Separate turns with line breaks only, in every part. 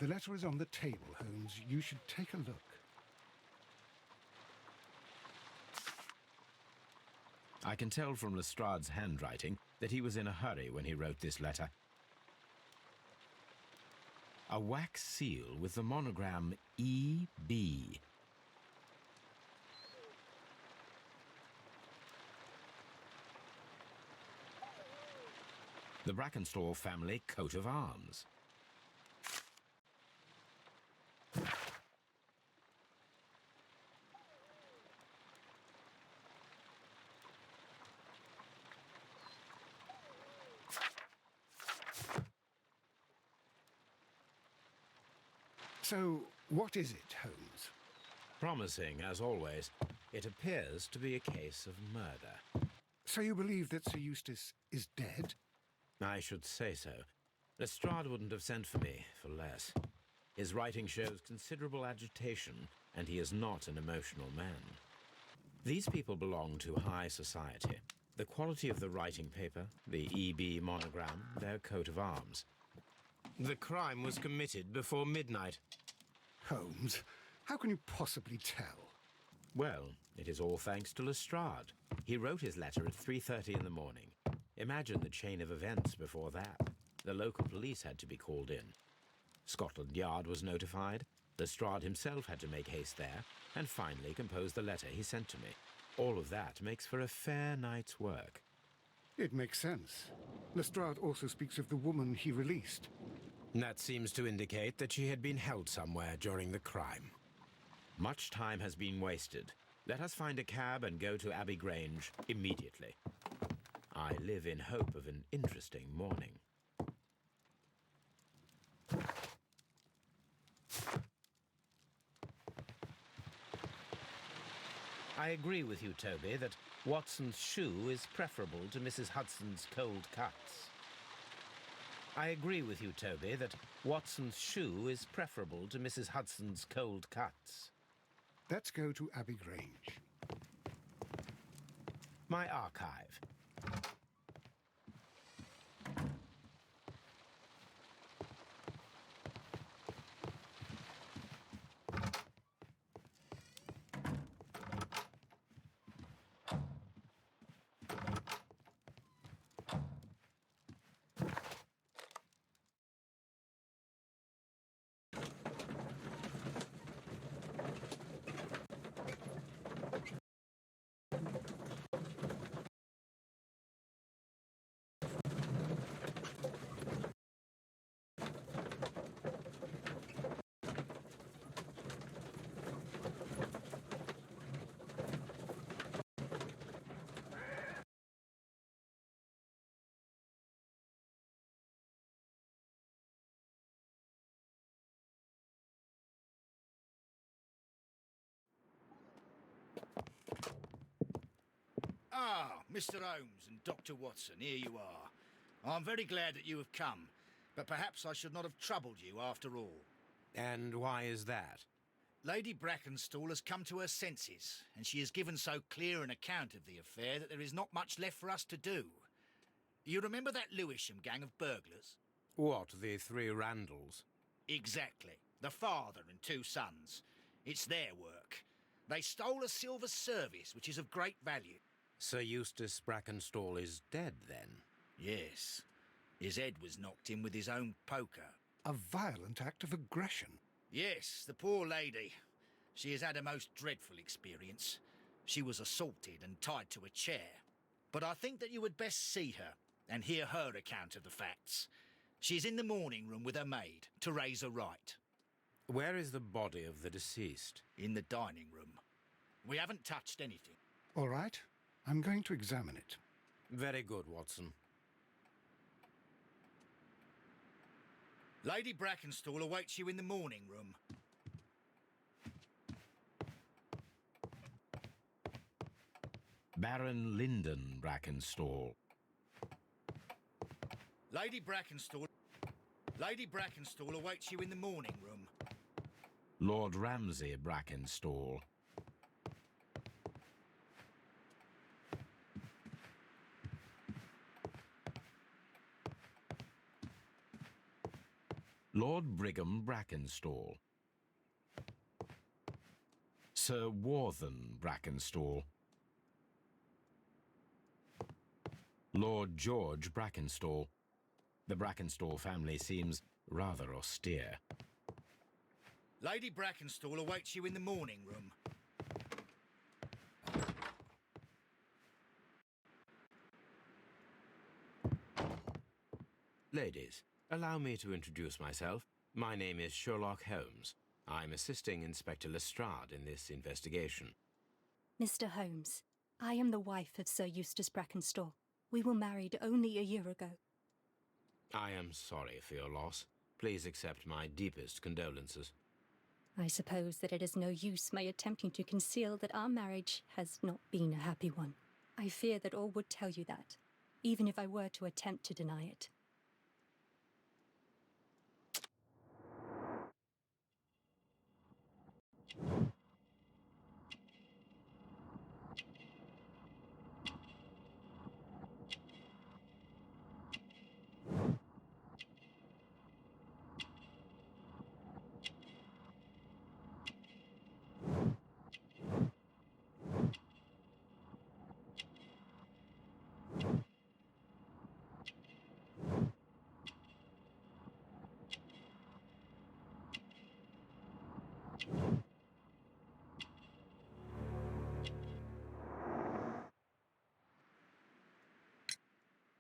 The letter is on the table, Holmes. You should take a look.
I can tell from Lestrade's handwriting that he was in a hurry when he wrote this letter. A wax seal with the monogram E.B. The Brackenstall family coat of arms.
So, what is it, Holmes?
Promising, as always. It appears to be a case of murder.
So you believe that Sir Eustace is dead?
I should say so. Lestrade wouldn't have sent for me for less. His writing shows considerable agitation, and he is not an emotional man. These people belong to high society. The quality of the writing paper, the E.B. monogram, their coat of arms. The crime was committed before midnight.
Holmes, how can you possibly tell?
Well, it is all thanks to Lestrade. He wrote his letter at 3:30 in the morning. Imagine the chain of events before that. The local police had to be called in. Scotland Yard was notified. Lestrade himself had to make haste there, and finally compose the letter he sent to me. All of that makes for a fair night's work.
It makes sense. Lestrade also speaks of the woman he released.
That seems to indicate that she had been held somewhere during the crime. Much time has been wasted. Let us find a cab and go to Abbey Grange immediately. I live in hope of an interesting morning. I agree with you, Toby, that Watson's shoe is preferable to Mrs. Hudson's cold cuts. I agree with you, Toby, that Watson's shoe is preferable to Mrs. Hudson's cold cuts.
Let's go to Abbey Grange.
My archive.
Ah, Mr. Holmes and Dr. Watson, here you are. I'm very glad that you have come, but perhaps I should not have troubled you after all.
And why is that?
Lady Brackenstall has come to her senses, and she has given so clear an account of the affair that there is not much left for us to do. You remember that Lewisham gang of burglars?
What, the three Randalls?
Exactly. The father and two sons. It's their work. They stole a silver service, which is of great value.
Sir Eustace Brackenstall is dead, then?
Yes. His head was knocked in with his own poker.
A violent act of aggression.
Yes, the poor lady. She has had a most dreadful experience. She was assaulted and tied to a chair. But I think that you would best see her and hear her account of the facts. She's in the morning room with her maid to raise a right.
Where is the body of the deceased?
In the dining room. We haven't touched anything.
All right. I'm going to examine it.
Very good, Watson.
Lady Brackenstall awaits you in the morning room.
Baron Lyndon Brackenstall.
Lady Brackenstall awaits you in the morning room.
Lord Ramsay Brackenstall. Lord Brigham Brackenstall. Sir Warthen Brackenstall. Lord George Brackenstall. The Brackenstall family seems rather austere.
Lady Brackenstall awaits you in the morning room.
Ladies, allow me to introduce myself. My name is Sherlock Holmes. I'm assisting Inspector Lestrade in this investigation.
Mr. Holmes, I am the wife of Sir Eustace Brackenstall. We were married only a year ago.
I am sorry for your loss. Please accept my deepest condolences.
I suppose that it is no use my attempting to conceal that our marriage has not been a happy one. I fear that all would tell you that, even if I were to attempt to deny it.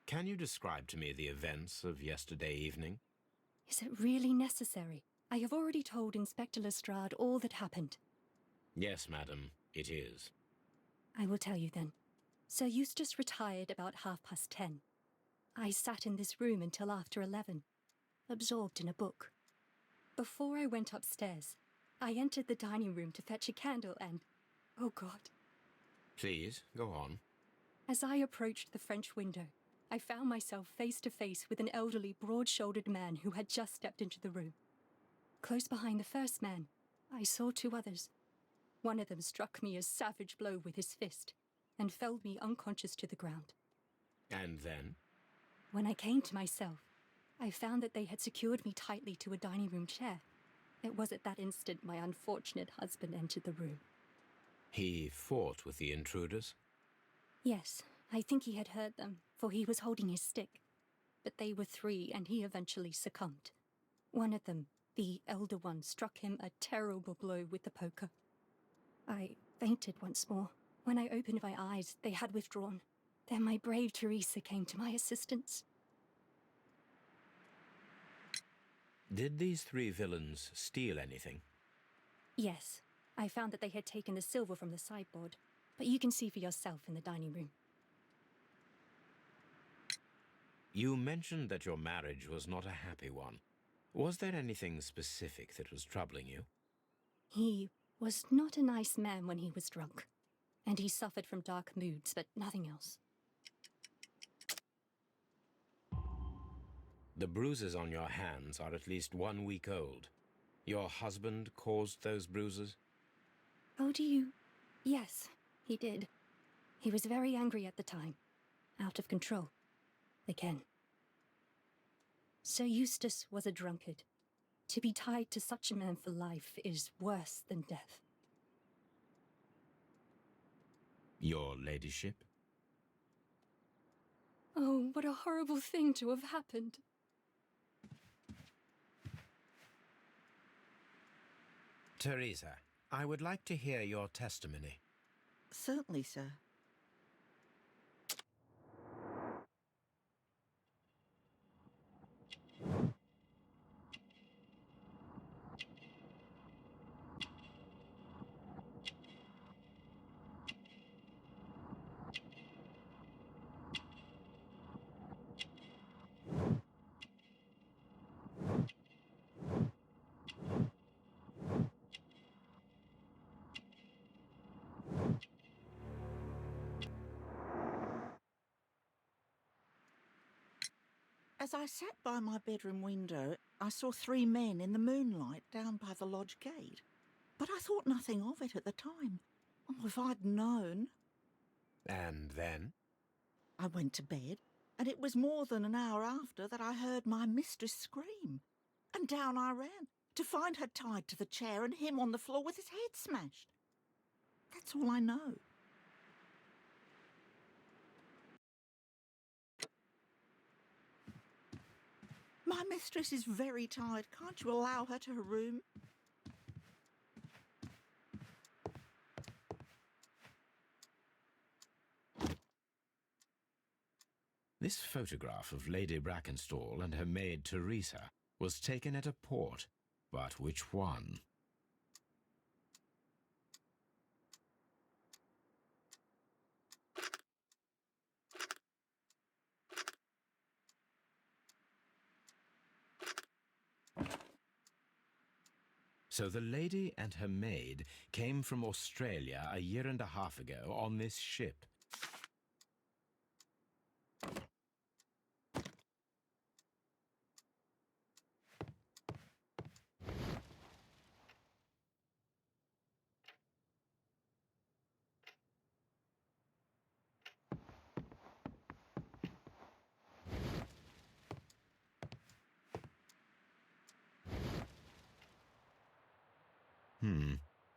Can you describe to me the events of yesterday evening?
Is it really necessary? I have already told Inspector Lestrade all that happened.
Yes, madam, it is.
I will tell you then. Sir Eustace retired about 10:30. I sat in this room until after 11, absorbed in a book. Before I went upstairs, I entered the dining room to fetch a candle and... oh God.
Please, go on.
As I approached the French window, I found myself face to face with an elderly, broad-shouldered man who had just stepped into the room. Close behind the first man, I saw two others. One of them struck me a savage blow with his fist and felled me unconscious to the ground.
And then?
When I came to myself, I found that they had secured me tightly to a dining room chair. It was at that instant my unfortunate husband entered the room.
He fought with the intruders?
Yes, I think he had heard them, for he was holding his stick. But they were three, and he eventually succumbed. One of them, the elder one, struck him a terrible blow with the poker. I fainted once more. When I opened my eyes, they had withdrawn. Then my brave Teresa came to my assistance.
Did these three villains steal anything?
Yes, I found that they had taken the silver from the sideboard, but you can see for yourself in the dining room.
You mentioned that your marriage was not a happy one. Was there anything specific that was troubling you?
He was not a nice man when he was drunk, and he suffered from dark moods, but nothing else.
The bruises on your hands are at least 1 week old. Your husband caused those bruises?
Oh, do you? Yes, he did. He was very angry at the time. Out of control. Again. Sir Eustace was a drunkard. To be tied to such a man for life is worse than death.
Your ladyship?
Oh, what a horrible thing to have happened.
Teresa, I would like to hear your testimony.
Certainly, sir. As I sat by my bedroom window, I saw three men in the moonlight down by the lodge gate. But I thought nothing of it at the time. Oh, if I'd known.
And then?
I went to bed, and it was more than an hour after that I heard my mistress scream. And down I ran, to find her tied to the chair and him on the floor with his head smashed. That's all I know. My mistress is very tired. Can't you allow her to her room?
This photograph of Lady Brackenstall and her maid Teresa was taken at a port, but which one? So the lady and her maid came from Australia a year and a half ago on this ship.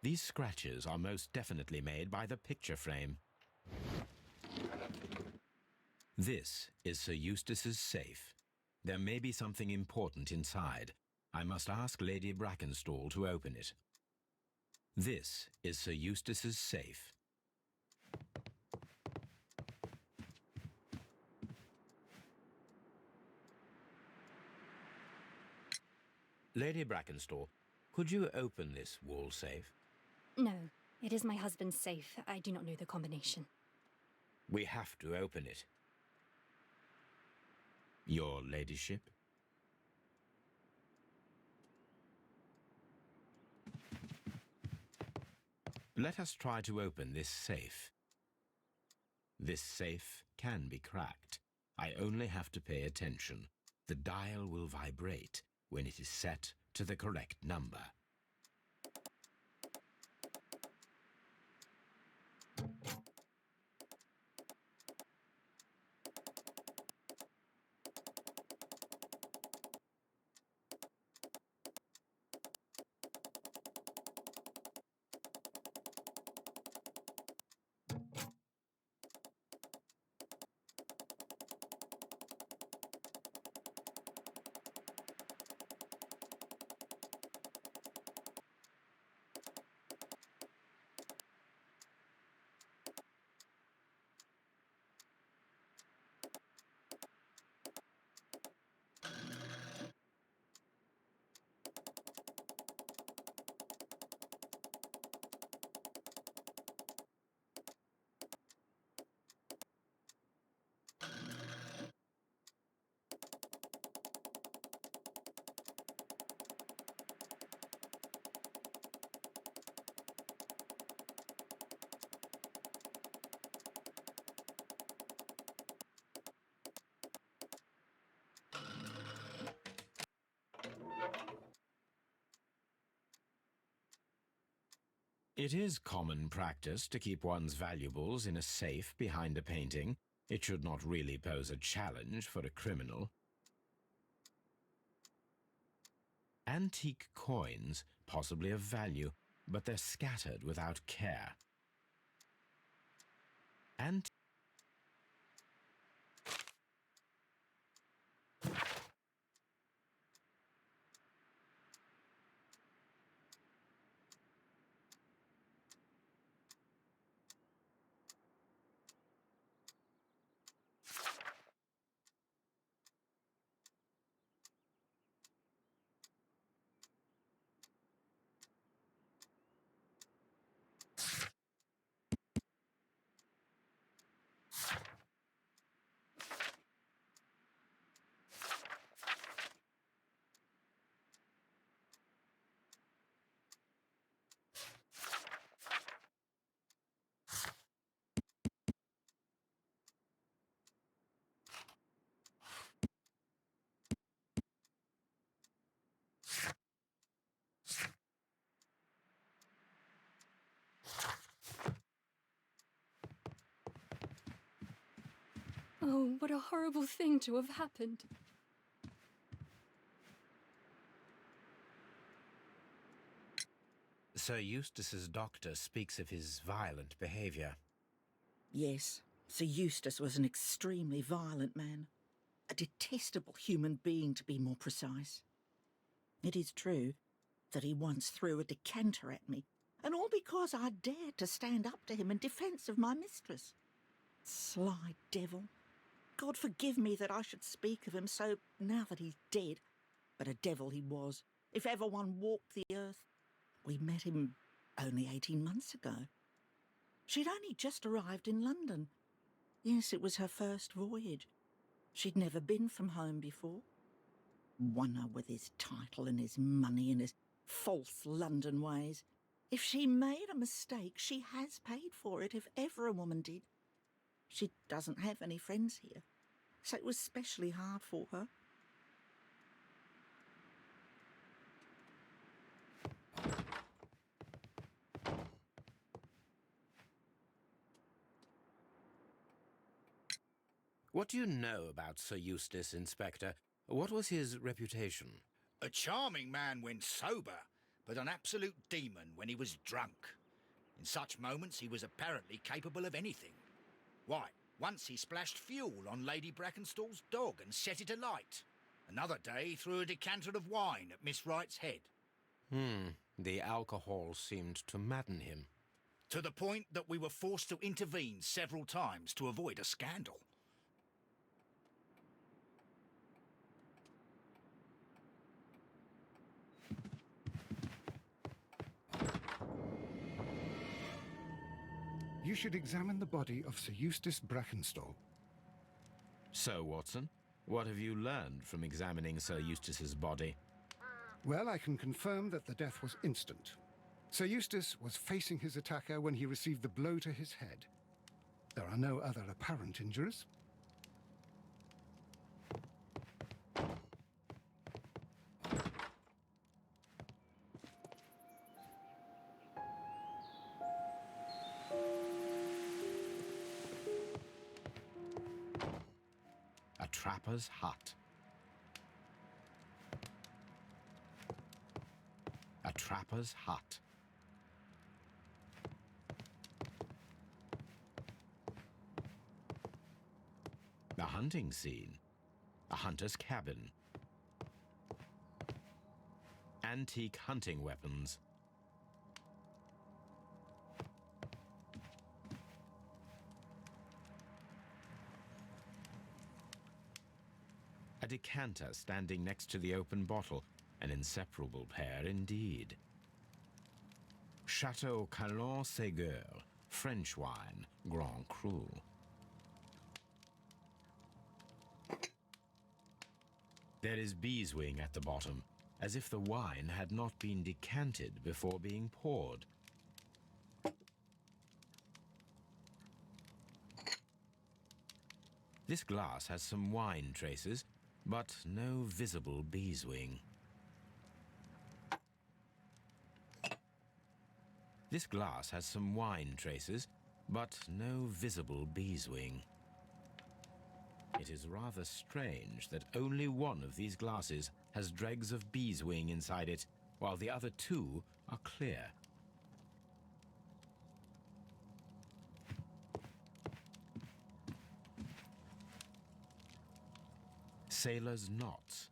These scratches are most definitely made by the picture frame. This is Sir Eustace's safe. There may be something important inside. I must ask Lady Brackenstall to open it. This is Sir Eustace's safe. Lady Brackenstall, could you open this wall safe?
No, it is my husband's safe. I do not know the combination.
We have to open it. Your ladyship? Let us try to open this safe. This safe can be cracked. I only have to pay attention. The dial will vibrate when it is set to the correct number. It is common practice to keep one's valuables in a safe behind a painting. It should not really pose a challenge for a criminal. Antique coins, possibly of value, but they're scattered without care.
Oh, what a horrible thing to have happened.
Sir Eustace's doctor speaks of his violent behaviour.
Yes, Sir Eustace was an extremely violent man. A detestable human being, to be more precise. It is true that he once threw a decanter at me, and all because I dared to stand up to him in defence of my mistress. Sly devil. God forgive me that I should speak of him so now that he's dead, but a devil he was, if ever one walked the earth. We met him only 18 months ago. She'd only just arrived in London. Yes, it was her first voyage. She'd never been from home before. Wonder with his title and his money and his false London ways. If she made a mistake, she has paid for it, if ever a woman did. She doesn't have any friends here, so it was especially hard for her.
What do you know about Sir Eustace, Inspector? What was his reputation?
A charming man when sober, but an absolute demon when he was drunk. In such moments he was apparently capable of anything. Why, once he splashed fuel on Lady Brackenstall's dog and set it alight. Another day he threw a decanter of wine at Miss Wright's head.
The alcohol seemed to madden him.
To the point that we were forced to intervene several times to avoid a scandal.
You should examine the body of Sir Eustace Brackenstall.
So, Watson, what have you learned from examining Sir Eustace's body?
Well, I can confirm that the death was instant. Sir Eustace was facing his attacker when he received the blow to his head. There are no other apparent injuries.
A trapper's hut. A trapper's hut. A hunting scene. A hunter's cabin. Antique hunting weapons. A decanter standing next to the open bottle, an inseparable pair indeed. Chateau Calon-Ségur, French wine, Grand Cru. There is beeswing at the bottom, as if the wine had not been decanted before being poured. This glass has some wine traces, but no visible beeswing. This glass has some wine traces, but no visible beeswing. It is rather strange that only one of these glasses has dregs of beeswing inside it, while the other two are clear. Sailor's knots.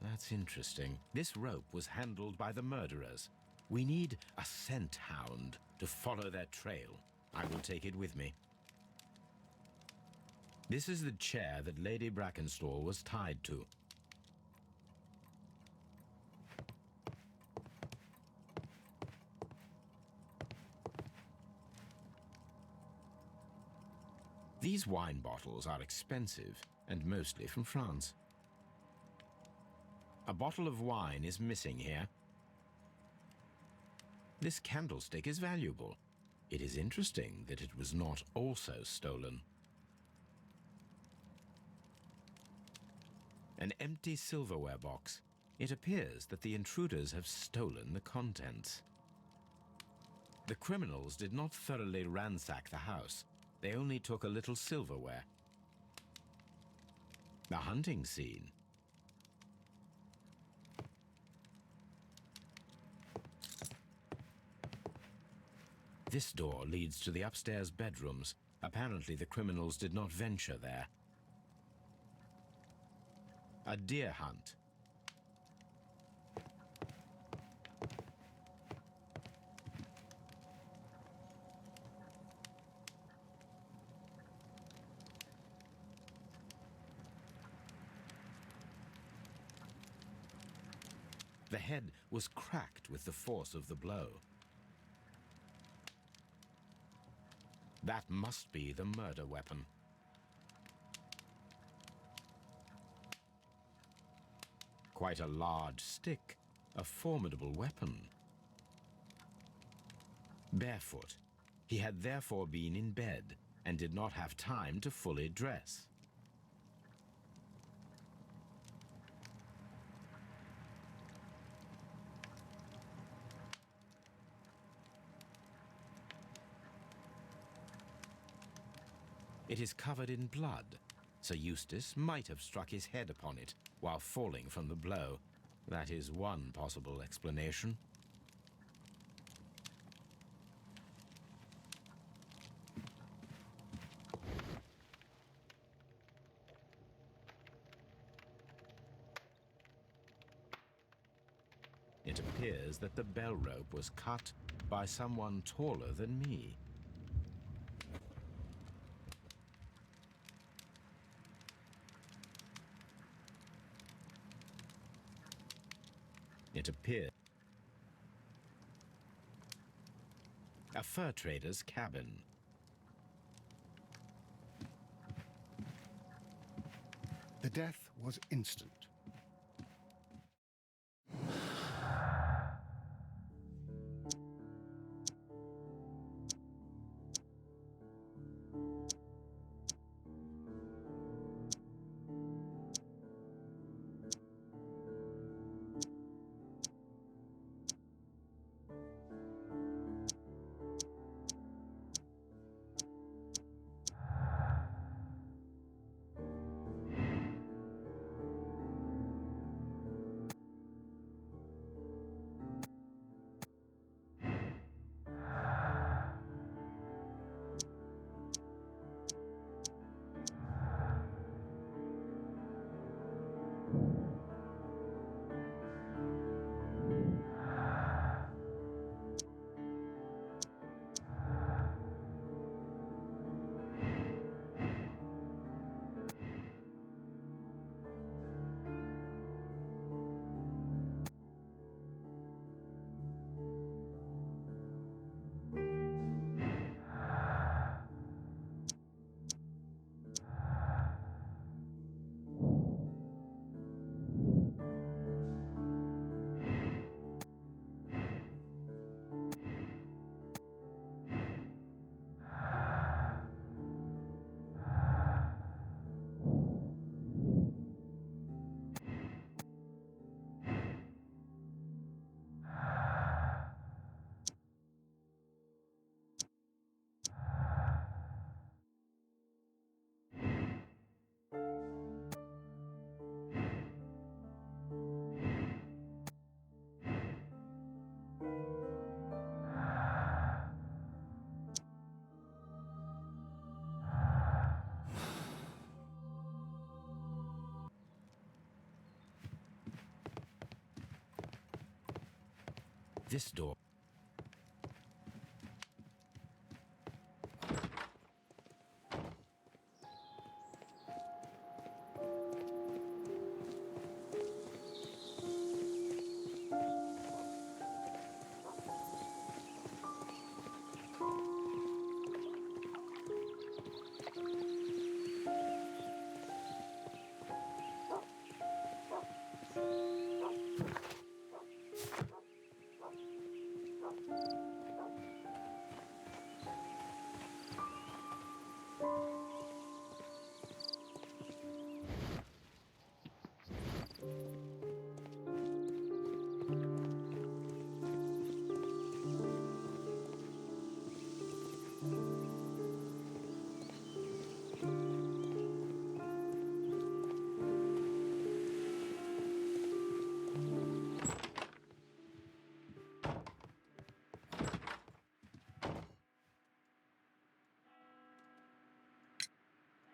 That's interesting. This rope was handled by the murderers. We need a scent hound to follow their trail. I will take it with me. This is the chair that Lady Brackenstall was tied to. These wine bottles are expensive and mostly from France. A bottle of wine is missing here. This candlestick is valuable. It is interesting that it was not also stolen. An empty silverware box. It appears that the intruders have stolen the contents. The criminals did not thoroughly ransack the house. They only took a little silverware. A hunting scene. This door leads to the upstairs bedrooms. Apparently the criminals did not venture there. A deer hunt. The head was cracked with the force of the blow. That must be the murder weapon. Quite a large stick, a formidable weapon. Barefoot, he had therefore been in bed and did not have time to fully dress. It is covered in blood. Sir Eustace might have struck his head upon it while falling from the blow. That is one possible explanation. It appears that the bell rope was cut by someone taller than me. It appeared a fur trader's cabin.
The death was instant.
This door.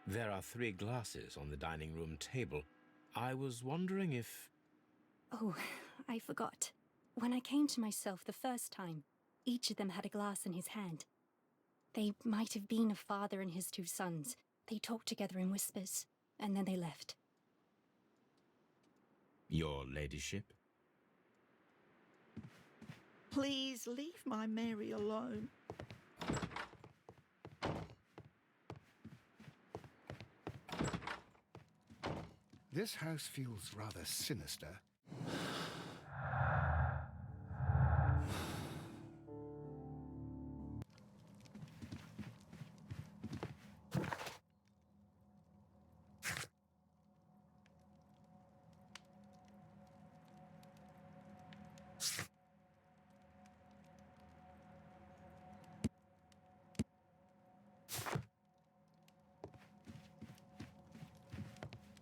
There are 3 glasses on the dining room table. I was wondering if...
Oh, I forgot. When I came to myself the first time, each of them had a glass in his hand. They might have been a father and his 2 sons. They talked together in whispers, and then they left.
Your ladyship?
Please leave my Mary alone.
This house feels rather sinister.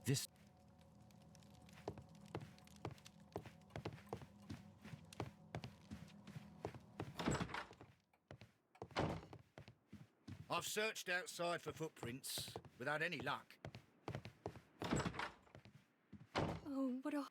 This...
I've searched outside for footprints without any luck.
Oh, what a...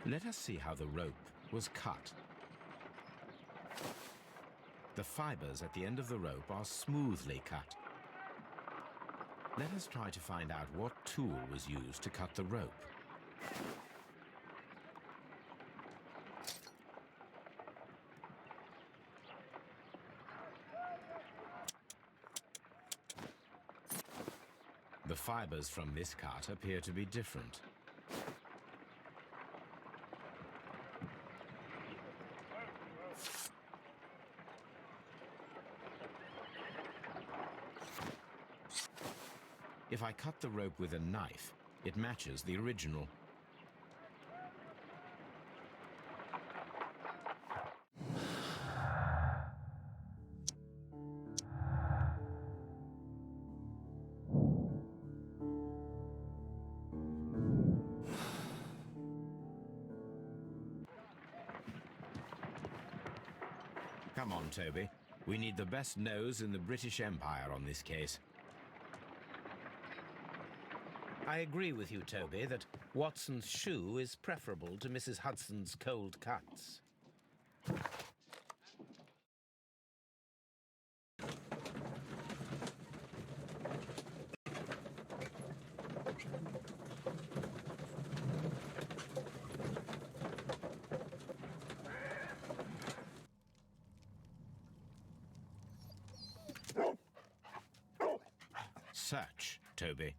Let us see how the rope was cut. The fibers at the end of the rope are smoothly cut. Let us try to find out what tool was used to cut the rope. The fibers from this cut appear to be different. If I cut the rope with a knife, it matches the original. Come on, Toby. We need the best nose in the British Empire on this case.
I agree with you, Toby, that Watson's shoe is preferable to Mrs. Hudson's cold cuts.
Search, Toby.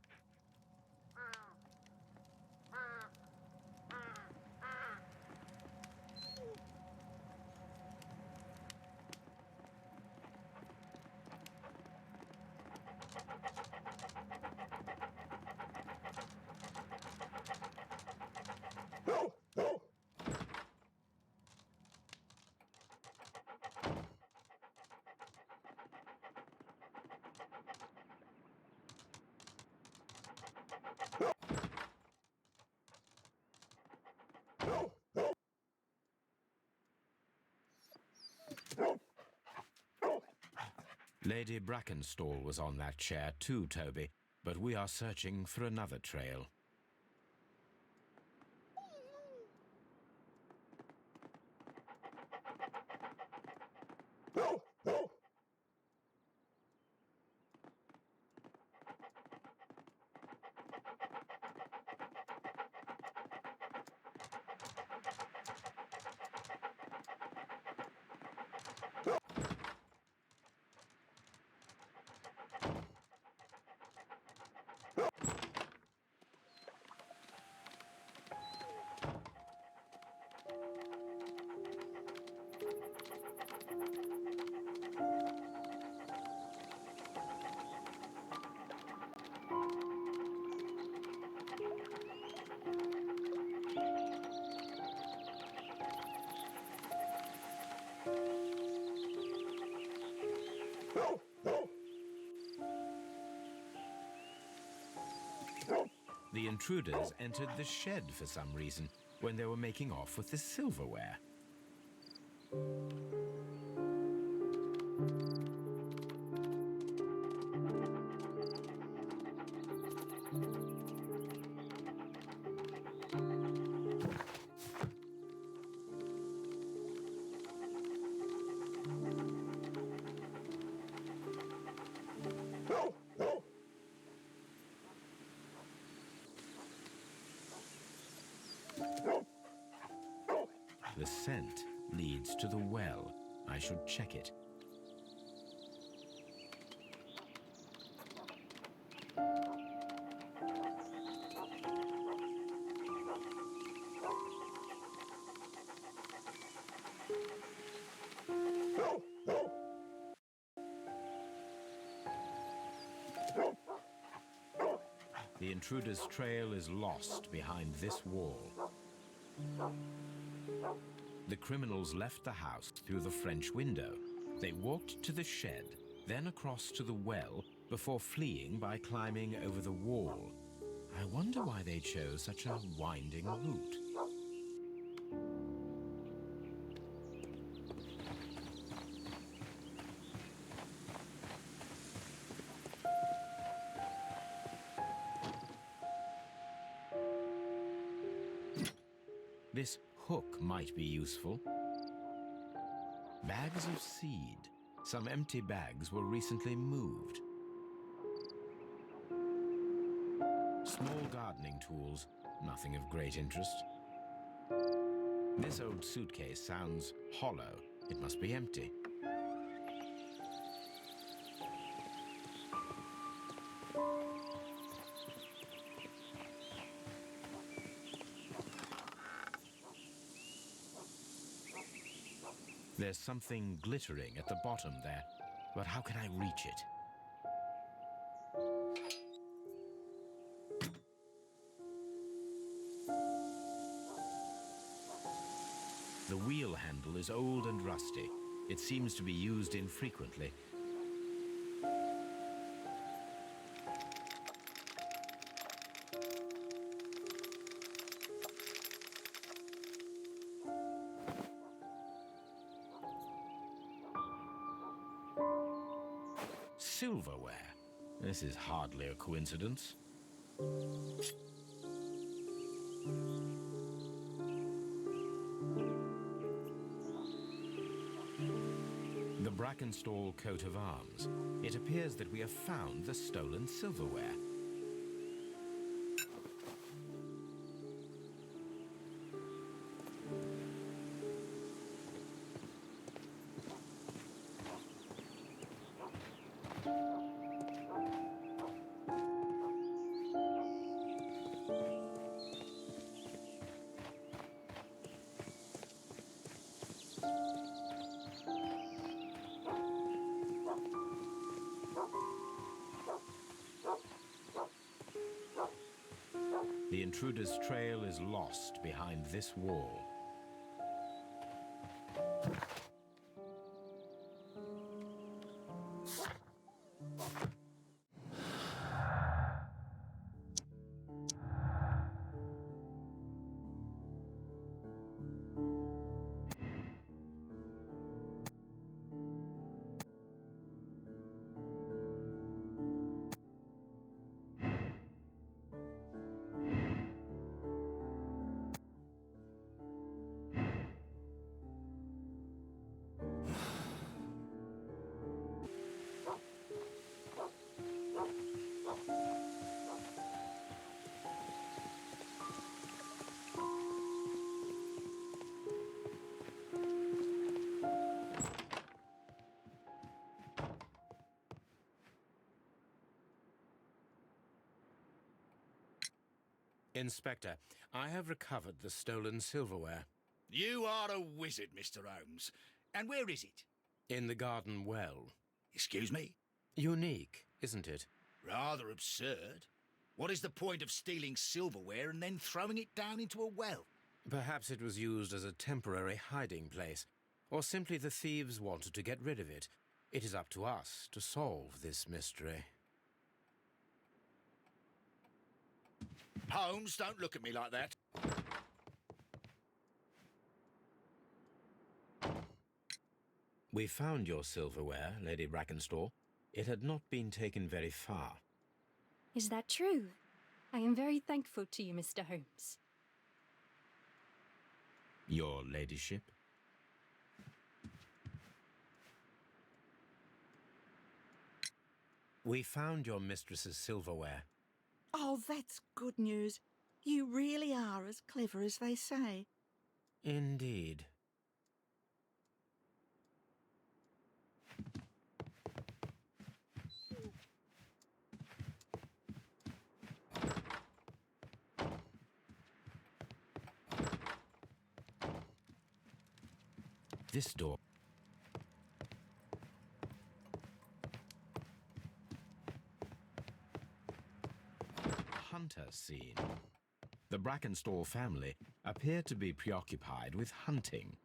Lady Brackenstall was on that chair too, Toby, but we are searching for another trail. The intruders entered the shed for some reason when they were making off with the silverware. The scent leads to the well. I should check it. The intruder's trail is lost behind this wall. The criminals left the house through the French window. They walked to the shed, then across to the well, before fleeing by climbing over the wall. I wonder why they chose such a winding route. This hook might be useful. Bags of seed. Some empty bags were recently moved. Small gardening tools, nothing of great interest. This old suitcase sounds hollow. It must be empty. There's something glittering at the bottom there, but how can I reach it? The wheel handle is old and rusty. It seems to be used infrequently. Silverware. This is hardly a coincidence. The Brackenstall coat of arms. It appears that we have found the stolen silverware. The intruder's trail is lost behind this wall. Inspector, I have recovered the stolen silverware.
You are a wizard, Mr. Holmes. And where is it?
In the garden well.
Excuse me?
Unique, isn't it?
Rather absurd. What is the point of stealing silverware and then throwing it down into a well?
Perhaps it was used as a temporary hiding place, or simply the thieves wanted to get rid of it. It is up to us to solve this mystery.
Holmes, don't look at me like that.
We found your silverware, Lady Brackenstall. It had not been taken very far.
Is that true? I am very thankful to you, Mr. Holmes.
Your ladyship? We found your mistress's silverware.
Oh, that's good news. You really are as clever as they say.
Indeed. This door. Hunter scene. The Brackenstall family appear to be preoccupied with hunting.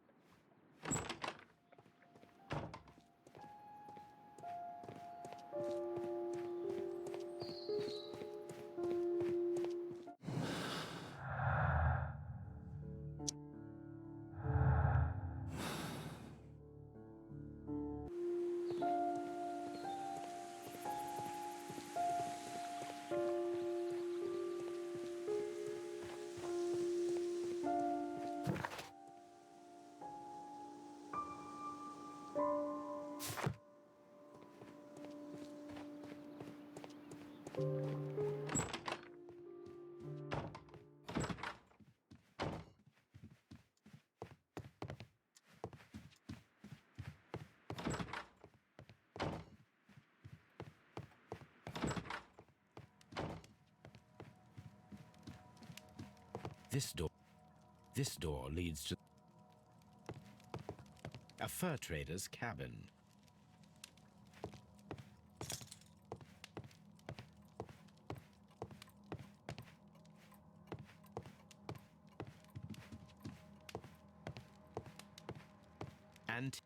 This door leads to a fur trader's cabin. And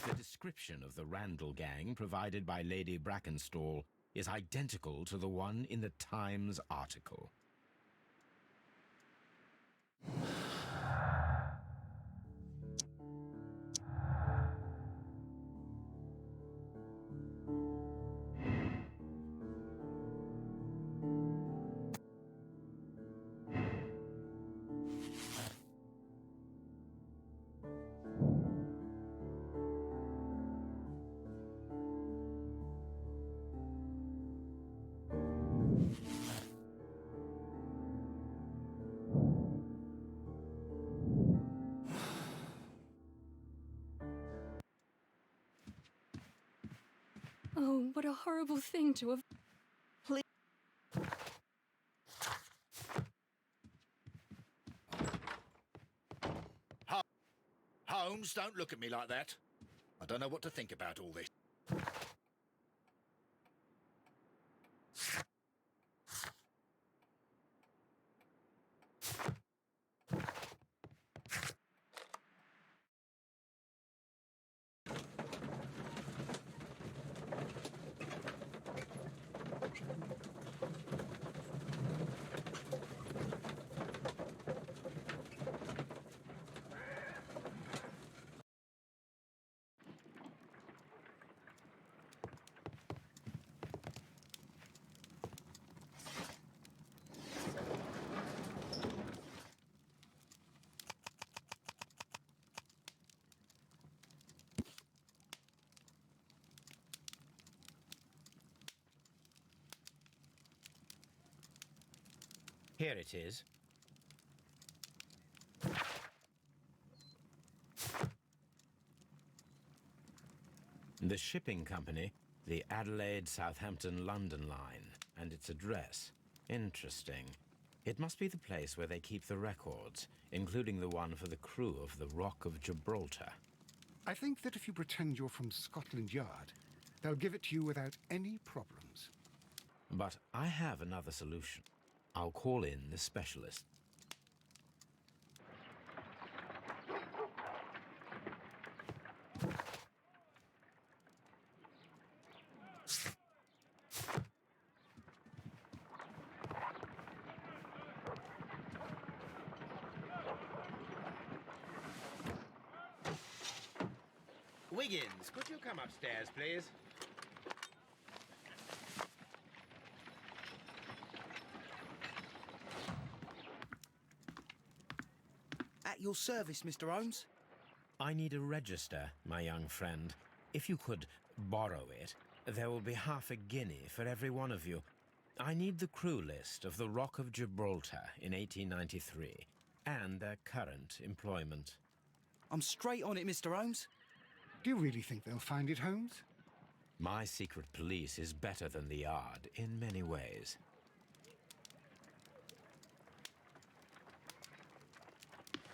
the description of the Randall gang provided by Lady Brackenstall is identical to the one in the Times article.
Oh, what a horrible thing to have...
Holmes, don't look at me like that. I don't know what to think about all this.
Here it is.
The shipping company, the Adelaide, Southampton, London line, and its address. Interesting. It must be the place where they keep the records, including the one for the crew of the Rock of Gibraltar.
I think that if you pretend you're from Scotland Yard, they'll give it to you without any problems.
But I have another solution. I'll call in the specialist.
Wiggins, could you come upstairs, please?
At your service, Mr. Holmes.
I need a register, my young friend. If you could borrow it, there will be half a guinea for every one of you. I need the crew list of the Rock of Gibraltar in 1893 and their current employment.
I'm straight on it, Mr. Holmes.
Do you really think they'll find it, Holmes?
My secret police is better than the Yard in many ways.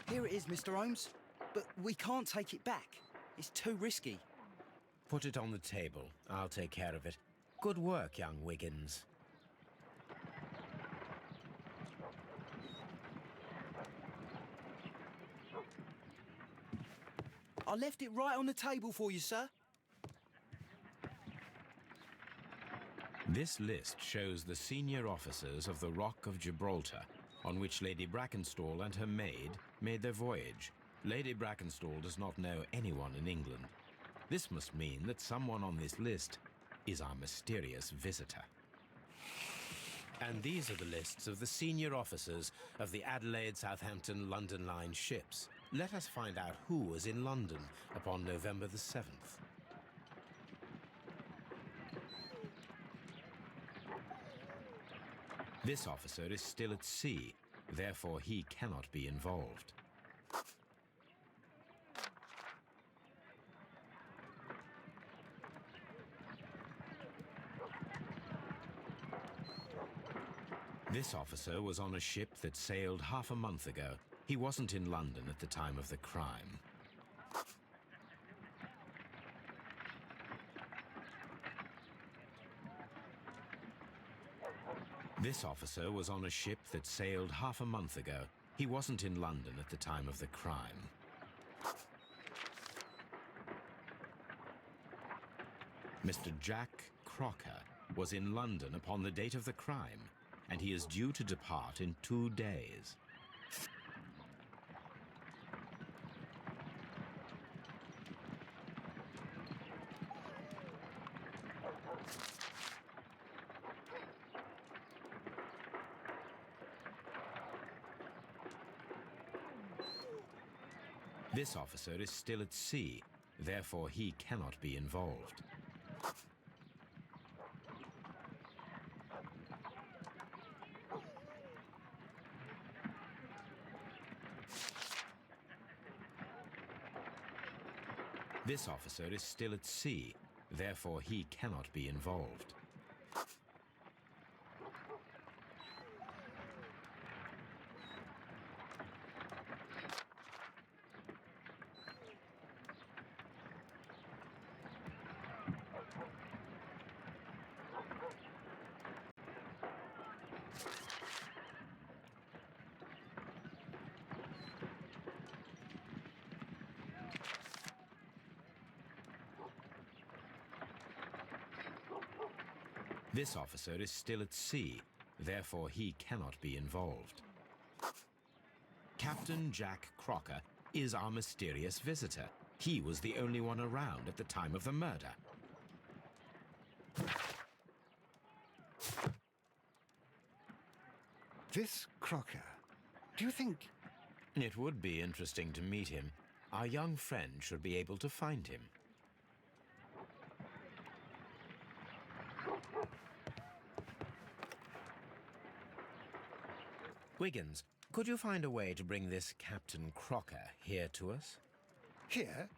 Here it is, Mr. Holmes. But we can't take it back. It's too risky.
Put it on the table. I'll take care of it. Good work, young Wiggins.
I left it right on the table for you, sir.
This list shows the senior officers of the Rock of Gibraltar, on which Lady Brackenstall and her maid made their voyage. Lady Brackenstall does not know anyone in England. This must mean that someone on this list is our mysterious visitor. And these are the lists of the senior officers of the Adelaide, Southampton, London line ships. Let us find out who was in London upon November the 7th. This officer is still at sea, therefore he cannot be involved. This officer was on a ship that sailed half a month ago. He wasn't in London at the time of the crime. This officer was on a ship that sailed half a month ago. He wasn't in London at the time of the crime. Mr. Jack Crocker was in London upon the date of the crime, and he is due to depart in 2 days. This officer is still at sea, therefore he cannot be involved. This officer is still at sea, therefore he cannot be involved. This officer is still at sea, therefore he cannot be involved. Captain Jack Crocker is our mysterious visitor. He was the only one around at the time of the murder.
This Crocker, do you think...
It would be interesting to meet him. Our young friend should be able to find him. Wiggins, could you find a way to bring this Captain Crocker here to us?
Here?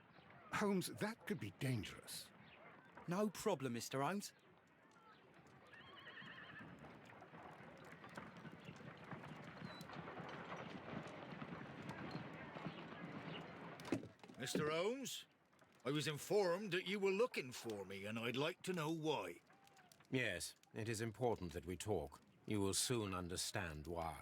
Holmes, that could be dangerous.
No problem, Mr. Holmes.
Mr. Holmes, I was informed that you were looking for me, and I'd like to know why.
Yes, it is important that we talk. You will soon understand why.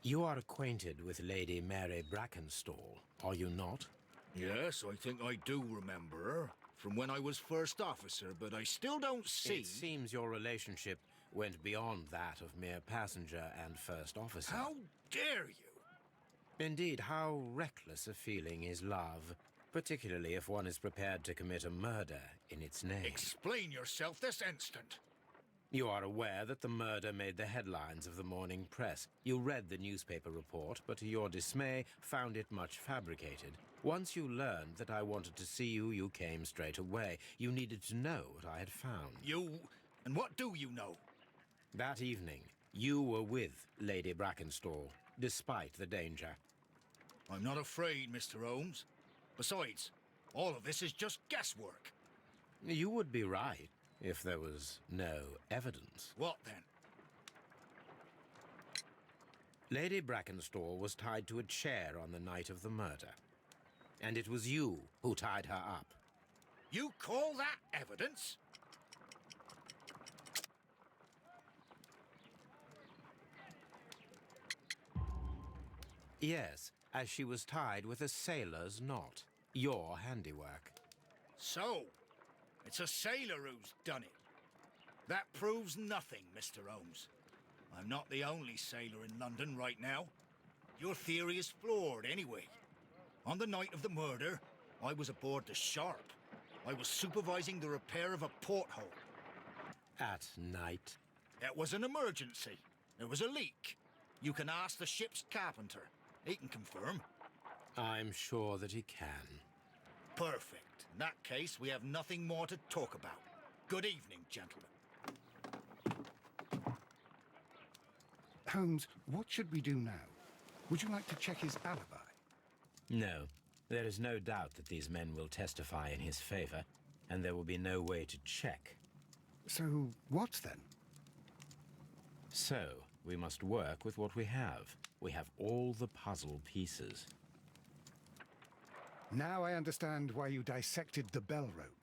You are acquainted with Lady Mary Brackenstall, are you not?
Yes, I think I do remember her from when I was first officer, but I still don't see...
It seems your relationship went beyond that of mere passenger and first officer.
How dare you?
Indeed, how reckless a feeling is love, particularly if one is prepared to commit a murder in its name.
Explain yourself this instant.
You are aware that the murder made the headlines of the morning press. You read the newspaper report, but to your dismay, found it much fabricated. Once you learned that I wanted to see you, you came straight away. You needed to know what I had found.
You... and what do you know?
That evening, you were with Lady Brackenstall, despite the danger.
I'm not afraid, Mr. Holmes. Besides, all of this is just guesswork.
You would be right if there was no evidence.
What then?
Lady Brackenstall was tied to a chair on the night of the murder. And it was you who tied her up.
You call that evidence?
Yes, as she was tied with a sailor's knot. Your handiwork.
So, it's a sailor who's done it. That proves nothing, Mr. Holmes. I'm not the only sailor in London right now. Your theory is flawed anyway. On the night of the murder, I was aboard the Sharp. I was supervising the repair of a porthole.
At night?
It was an emergency. There was a leak. You can ask the ship's carpenter. He can confirm.
I'm sure that he can.
Perfect. In that case, we have nothing more to talk about. Good evening, gentlemen.
Holmes, what should we do now? Would you like to check his alibi?
No. There is no doubt that these men will testify in his favor, and there will be no way to check.
So, what then?
So, we must work with what we have. We have all the puzzle pieces.
Now I understand why you dissected the bell rope.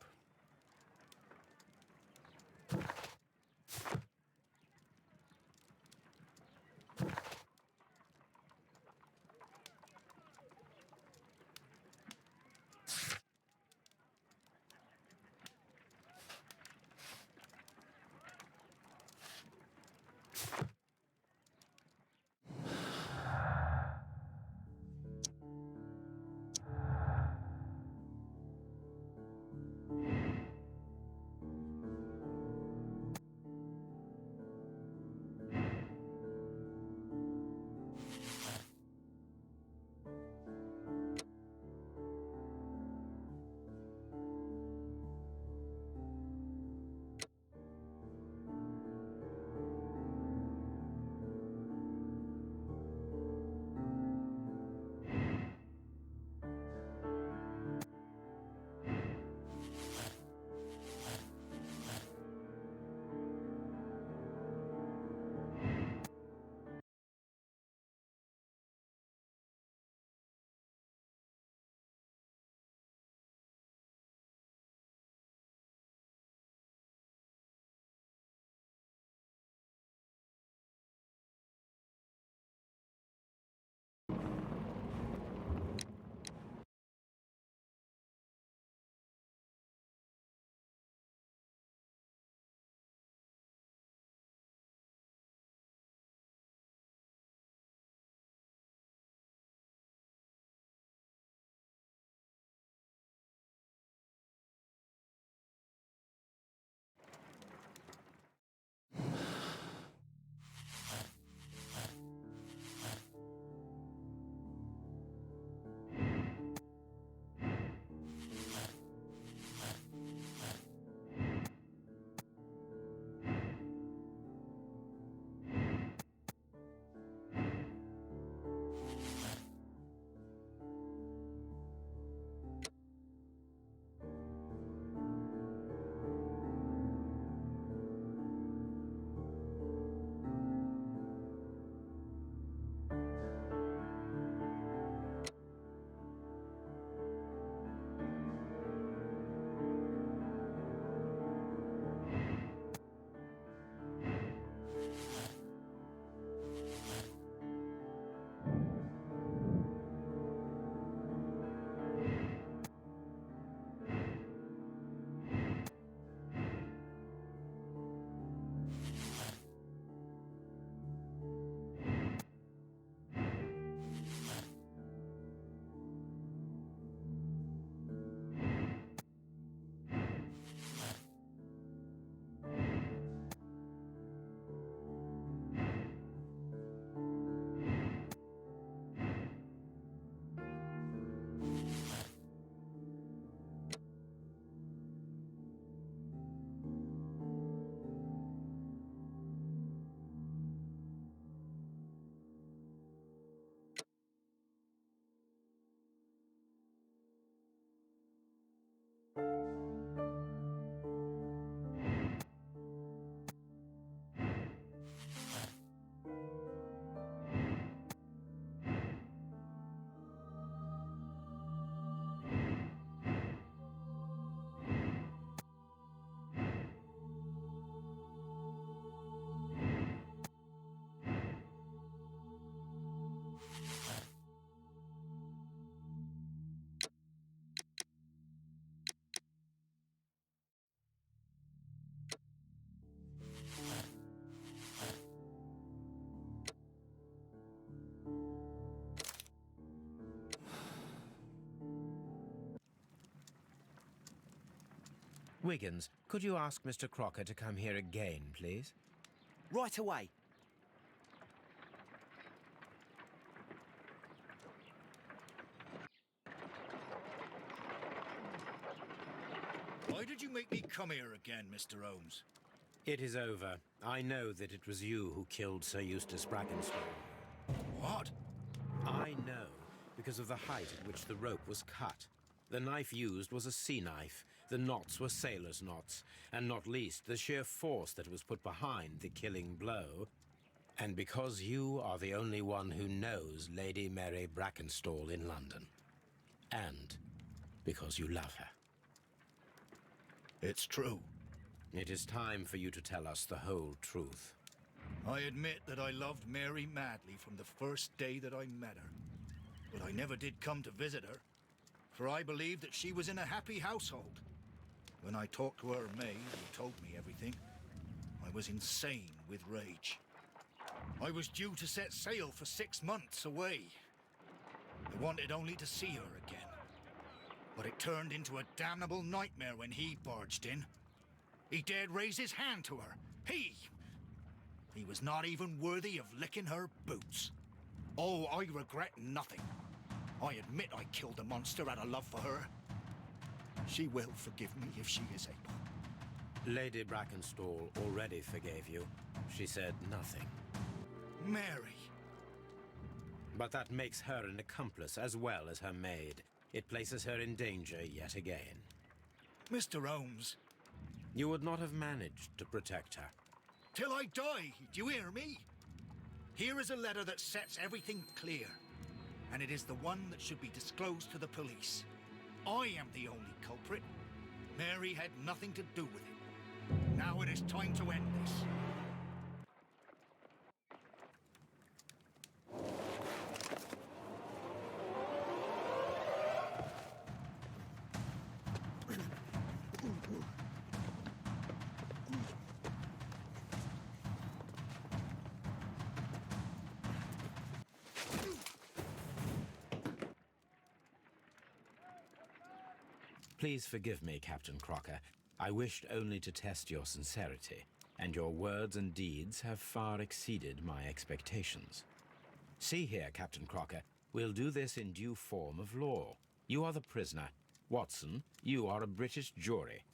Wiggins, could you ask Mr. Crocker to come here again, please?
Right away.
Why did you make me come here again, Mr. Holmes?
It is over. I know that it was you who killed Sir Eustace Brackenstall.
What?
I know, because of the height at which the rope was cut. The knife used was a sea knife. The knots were sailor's knots, and not least the sheer force that was put behind the killing blow. And because you are the only one who knows Lady Mary Brackenstall in London. And because you love her.
It's true.
It is time for you to tell us the whole truth.
I admit that I loved Mary madly from the first day that I met her. But I never did come to visit her, for I believed that she was in a happy household. When I talked to her maid, who told me everything, I was insane with rage. I was due to set sail for 6 months away. I wanted only to see her again. But it turned into a damnable nightmare when he barged in. He dared raise his hand to her. He was not even worthy of licking her boots. Oh, I regret nothing. I admit I killed the monster out of love for her. She will forgive me if she is able.
Lady Brackenstall already forgave you. She said nothing.
Mary.
But that makes her an accomplice as well as her maid. It places her in danger yet again.
Mr. Holmes.
You would not have managed to protect her.
Till I die, do you hear me? Here is a letter that sets everything clear. And it is the one that should be disclosed to the police. I am the only culprit. Mary had nothing to do with it. Now it is time to end this.
Please forgive me, Captain Crocker. I wished only to test your sincerity, and your words and deeds have far exceeded my expectations. See here, Captain Crocker, we'll do this in due form of law. You are the prisoner. Watson, you are a British jury.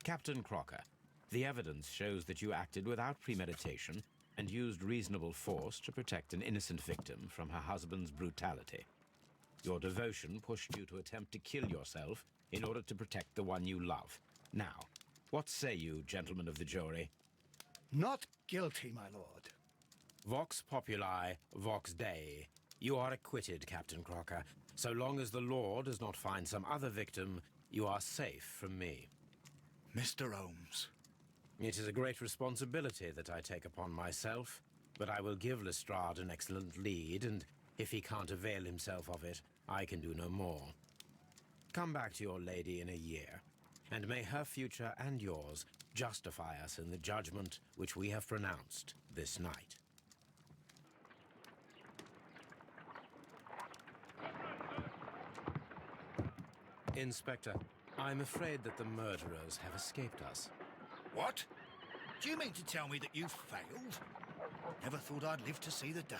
Captain Crocker, the evidence shows that you acted without premeditation and used reasonable force to protect an innocent victim from her husband's brutality. Your devotion pushed you to attempt to kill yourself in order to protect the one you love. Now, what say you, gentlemen of the jury?
Not guilty, my lord.
Vox populi, vox dei. You are acquitted, Captain Crocker. So long as the law does not find some other victim, you are safe from me.
Mr. Holmes.
It is a great responsibility that I take upon myself, but I will give Lestrade an excellent lead, and if he can't avail himself of it, I can do no more. Come back to your lady in a year, and may her future and yours justify us in the judgment which we have pronounced this night. Inspector, I'm afraid that the murderers have escaped us.
What? Do you mean to tell me that you failed? Never thought I'd live to see the day.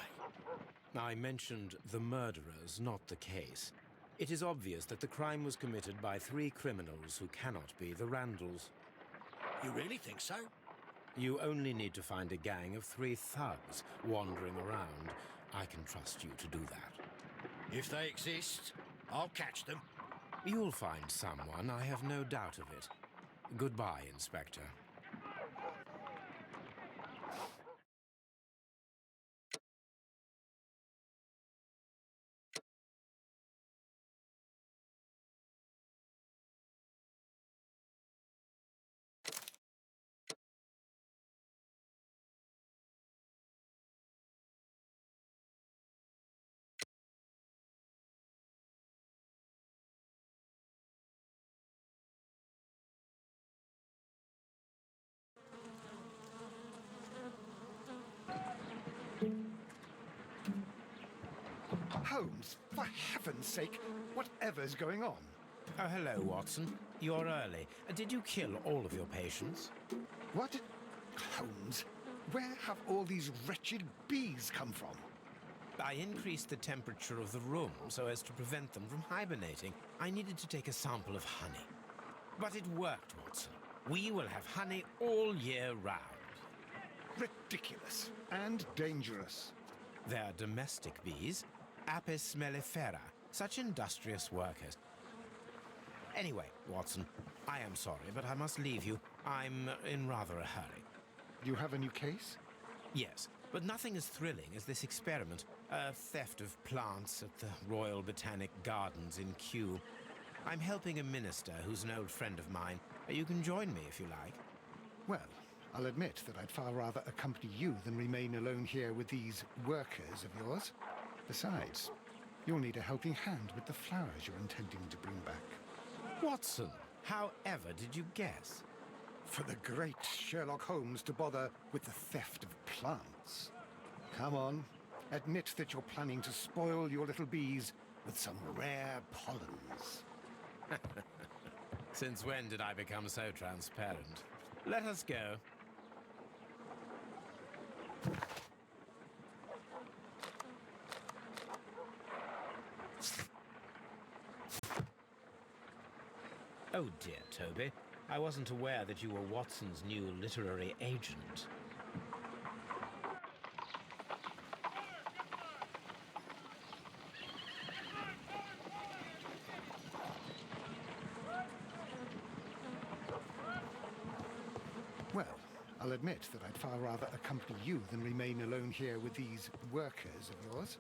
I mentioned the murderers, not the case. It is obvious that the crime was committed by 3 criminals who cannot be the Randalls.
You really think so?
You only need to find a gang of 3 thugs wandering around. I can trust you to do that.
If they exist, I'll catch them.
You'll find someone, I have no doubt of it. Goodbye, Inspector.
Holmes, for heaven's sake, whatever's going on?
Oh, hello, Watson. You're early. Did you kill all of your patients?
What? Holmes, where have all these wretched bees come from?
I increased the temperature of the room so as to prevent them from hibernating. I needed to take a sample of honey. But it worked, Watson. We will have honey all year round.
Ridiculous and dangerous.
They're domestic bees, Apis mellifera, such industrious workers. Anyway, Watson, I am sorry, but I must leave you. I'm in rather a hurry.
You have a new case?
Yes, but nothing as thrilling as this experiment. A theft of plants at the Royal Botanic Gardens in Kew. I'm helping a minister who's an old friend of mine. You can join me if you like.
Well, I'll admit that I'd far rather accompany you than remain alone here with these workers of yours. Besides, you'll need a helping hand with the flowers you're intending to bring back.
Watson, however did you guess?
For the great Sherlock Holmes to bother with the theft of plants. Come on, admit that you're planning to spoil your little bees with some rare pollens.
Since when did I become so transparent? Let us go. Oh dear, Toby. I wasn't aware that you were Watson's new literary agent.
Well, I'll admit that I'd far rather accompany you than remain alone here with these workers of yours.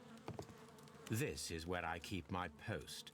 This is where I keep my post.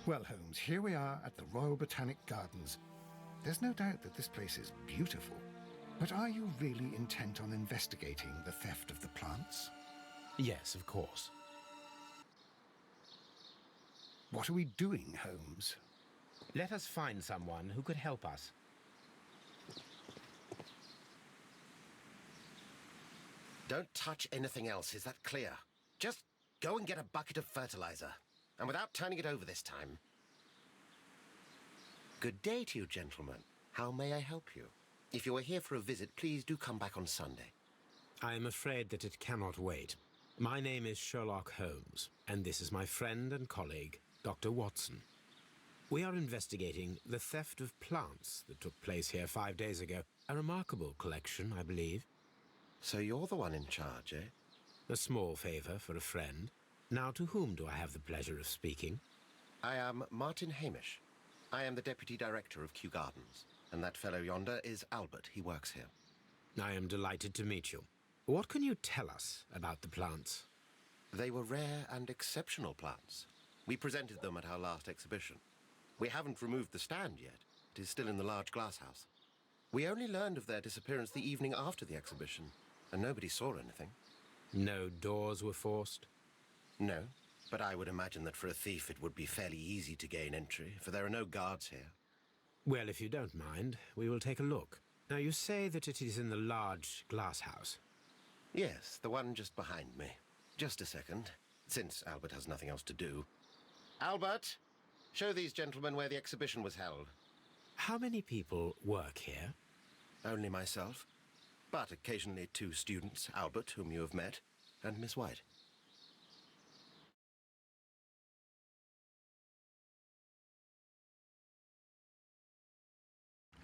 Well, Holmes, here we are at the Royal Botanic Gardens. There's no doubt that this place is beautiful. But are you really intent on investigating the theft of the plants?
Yes, of course.
What are we doing, Holmes?
Let us find someone who could help us.
Don't touch anything else, is that clear? Just go and get a bucket of fertilizer. And without turning it over this time. Good day to you, gentlemen. How may I help you? If you are here for a visit, please do come back on Sunday.
I am afraid that it cannot wait. My name is Sherlock Holmes, and this is my friend and colleague, Dr. Watson. We are investigating the theft of plants that took place here 5 days ago. A remarkable collection, I believe.
So you're the one in charge, eh?
A small favor for a friend. Now, to whom do I have the pleasure of speaking?
I am Martin Hamish. I am the Deputy Director of Kew Gardens. And that fellow yonder is Albert. He works here.
I am delighted to meet you. What can you tell us about the plants?
They were rare and exceptional plants. We presented them at our last exhibition. We haven't removed the stand yet. It is still in the large glass house. We only learned of their disappearance the evening after the exhibition, and nobody saw anything.
No doors were forced?
No, but I would imagine that for a thief it would be fairly easy to gain entry, for there are no guards here.
Well, if you don't mind, we will take a look. Now, you say that it is in the large glass house.
Yes, the one just behind me. Just a second, since Albert has nothing else to do. Albert, show these gentlemen where the exhibition was held.
How many people work here?
Only myself, but occasionally 2 students, Albert, whom you have met, and Miss White.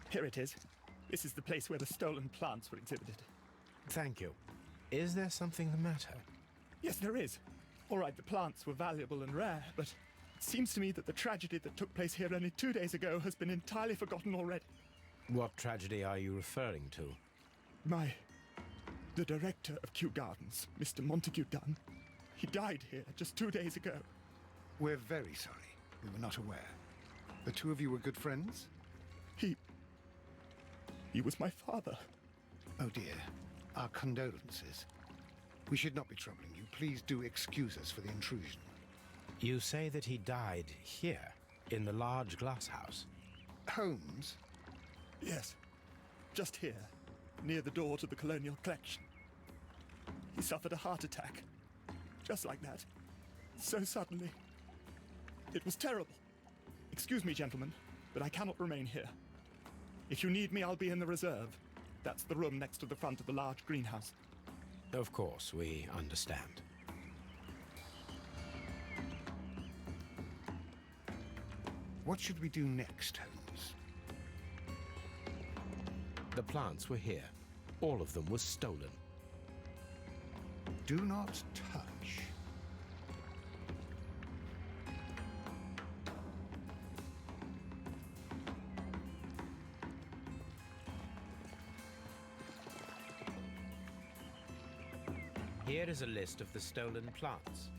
Here it is. This is the place where the stolen plants were exhibited.
Thank you. Is there something the matter?
Yes, there is. All right, the plants were valuable and rare, but it seems to me that the tragedy that took place here only 2 days ago has been entirely forgotten already.
What tragedy are you referring to?
The director of Kew Gardens, Mr. Montague Dunn, he died here just 2 days ago.
We're very sorry. We were not aware. The 2 of you were good friends?
He was my father.
Oh dear. Our condolences. We should not be troubling you. Please do excuse us for the intrusion.
You say that he died here, in the large glass house?
Holmes?
Yes, just here, near the door to the Colonial Collection. He suffered a heart attack, just like that, so suddenly. It was terrible. Excuse me, gentlemen, but I cannot remain here. If you need me, I'll be in the reserve. That's the room next to the front of the large greenhouse.
Of course, we understand.
What should we do next, Holmes?
The plants were here. All of them were stolen.
Do not touch.
Here is a list of the stolen plants.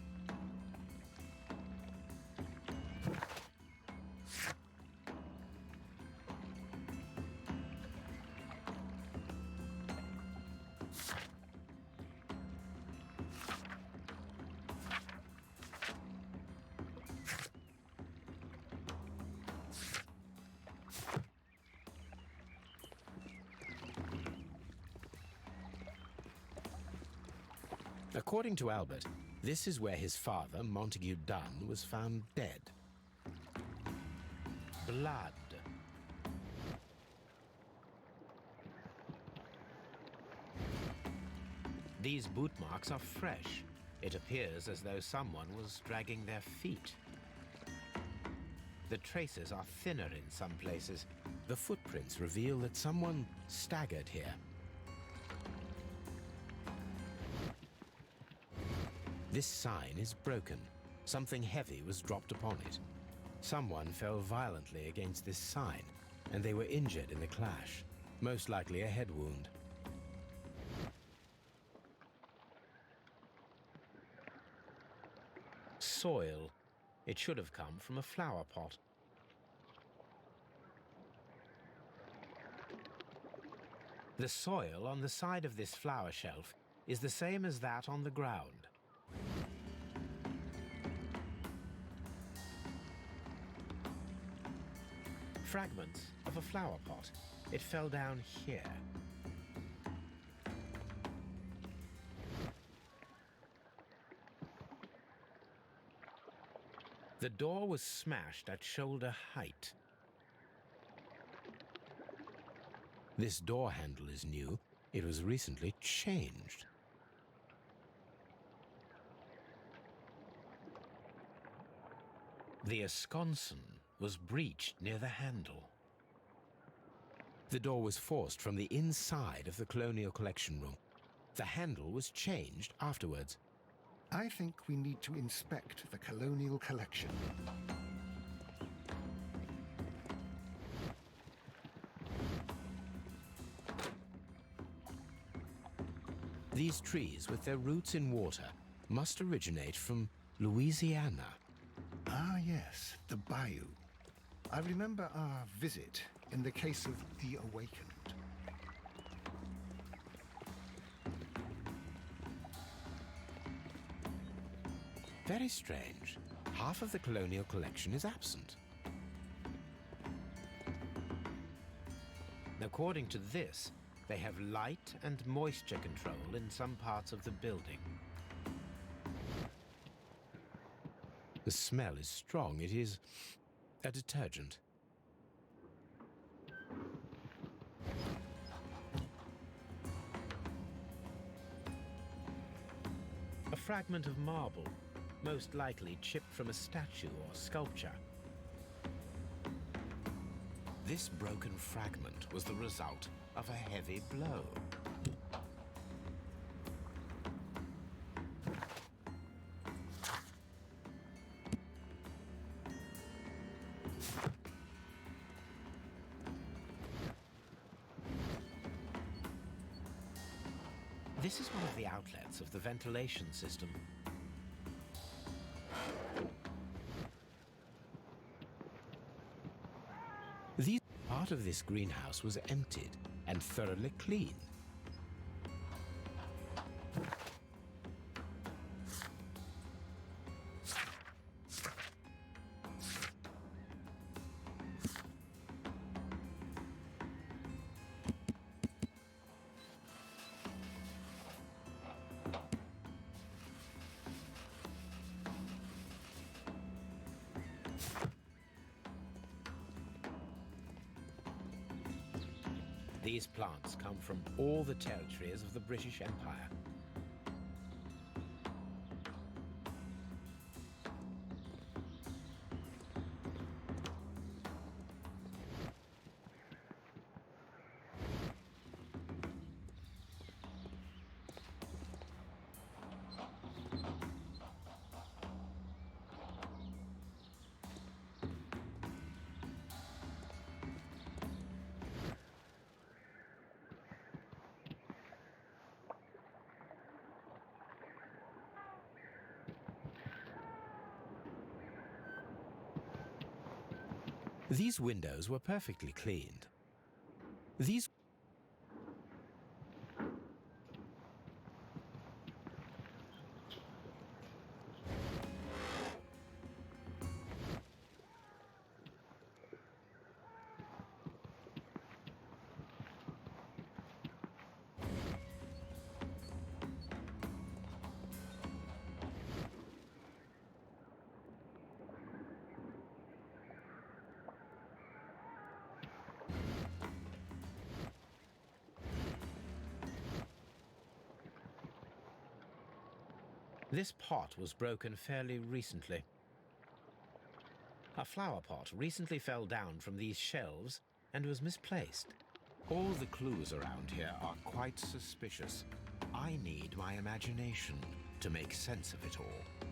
According to Albert, this is where his father, Montague Dunn, was found dead. Blood. These boot marks are fresh. It appears as though someone was dragging their feet. The traces are thinner in some places. The footprints reveal that someone staggered here. This sign is broken. Something heavy was dropped upon it. Someone fell violently against this sign, and they were injured in the clash, most likely a head wound. Soil. It should have come from a flower pot. The soil on the side of this flower shelf is the same as that on the ground. Fragments of a flower pot. It fell down here. The door was smashed at shoulder height. This door handle is new. It was recently changed. The esconsson was breached near the handle. The door was forced from the inside of the Colonial Collection room. The handle was changed afterwards.
I think we need to inspect the Colonial Collection.
These trees, with their roots in water, must originate from Louisiana.
Ah, yes, the bayou. I remember our visit in the case of the Awakened.
Very strange. Half of the Colonial Collection is absent. According to this, they have light and moisture control in some parts of the building. The smell is strong. It is a detergent. A fragment of marble, most likely chipped from a statue or sculpture. This broken fragment was the result of a heavy blow. This is one of the outlets of the ventilation system. Part of this greenhouse was emptied and thoroughly cleaned. These plants come from all the territories of the British Empire. These windows were perfectly cleaned. These This pot was broken fairly recently. A flower pot recently fell down from these shelves and was misplaced. All the clues around here are quite suspicious. I need my imagination to make sense of it all.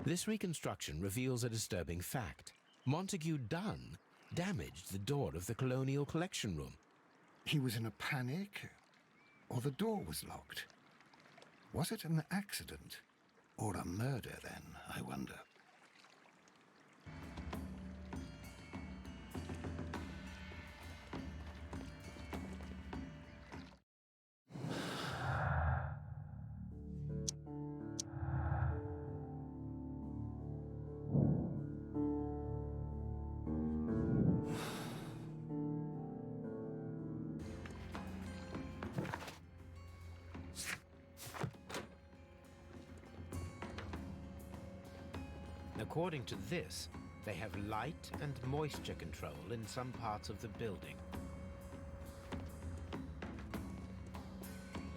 This reconstruction reveals a disturbing fact. Montague Dunn damaged the door of the Colonial Collection Room.
He was in a panic, or the door was locked. Was it an accident, or a murder then, I wonder?
According to this, they have light and moisture control in some parts of the building.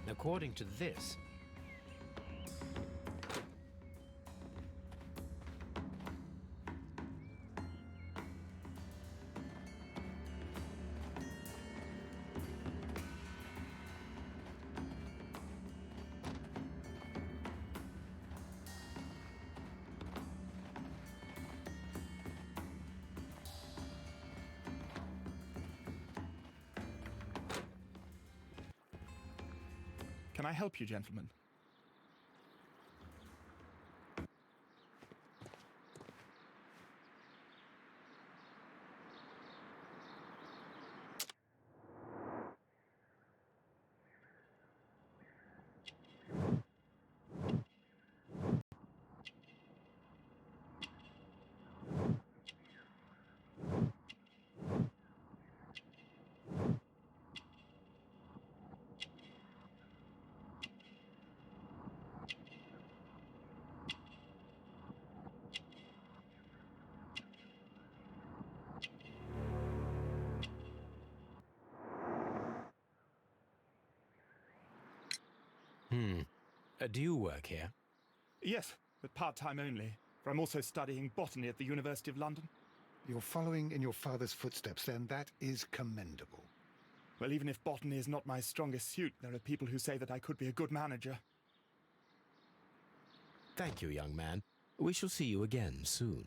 According to this,
Can I help you, gentlemen?
Do you work here?
Yes, but part-time only, for I'm also studying botany at the University of London.
You're following in your father's footsteps, then. That is commendable.
Well, even if botany is not my strongest suit, there are people who say that I could be a good manager.
Thank you, young man. We shall see you again soon.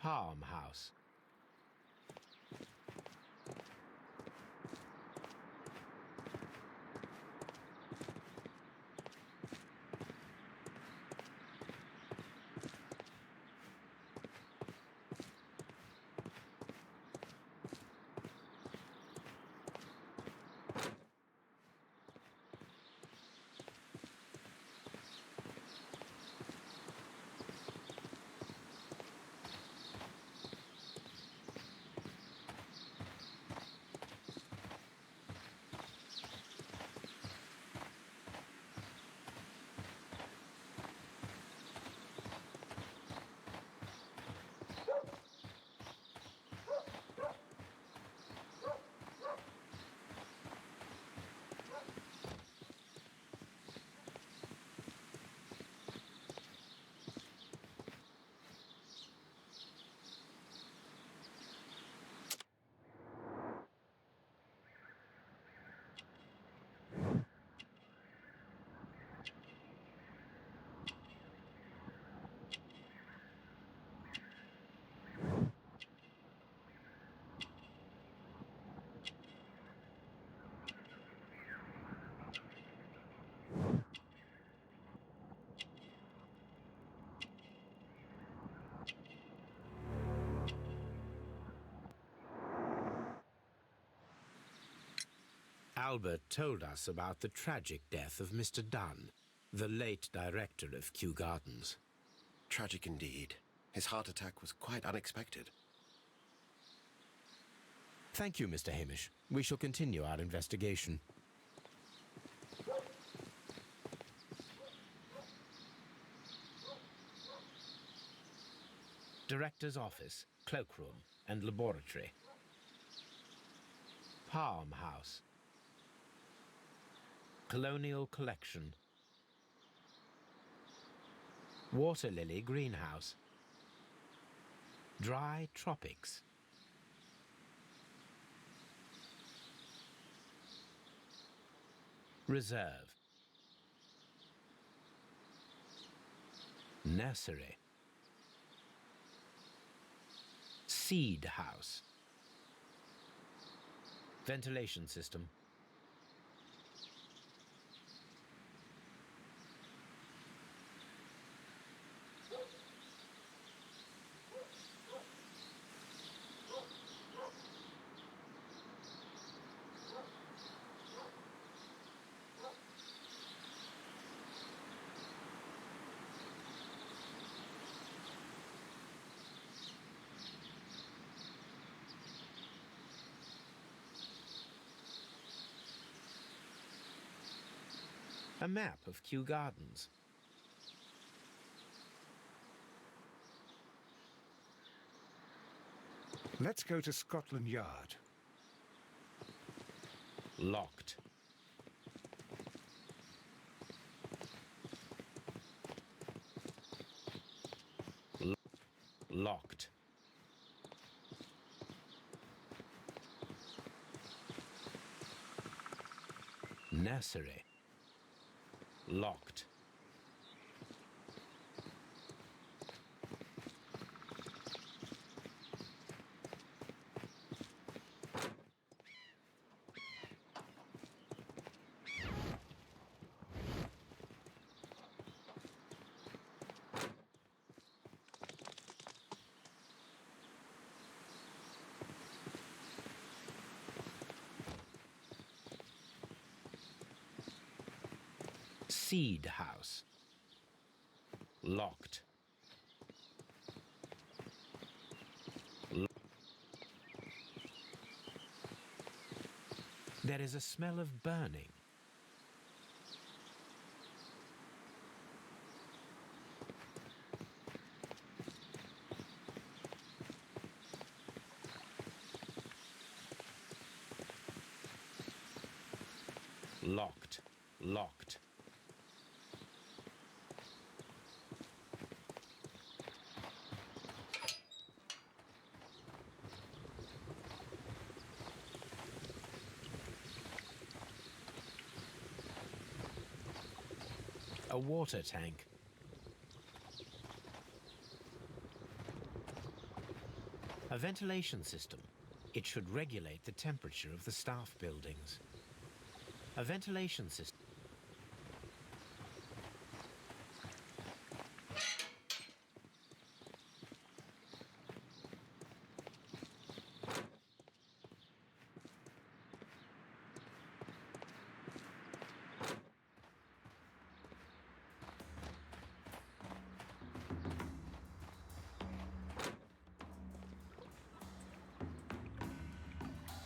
Palm House. Albert told us about the tragic death of Mr. Dunn, the late director of Kew Gardens.
Tragic indeed. His heart attack was quite unexpected.
Thank you, Mr. Hamish. We shall continue our investigation. Director's office, cloakroom, and laboratory. Palm House. Colonial Collection. Water Lily Greenhouse. Dry Tropics. Reserve. Nursery. Seed House. Ventilation system. A map of Kew Gardens.
Let's go to Scotland Yard.
Locked. Locked. Nursery. Locked. Seed House. Locked. There is a smell of burning. Locked. Locked. a water tank. A ventilation system. It should regulate the temperature of the staff buildings. A ventilation system.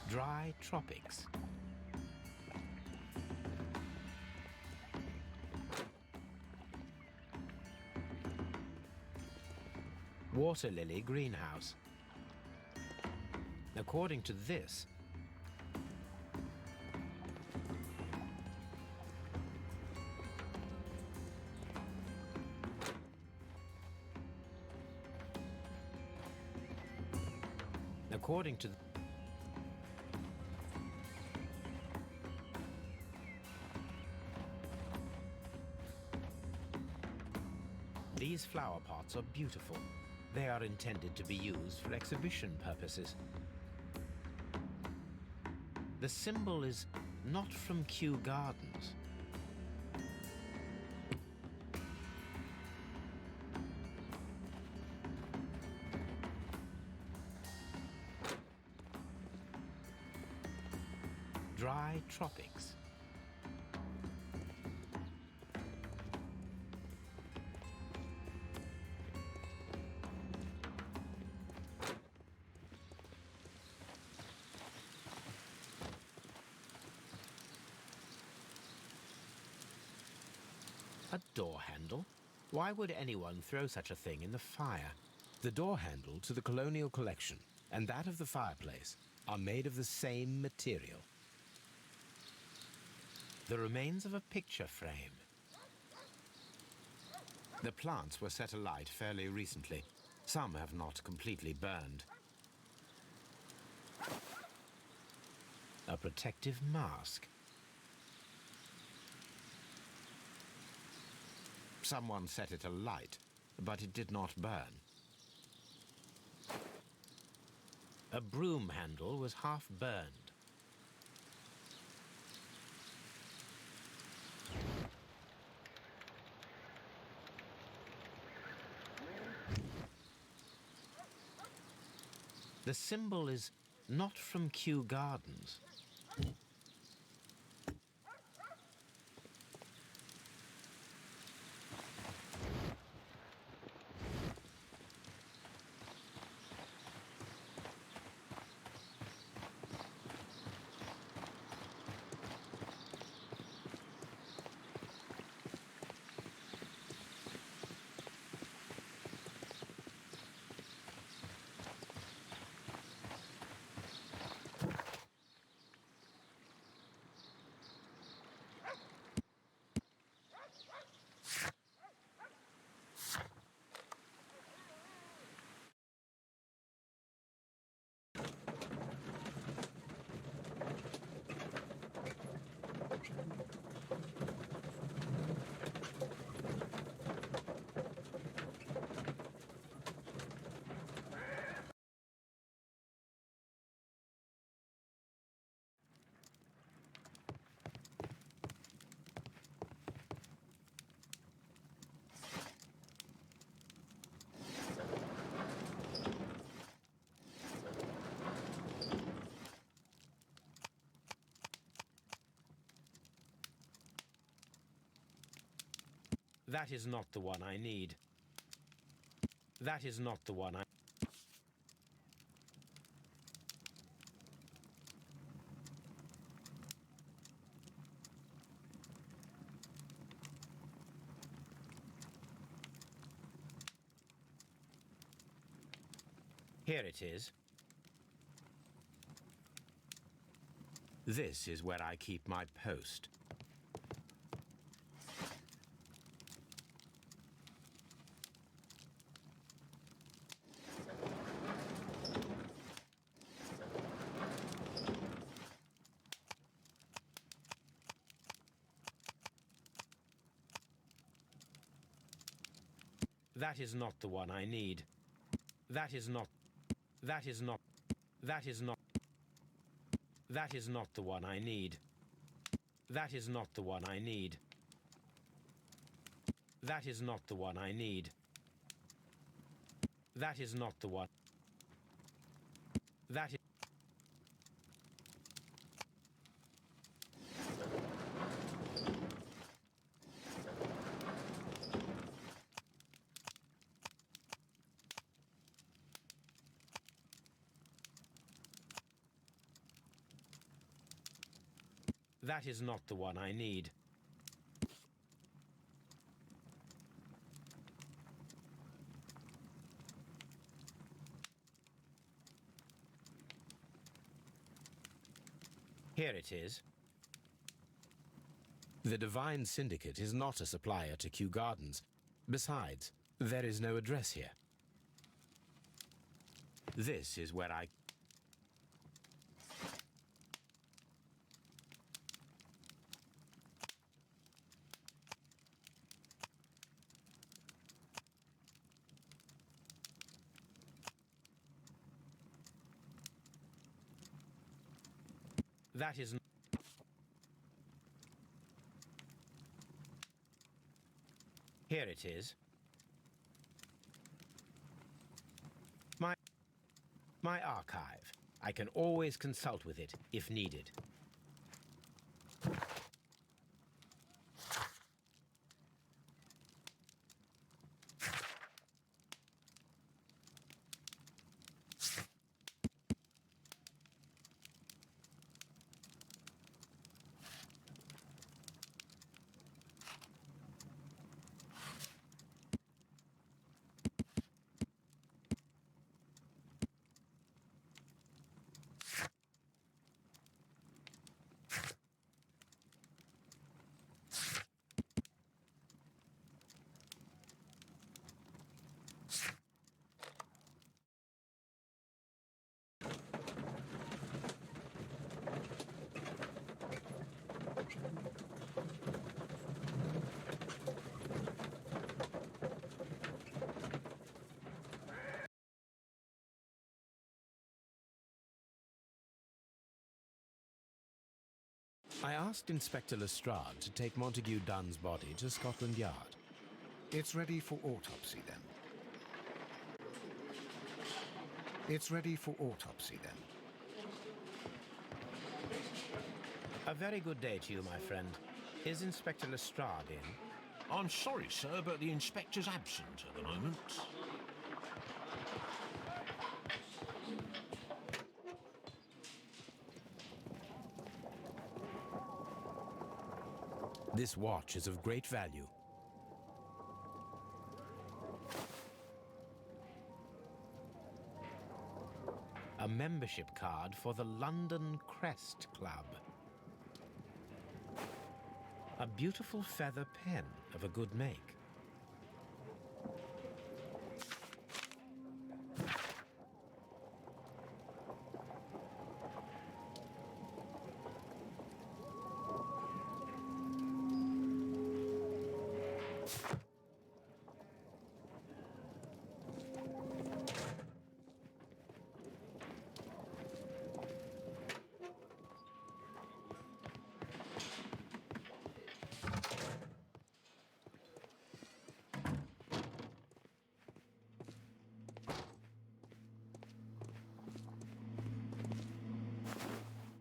Dry tropics. Water lily greenhouse. According to this, according to these flower pots are beautiful. They are intended to be used for exhibition purposes. The symbol is not from Kew Gardens. Dry tropics. A door handle? Why would anyone throw such a thing in the fire? The door handle to the Colonial Collection and that of the fireplace are made of the same material. The remains of a picture frame. The plants were set alight fairly recently. Some have not completely burned. A protective mask. Someone set it alight, but it did not burn. A broom handle was half burned. The symbol is not from Kew Gardens. That is not the one I need. That is not the one I... Here it is. This is where I keep my post. That is not the one I need. That is not. That is not. That is not. That is not the one I need. That is not the one I need. That is not the one I need. That is not the one. That is. That is not the one I need. Here it is. The Divine Syndicate is not a supplier to Kew Gardens. Besides, there is no address here. This is where I... That is... Here it is. My archive. I can always consult with it if needed. I asked Inspector Lestrade to take Montague Dunn's body to Scotland Yard.
It's ready for autopsy, then. It's ready for autopsy, then.
A very good day to you, my friend. Is Inspector Lestrade in?
I'm sorry, sir, but the inspector's absent at the moment.
This watch is of great value. A membership card for the London Crest Club. A beautiful feather pen of a good make.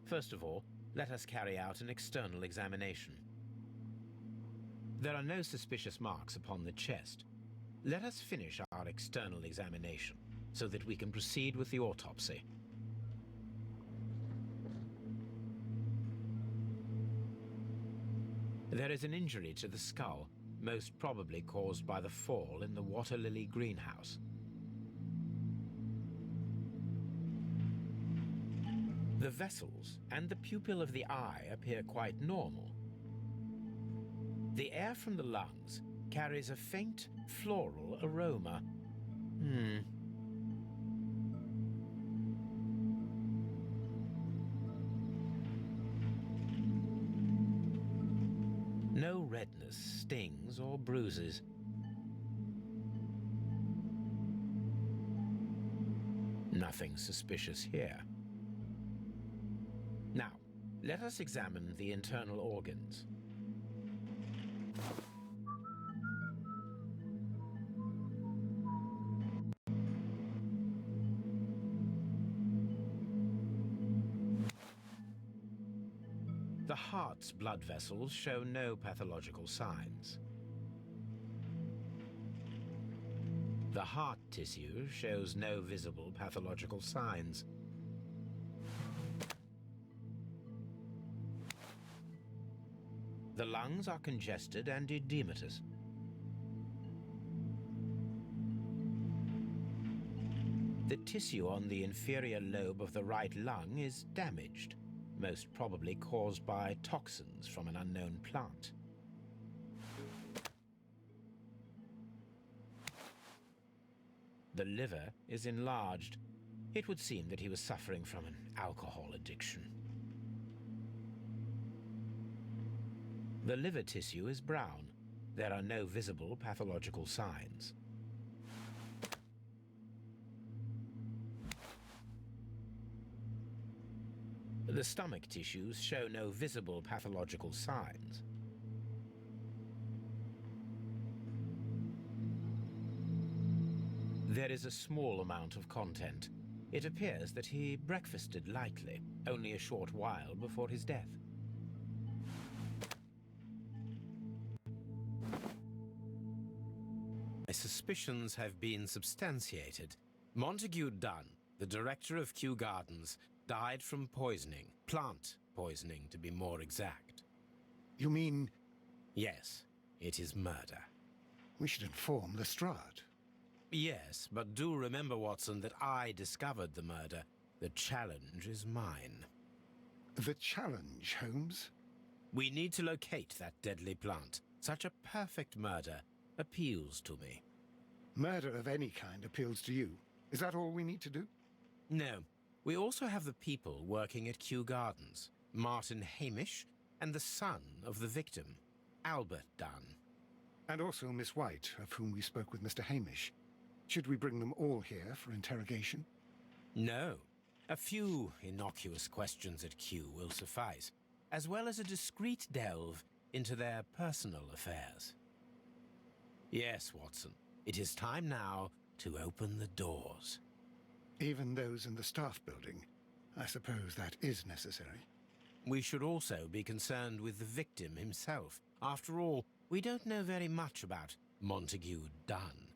First of all, let us carry out an external examination. There are no suspicious marks upon the chest. Let us finish our external examination so that we can proceed with the autopsy. There is an injury to the skull, most probably caused by the fall in the water lily greenhouse. The vessels and the pupil of the eye appear quite normal. The air from the lungs carries a faint floral aroma. No redness, stings, or bruises. Nothing suspicious here. Now, let us examine the internal organs. The heart's blood vessels show no pathological signs. The heart tissue shows no visible pathological signs. The lungs are congested and edematous. The tissue on the inferior lobe of the right lung is damaged, most probably caused by toxins from an unknown plant. The liver is enlarged. It would seem that he was suffering from an alcohol addiction. The liver tissue is brown. There are no visible pathological signs. The stomach tissues show no visible pathological signs. There is a small amount of content. It appears that he breakfasted lightly, only a short while before his death. My suspicions have been substantiated. Montague Dunn, the director of Kew Gardens, died from poisoning. Plant poisoning, to be more exact.
You mean...
Yes, it is murder.
We should inform Lestrade.
Yes, but do remember, Watson, that I discovered the murder. The challenge is mine.
The challenge, Holmes?
We need to locate that deadly plant. Such a perfect murder appeals to me.
Murder of any kind appeals to you. Is that all we need to do?
No. We also have the people working at Kew Gardens. Martin Hamish and the son of the victim, Albert Dunn.
And also Miss White, of whom we spoke with Mr. Hamish. Should we bring them all here for interrogation?
No. A few innocuous questions at Kew will suffice, as well as a discreet delve into their personal affairs. Yes, Watson, it is time now to open the doors.
Even those in the staff building. I suppose that is necessary.
We should also be concerned with the victim himself. After all, we don't know very much about Montague Dunn.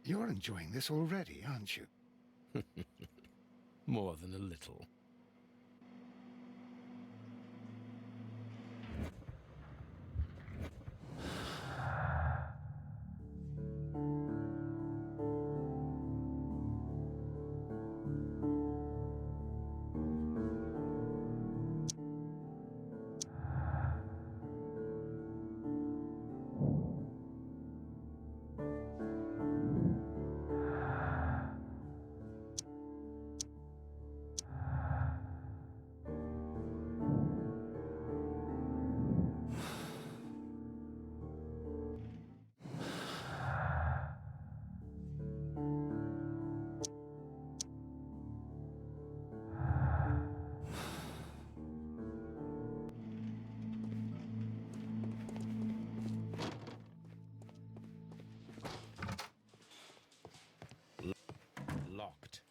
You're enjoying this already, aren't you?
More than a little. Locked.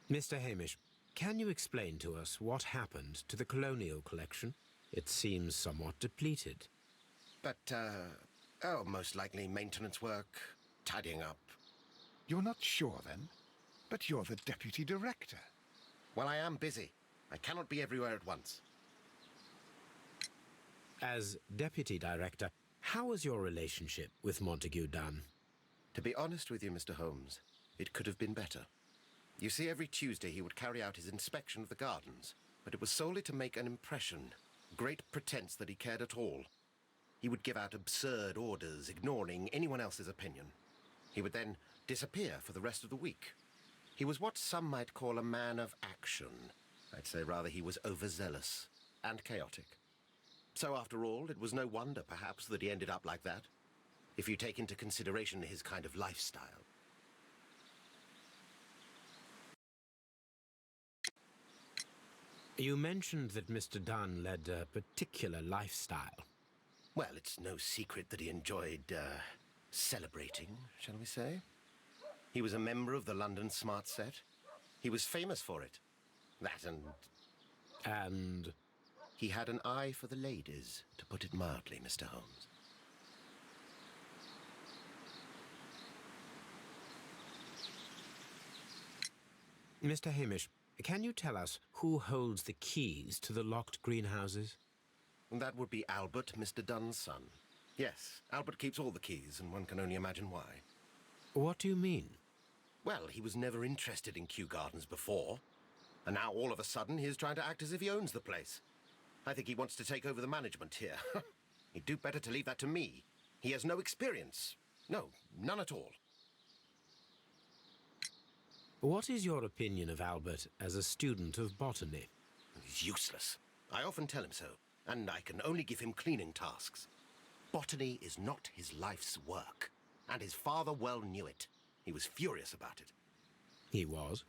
Mr. Hamish, can you explain to us what happened to the colonial collection? It seems somewhat depleted.
But, most likely maintenance work, tidying up.
You're not sure, then? But you're the deputy director.
Well, I am busy. I cannot be everywhere at once.
As deputy director, how was your relationship with Montague Dunn?
To be honest with you, Mr. Holmes, it could have been better. You see, every Tuesday he would carry out his inspection of the gardens, but it was solely to make an impression, great pretense that he cared at all. He would give out absurd orders, ignoring anyone else's opinion. He would then disappear for the rest of the week. He was what some might call a man of action. I'd say rather he was overzealous and chaotic. So after all, it was no wonder, perhaps, that he ended up like that, if you take into consideration his kind of lifestyle.
You mentioned that Mr. Dunn led a particular lifestyle.
Well, it's no secret that he enjoyed, celebrating, shall we say? He was a member of the London Smart Set. He was famous for it. That and...
And?
He had an eye for the ladies, to put it mildly, Mr. Holmes.
Mr. Hamish, can you tell us who holds the keys to the locked greenhouses?
That would be Albert, Mr. Dunn's son. Yes, Albert keeps all the keys, and one can only imagine why.
What do you mean?
Well, he was never interested in Kew Gardens before, and now all of a sudden he is trying to act as if he owns the place. I think he wants to take over the management here. He'd do better to leave that to me. He has no experience. No, none at all.
What is your opinion of Albert as a student of botany?
He's useless. I often tell him so, and I can only give him cleaning tasks. Botany is not his life's work, and his father well knew it. He was furious about it.
He was?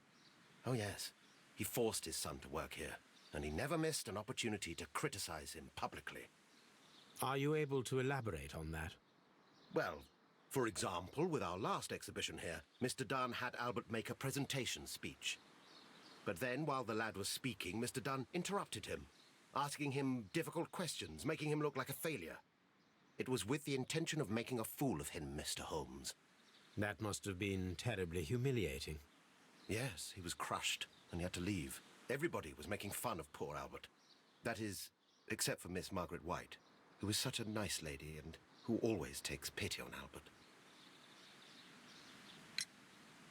Oh, yes. He forced his son to work here, and he never missed an opportunity to criticize him publicly.
Are you able to elaborate on that?
Well, for example, with our last exhibition here, Mr. Dunn had Albert make a presentation speech. But then, while the lad was speaking, Mr. Dunn interrupted him, asking him difficult questions, making him look like a failure. It was with the intention of making a fool of him, Mr. Holmes.
That must have been terribly humiliating.
Yes, he was crushed, and he had to leave. Everybody was making fun of poor Albert. That is, except for Miss Margaret White, who is such a nice lady and who always takes pity on Albert.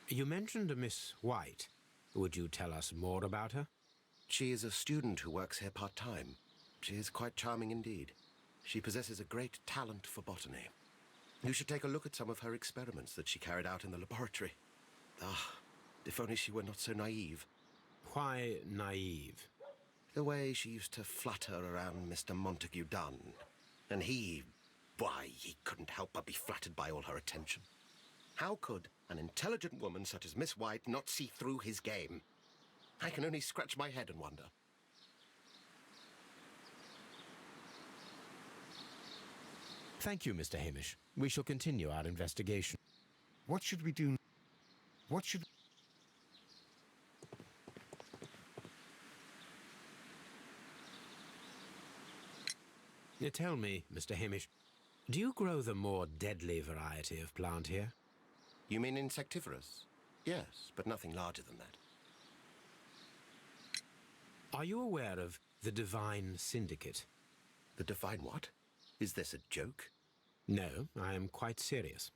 You mentioned a Miss White. Would you tell us more about her?
She is a student who works here part-time. She is quite charming indeed. She possesses a great talent for botany. You should take a look at some of her experiments that she carried out in the laboratory. Ah, if only she were not so naive.
Why naive?
The way she used to flutter around Mr. Montague Dunn. And why, he couldn't help but be flattered by all her attention. How could an intelligent woman such as Miss White not see through his game? I can only scratch my head and wonder.
Thank you, Mr. Hamish. We shall continue our investigation.
What should we do? What should...
Tell me, Mr. Hamish, do you grow the more deadly variety of plant here?
You mean insectivorous? Yes, but nothing larger than that.
Are you aware of the Divine Syndicate?
The Divine what? Is this a joke?
No, I am quite serious.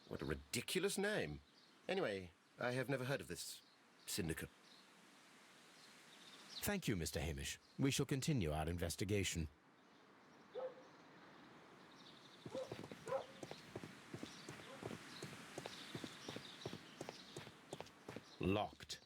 What a ridiculous name. Anyway, I have never heard of this syndicate.
Thank you, Mr. Hamish. We shall continue our investigation. Locked.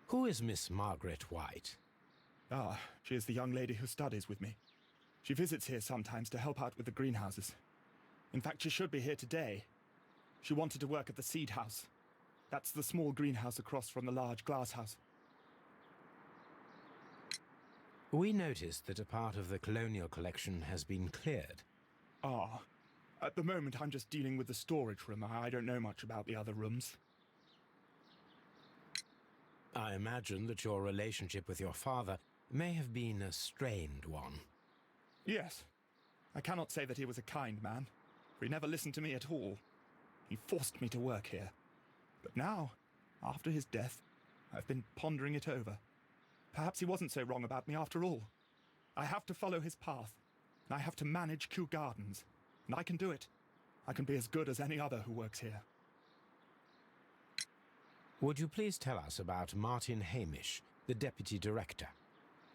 Who is Miss Margaret White?
Ah, she is the young lady who studies with me. She visits here sometimes to help out with the greenhouses. In fact, she should be here today. She wanted to work at the seed house. That's the small greenhouse across from the large glass house.
We noticed that a part of the colonial collection has been cleared.
Ah, at the moment I'm just dealing with the storage room. I don't know much about the other rooms.
I imagine that your relationship with your father may have been a strained one.
Yes. I cannot say that he was a kind man, for he never listened to me at all. He forced me to work here. But now, after his death, I've been pondering it over. Perhaps he wasn't so wrong about me after all. I have to follow his path, and I have to manage Kew Gardens. And I can do it. I can be as good as any other who works here.
Would you please tell us about Martin Hamish, the deputy director?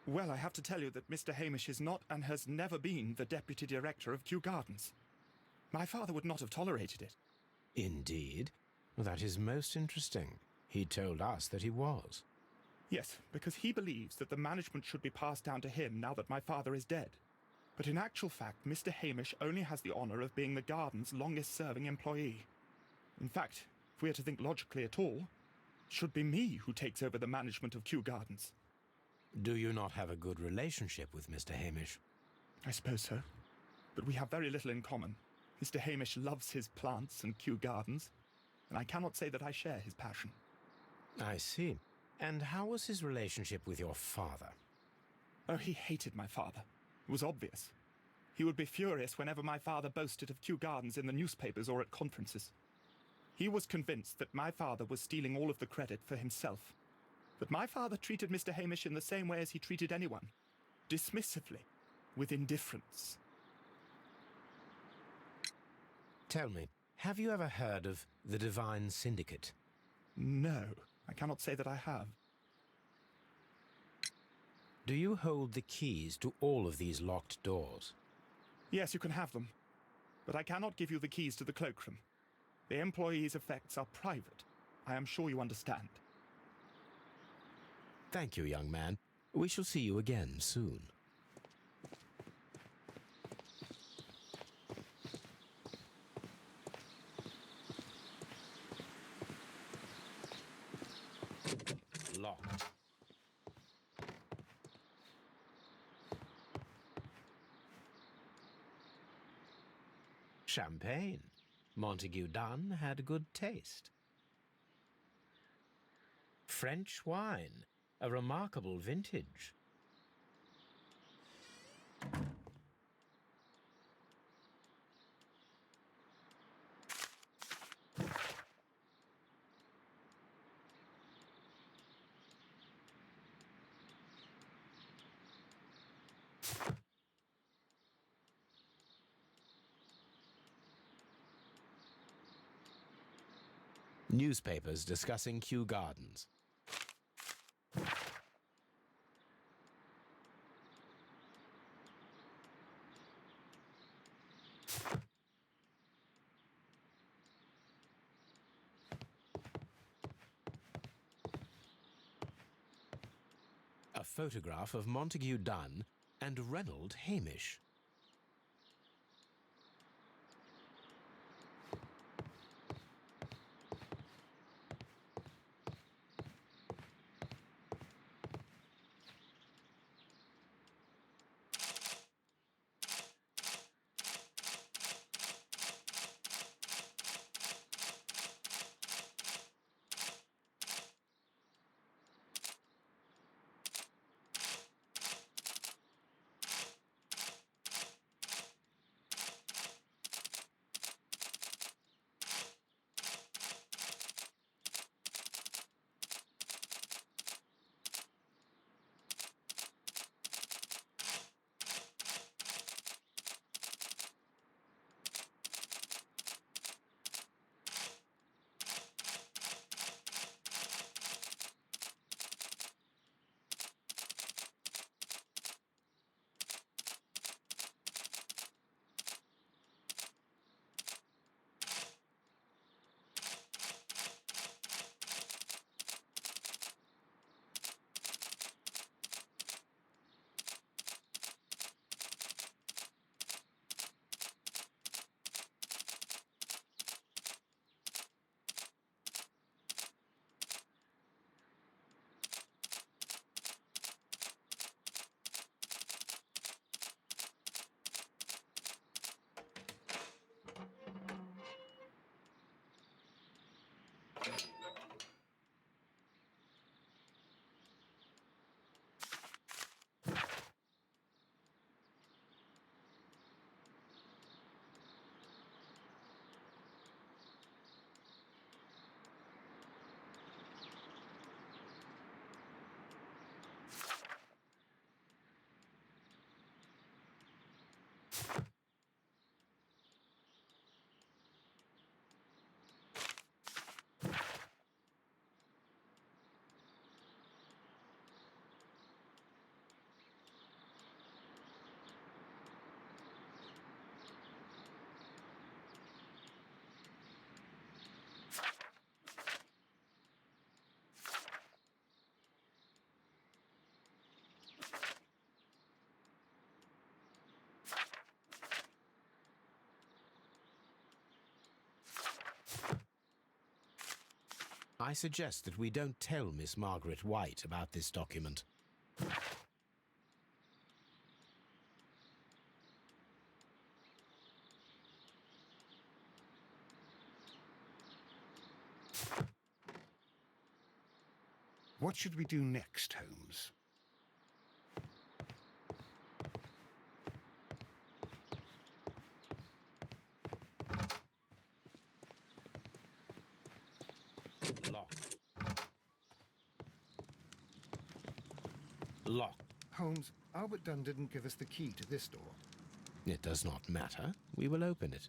Well, I have to tell you that Mr. Hamish is not and has never been the deputy director of Kew Gardens. My father would not have tolerated it.
Indeed? That is most interesting. He told us that he was.
Yes, because he believes that the management should be passed down to him now that my father is dead. But in actual fact, Mr. Hamish only has the honour of being the garden's longest-serving employee. In fact, if we are to think logically at all, it should be me who takes over the management of Kew Gardens.
Do you not have a good relationship with Mr. Hamish?
I suppose so. But we have very little in common. Mr. Hamish loves his plants and Kew Gardens, and I cannot say that I share his passion.
I see. And how was his relationship with your father?
Oh, he hated my father. It was obvious. He would be furious whenever my father boasted of Kew Gardens in the newspapers or at conferences. He was convinced that my father was stealing all of the credit for himself. But my father treated Mr. Hamish in the same way as he treated anyone. Dismissively. With indifference.
Tell me, have you ever heard of the Divine Syndicate?
No, I cannot say that I have.
Do you hold the keys to all of these locked doors?
Yes, you can have them. But I cannot give you the keys to the cloakroom. The employees' effects are private. I am sure you understand.
Thank you, young man. We shall see you again soon. Locked. Champagne. Montague Dunn had good taste. French wine. A remarkable vintage. Newspapers discussing Kew Gardens. A photograph of Montague Dunn and Reynold Hamish. I suggest that we don't tell Miss Margaret White about this document.
What should we do next, Holmes?
Lock. Lock.
Holmes, Albert Dunn didn't give us the key to this door.
It does not matter. We will open it.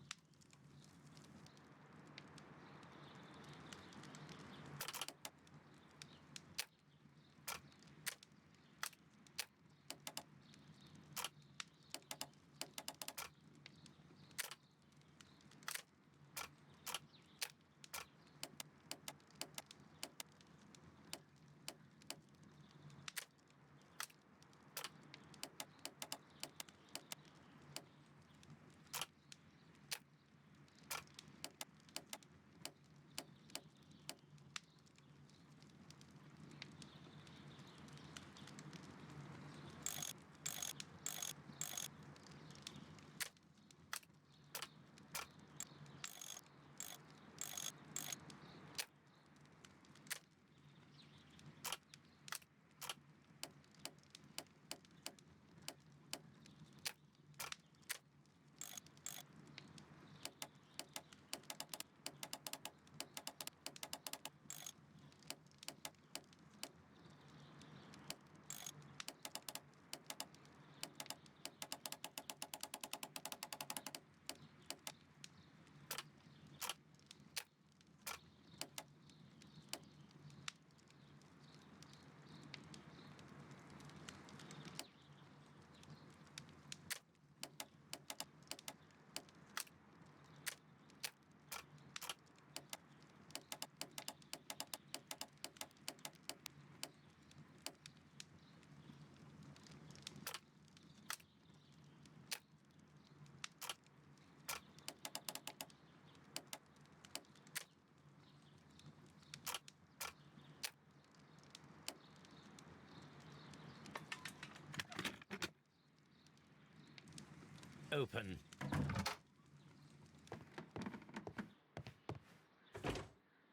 Open.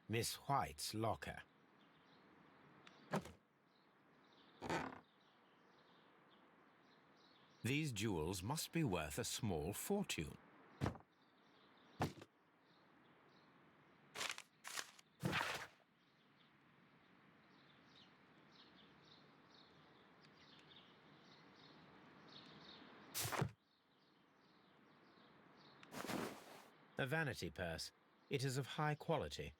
Miss White's locker. These jewels must be worth a small fortune.
A vanity purse. It is of high quality.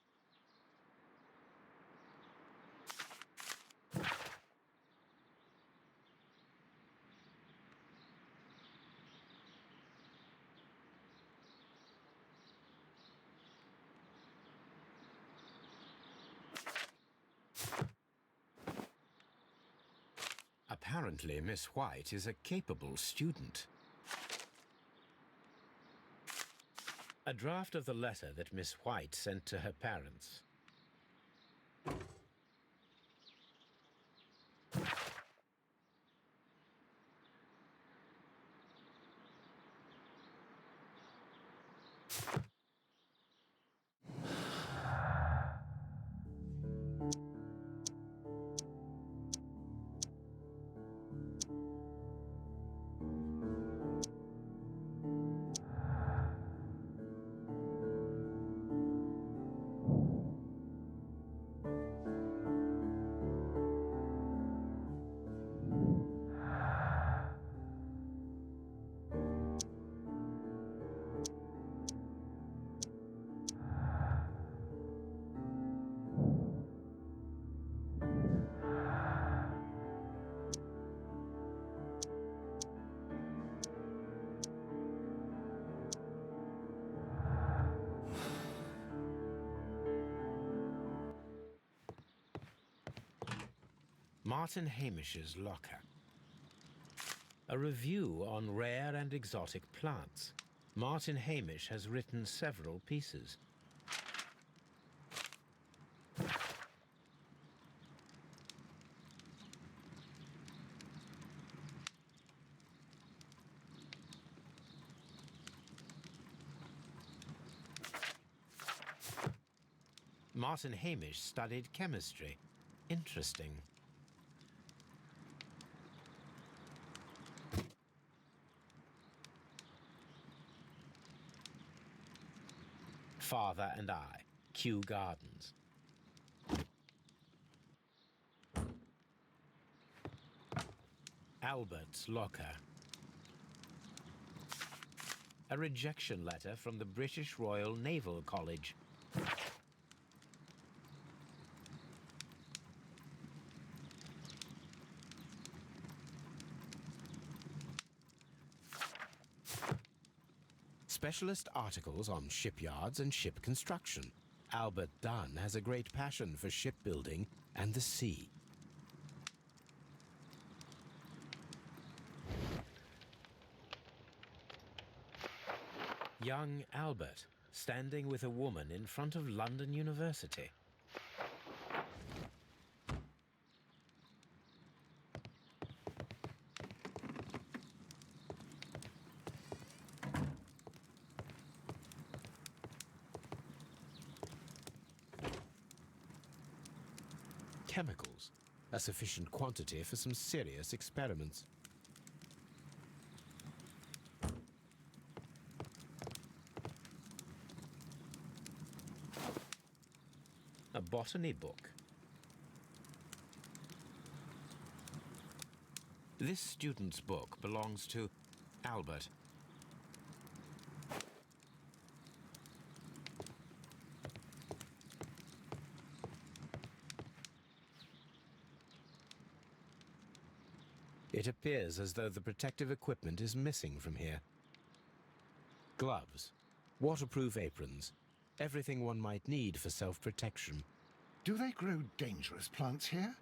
Apparently, Miss White is a capable student.
A draft of the letter that Miss White sent to her parents.
Martin Hamish's locker.
A review on rare and exotic plants. Martin Hamish has written several pieces. Martin Hamish studied chemistry. Interesting. Father and I, Kew Gardens. Albert's locker. A rejection letter from the British Royal Naval College. Specialist articles on shipyards and ship construction. Albert Dunn has a great passion for shipbuilding and the sea. Young Albert, standing with a woman in front of London University. Chemicals, a sufficient quantity for some serious experiments. A botany book. This student's book belongs to Albert. It appears as though the protective equipment is missing from here. Gloves, waterproof aprons, everything one might need for self-protection.
Do they grow dangerous plants here?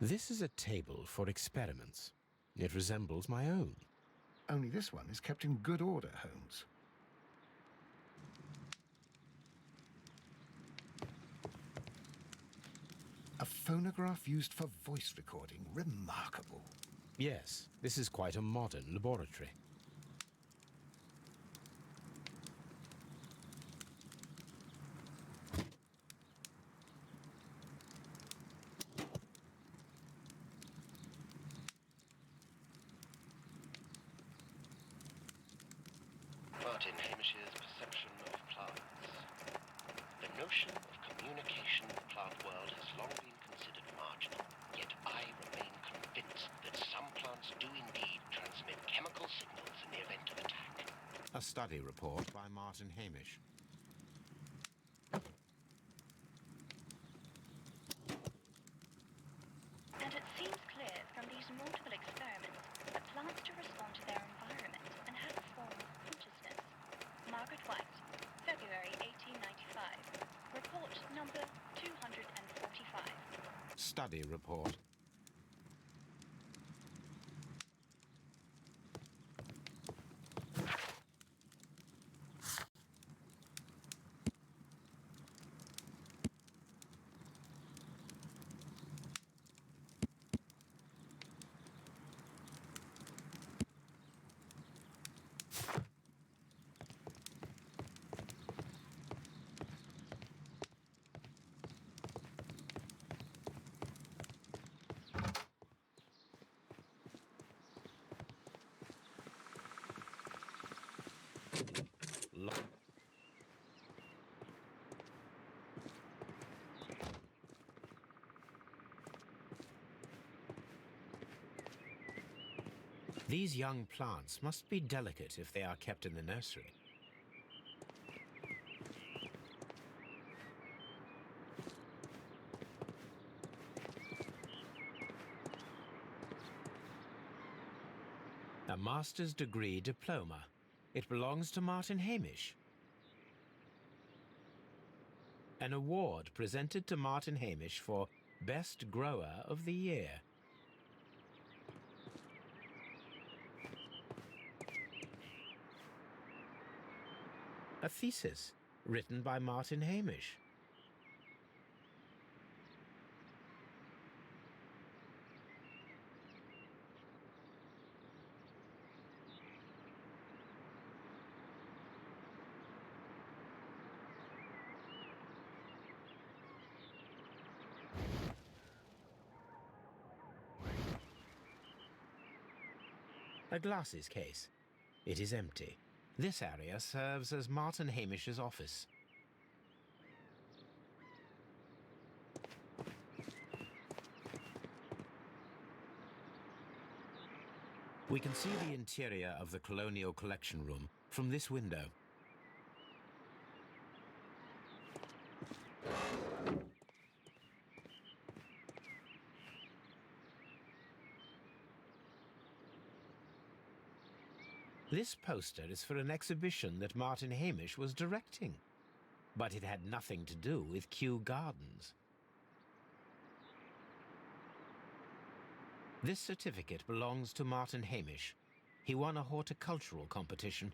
This is a table for experiments. It resembles my own.
Only this one is kept in good order, Holmes. A phonograph used for voice recording. Remarkable.
Yes, this is quite a modern laboratory.
Martin Hamish's perception of plants. The notion of communication in the plant world has long been considered marginal, yet I remain convinced that some plants do indeed transmit chemical signals in the event of attack.
A study report by Martin Hamish.
And it seems clear from these multiple experiments that plants do respond to their environment and have a form of consciousness. Margaret White, February 1895. Report number 245.
Study report. These young plants must be delicate if they are kept in the nursery. A master's degree diploma. It belongs to Martin Hamish. An award presented to Martin Hamish for Best Grower of the Year. A thesis written by Martin Hamish. A glasses case. It is empty. This area serves as Martin Hamish's office. We can see the interior of the Colonial Collection Room from this window. This poster is for an exhibition that Martin Hamish was directing, but it had nothing to do with Kew Gardens. This certificate belongs to Martin Hamish. He won a horticultural competition.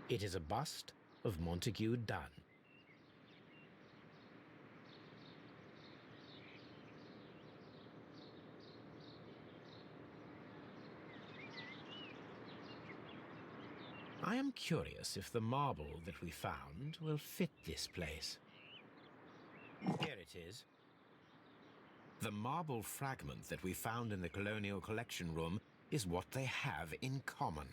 It is a bust of Montague Dunn. I am curious if the marble that we found will fit this place. Here it is. The marble fragment that we found in the Colonial Collection Room is what they have in common.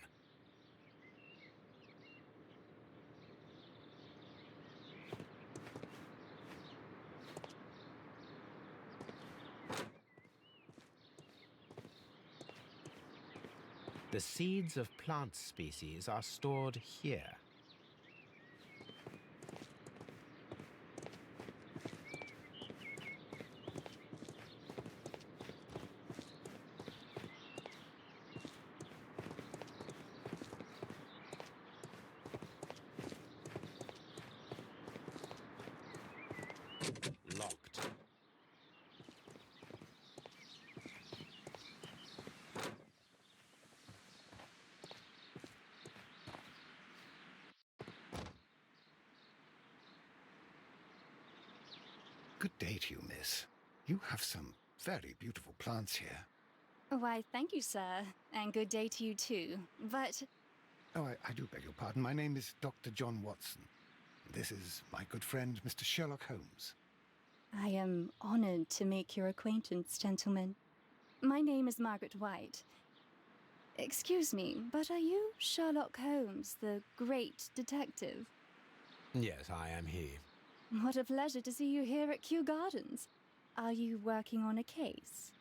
The seeds of plant species are stored here. Locked.
Good day to you, miss. You have some very beautiful plants here.
Why, thank you, sir. And good day to you, too. But
Oh, I do beg your pardon. My name is Dr. John Watson. This is my good friend, Mr. Sherlock Holmes.
I am honored to make your acquaintance, gentlemen. My name is Margaret White. Excuse me, but are you Sherlock Holmes, the great detective?
Yes, I am he.
What a pleasure to see you here at Kew Gardens. Are you working on a case?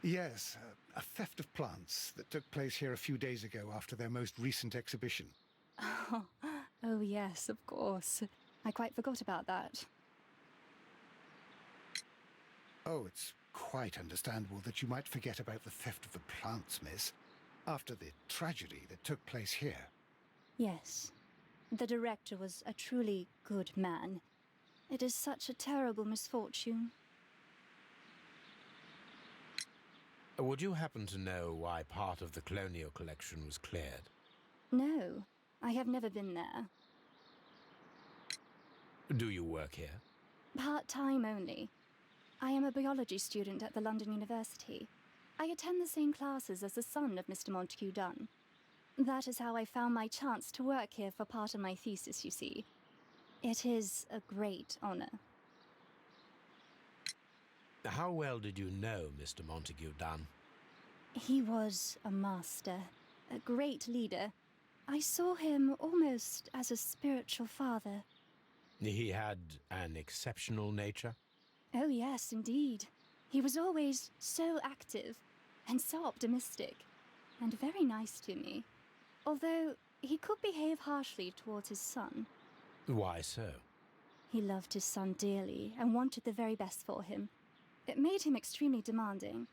Yes, a theft of plants that took place here a few days ago after their most recent exhibition.
Oh, yes, of course. I quite forgot about that.
Oh, it's quite understandable that you might forget about the theft of the plants, miss, after the tragedy that took place here.
Yes. The director was a truly good man. It is such a terrible misfortune.
Would you happen to know why part of the colonial collection was cleared?
No, I have never been there.
Do you work here?
Part-time only. I am a biology student at the London University. I attend the same classes as the son of Mr. Montague Dunn. That is how I found my chance to work here for part of my thesis, you see. It is a great honor.
How well did you know Mr. Montague Dunn?
He was a master, a great leader. I saw him almost as a spiritual father.
He had an exceptional nature?
Oh, yes, indeed. He was always so active and so optimistic, and very nice to me. Although he could behave harshly towards his son.
Why so?
He loved his son dearly and wanted the very best for him. It made him extremely demanding.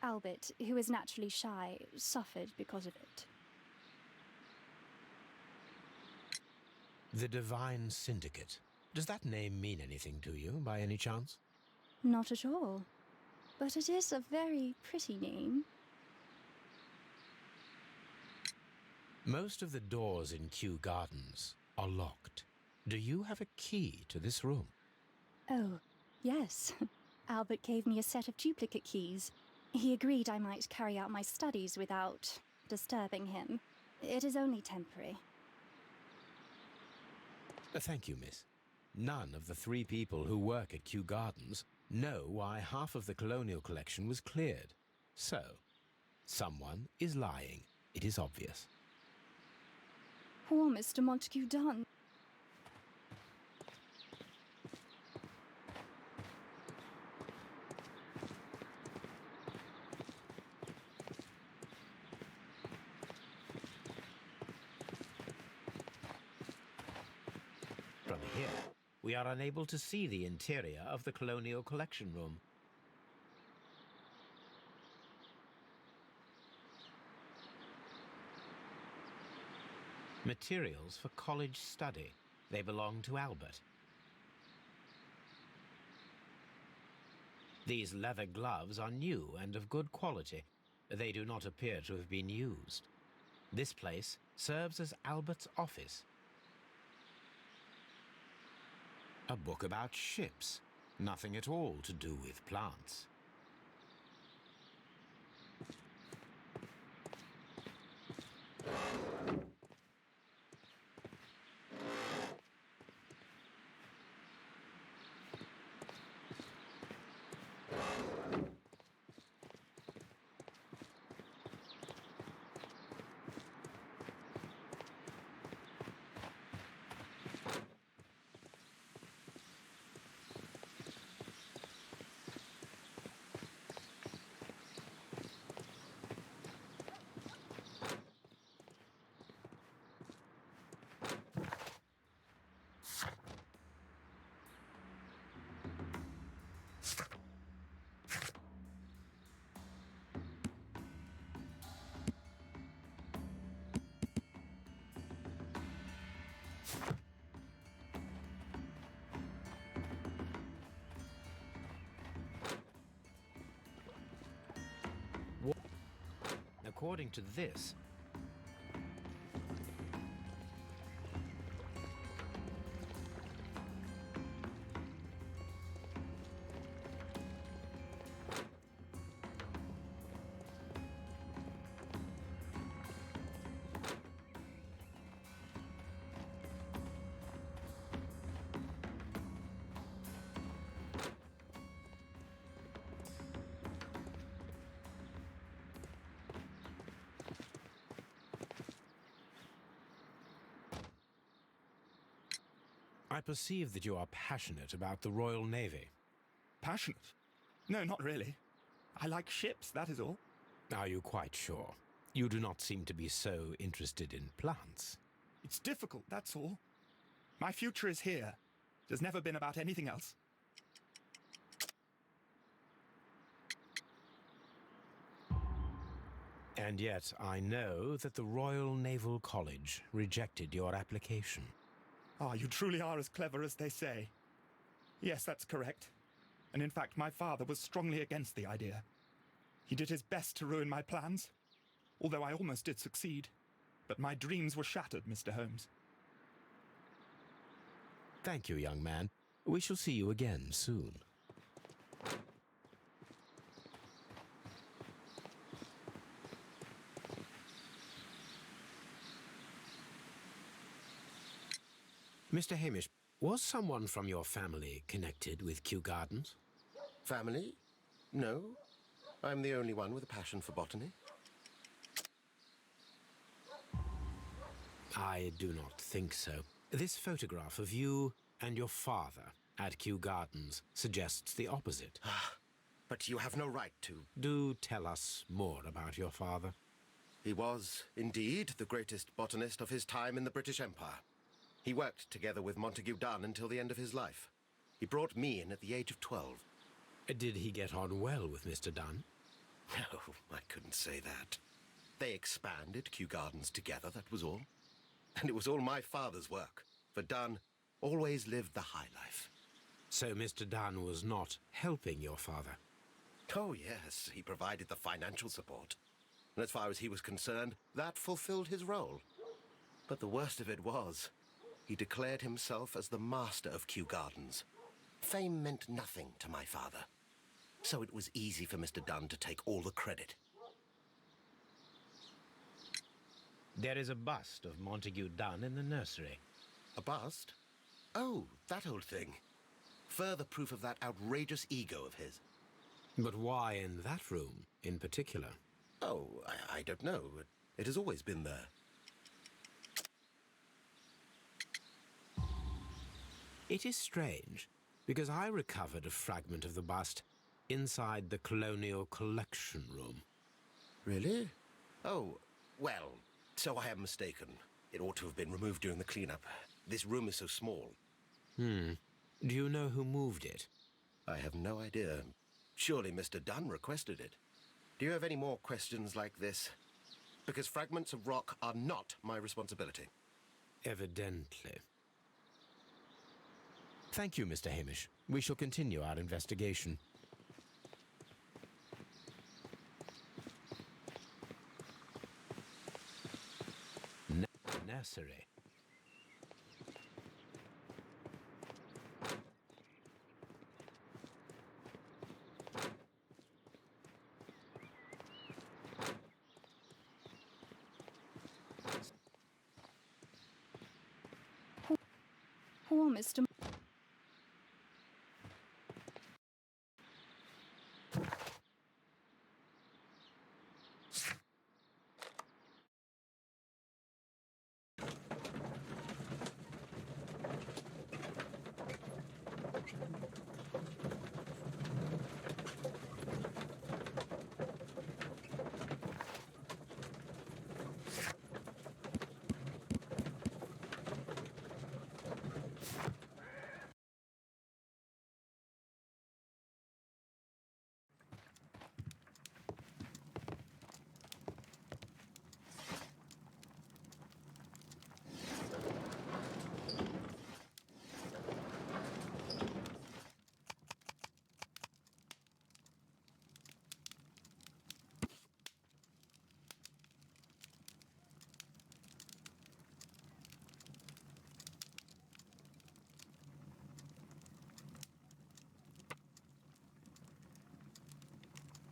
Albert, who is naturally shy, suffered because of it.
The Divine Syndicate. Does that name mean anything to you, by any chance?
Not at all. But it is a very pretty name.
Most of the doors in Kew Gardens are locked. Do you have a key to this room?
Oh, yes. Albert gave me a set of duplicate keys. He agreed I might carry out my studies without disturbing him. It is only temporary.
Thank you, miss. None of the 3 people who work at Kew Gardens know why half of the colonial collection was cleared. So, someone is lying. It is obvious.
Poor Mr. Montague Dunn.
From here, we are unable to see the interior of the colonial collection room. Materials for college study. They belong to Albert. These leather gloves are new and of good quality. They do not appear to have been used. This place serves as Albert's office. A book about ships. Nothing at all to do with plants. According to this, I perceive that you are passionate about the Royal Navy.
Passionate? No, not really. I like ships, that is all.
Are you quite sure? You do not seem to be so interested in plants.
It's difficult, that's all. My future is here. It has never been about anything else.
And yet I know that the Royal Naval College rejected your application.
Ah, you truly are as clever as they say. Yes, that's correct. And in fact, my father was strongly against the idea. He did his best to ruin my plans, although I almost did succeed. But my dreams were shattered, Mr. Holmes.
Thank you, young man. We shall see you again soon. Mr. Hamish, was someone from your family connected with Kew Gardens?
Family? No. I'm the only one with a passion for botany.
I do not think so. This photograph of you and your father at Kew Gardens suggests the opposite.
But you have no right to.
Do tell us more about your father.
He was, indeed, the greatest botanist of his time in the British Empire. He worked together with Montague Dunn until the end of his life. He brought me in at the age of 12.
Did he get on well with Mr. Dunn?
No, I couldn't say that. They expanded Kew Gardens together, that was all. And it was all my father's work, for Dunn always lived the high life.
So Mr. Dunn was not helping your father?
Oh, yes, he provided the financial support. And as far as he was concerned, that fulfilled his role. But the worst of it was, he declared himself as the master of Kew Gardens. Fame meant nothing to my father. So it was easy for Mr. Dunn to take all the credit.
There is a bust of Montague Dunn in the nursery.
A bust? Oh, that old thing. Further proof of that outrageous ego of his.
But why in that room in particular?
Oh, I don't know. It has always been there.
It is strange, because I recovered a fragment of the bust inside the Colonial Collection room.
Really? Oh, well, so I am mistaken. It ought to have been removed during the cleanup. This room is so small.
Do you know who moved it?
I have no idea. Surely Mr. Dunn requested it. Do you have any more questions like this? Because fragments of rock are not my responsibility.
Evidently. Thank you, Mr. Hamish. We shall continue our investigation. Nursery.
Poor Mr.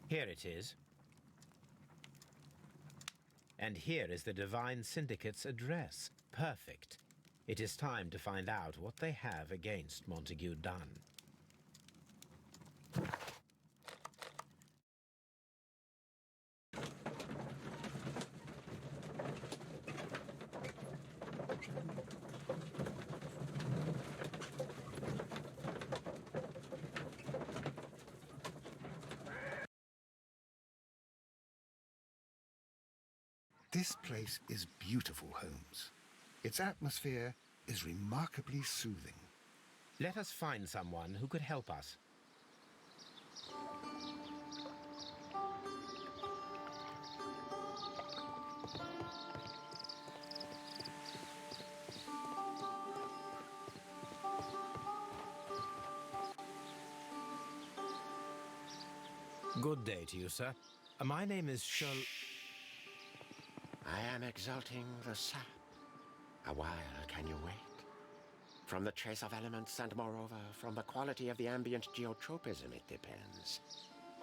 Here it is. And here is the Divine Syndicate's address. Perfect. It is time to find out what they have against Montague Dunn.
This place is beautiful, Holmes. Its atmosphere is remarkably soothing.
Let us find someone who could help us. Good day to you, sir. My name is Sherlock.
I am exalting the sap. A while can you wait? From the trace of elements and moreover from the quality of the ambient geotropism it depends.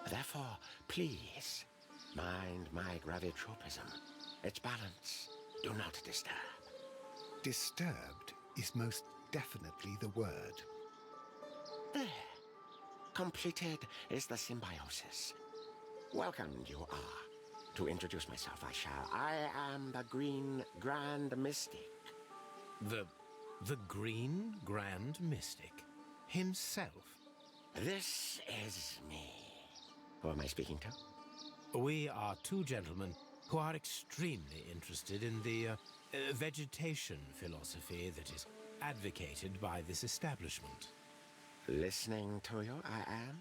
Therefore, please, mind my gravitropism. Its balance. Do not disturb.
Disturbed is most definitely the word.
There. Completed is the symbiosis. Welcomed you are. To introduce myself, I am the Green Grand Mystic.
The Green Grand Mystic himself?
This is me. Who am I speaking to?
We are two gentlemen who are extremely interested in the vegetation philosophy that is advocated by this establishment.
Listening to you, I am.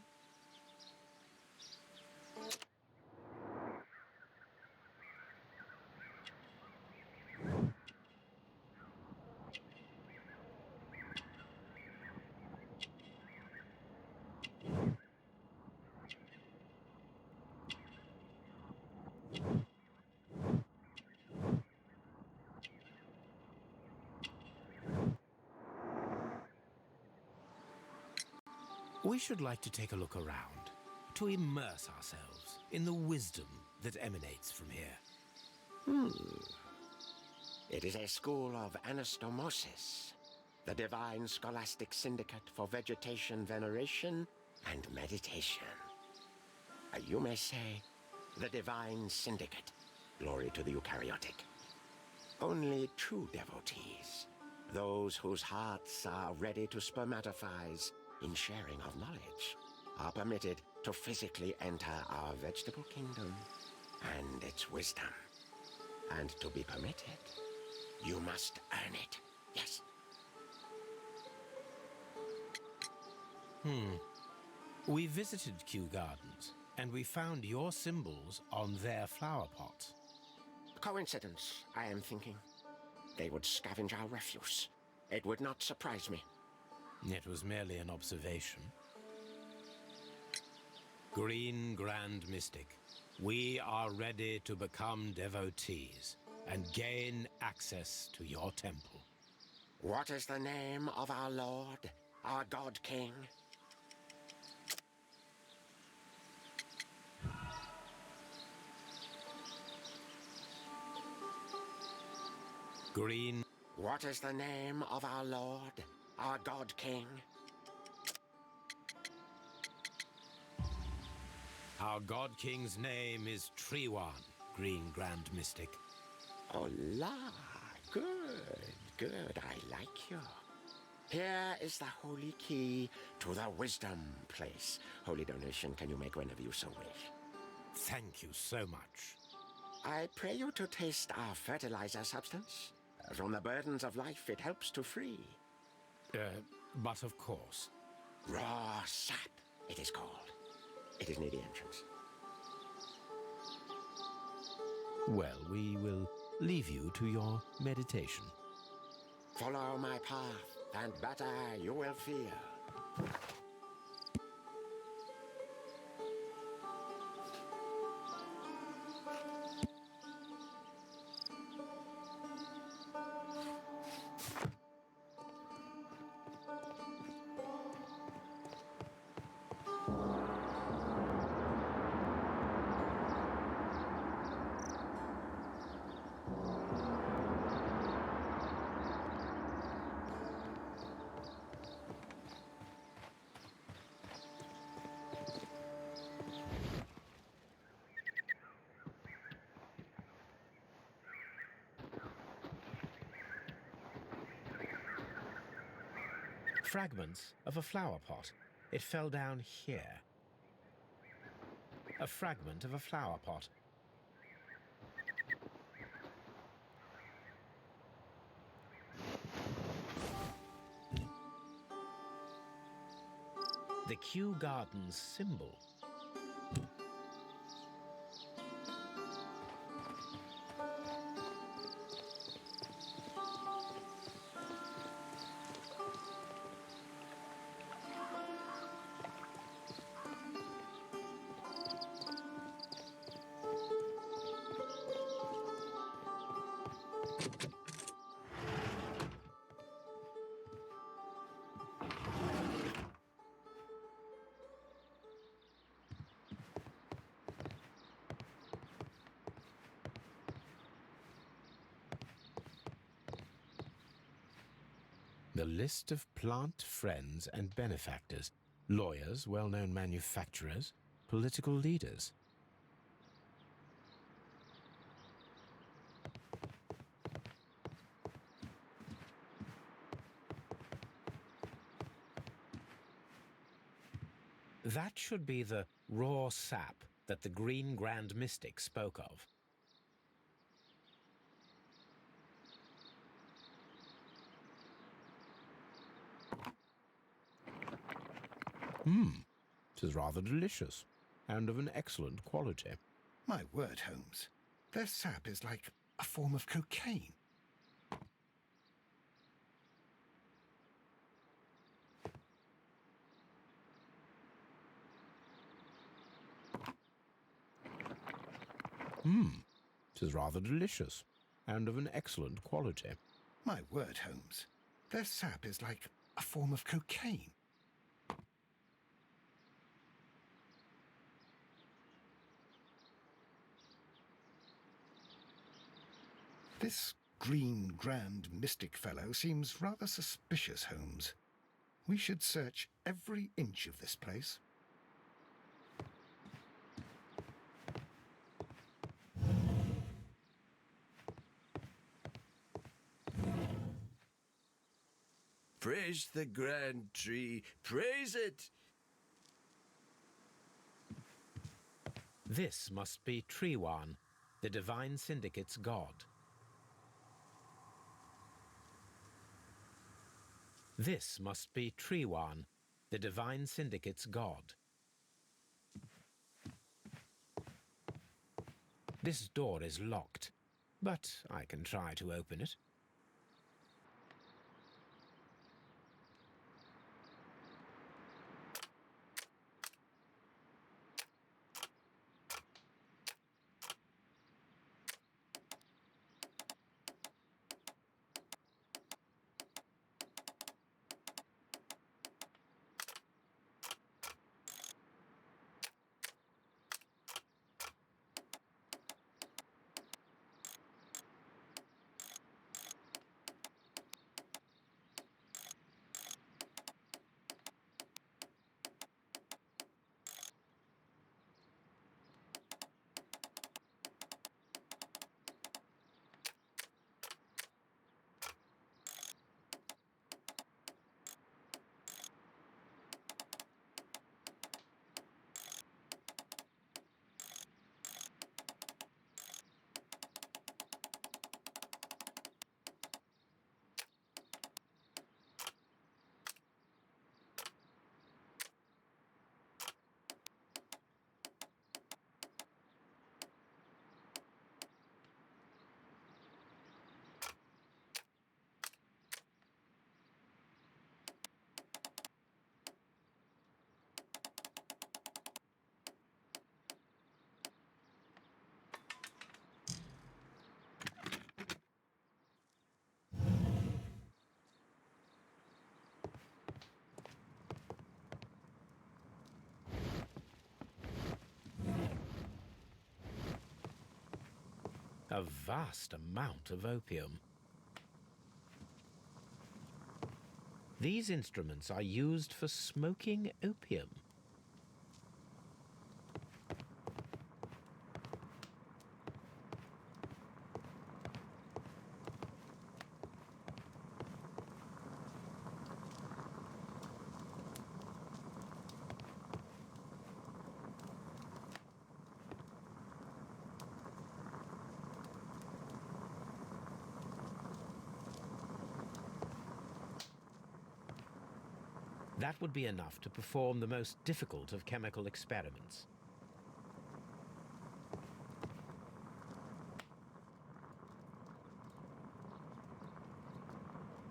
We should like to take a look around, to immerse ourselves in the wisdom that emanates from here.
It is a school of anastomosis, the divine scholastic syndicate for vegetation veneration and meditation. You may say, the divine syndicate, glory to the eukaryotic. Only true devotees, those whose hearts are ready to spermatophize in sharing of knowledge, are permitted to physically enter our vegetable kingdom and its wisdom. And to be permitted, you must earn it. Yes.
We visited Kew Gardens, and we found your symbols on their flower pots.
Coincidence, I am thinking. They would scavenge our refuse. It would not surprise me.
It was merely an observation. Green Grand Mystic, we are ready to become devotees and gain access to your temple.
What is the name of our Lord, our God King?
Green.
What is the name of our Lord, our God King?
Our God King's name is Treewan, Green Grand Mystic.
Oh la, good, good, I like you. Here is the holy key to the wisdom place. Holy donation can you make whenever you so wish.
Thank you so much.
I pray you to taste our fertilizer substance. From the burdens of life it helps to free.
But of course.
Raw sap, it is called. It is near the entrance.
Well, we will leave you to your meditation.
Follow my path, and better you will feel.
Fragments of a flower pot. It fell down here. A fragment of a flower pot. Kew Gardens symbol. The list of plant friends and benefactors, lawyers, well-known manufacturers, political leaders. That should be the raw sap that the Green Grand Mystic spoke of. Tis rather delicious, and of an excellent quality.
My word, Holmes. Their sap is like a form of cocaine.
Tis rather delicious, and of an excellent quality.
My word, Holmes. Their sap is like a form of cocaine. This Green Grand Mystic fellow seems rather suspicious, Holmes. We should search every inch of this place.
Praise the grand tree, praise it!
This must be Trewan, the Divine Syndicate's god. This must be Trewan, the Divine Syndicate's god. This door is locked, but I can try to open it. A vast amount of opium. These instruments are used for smoking opium. That would be enough to perform the most difficult of chemical experiments.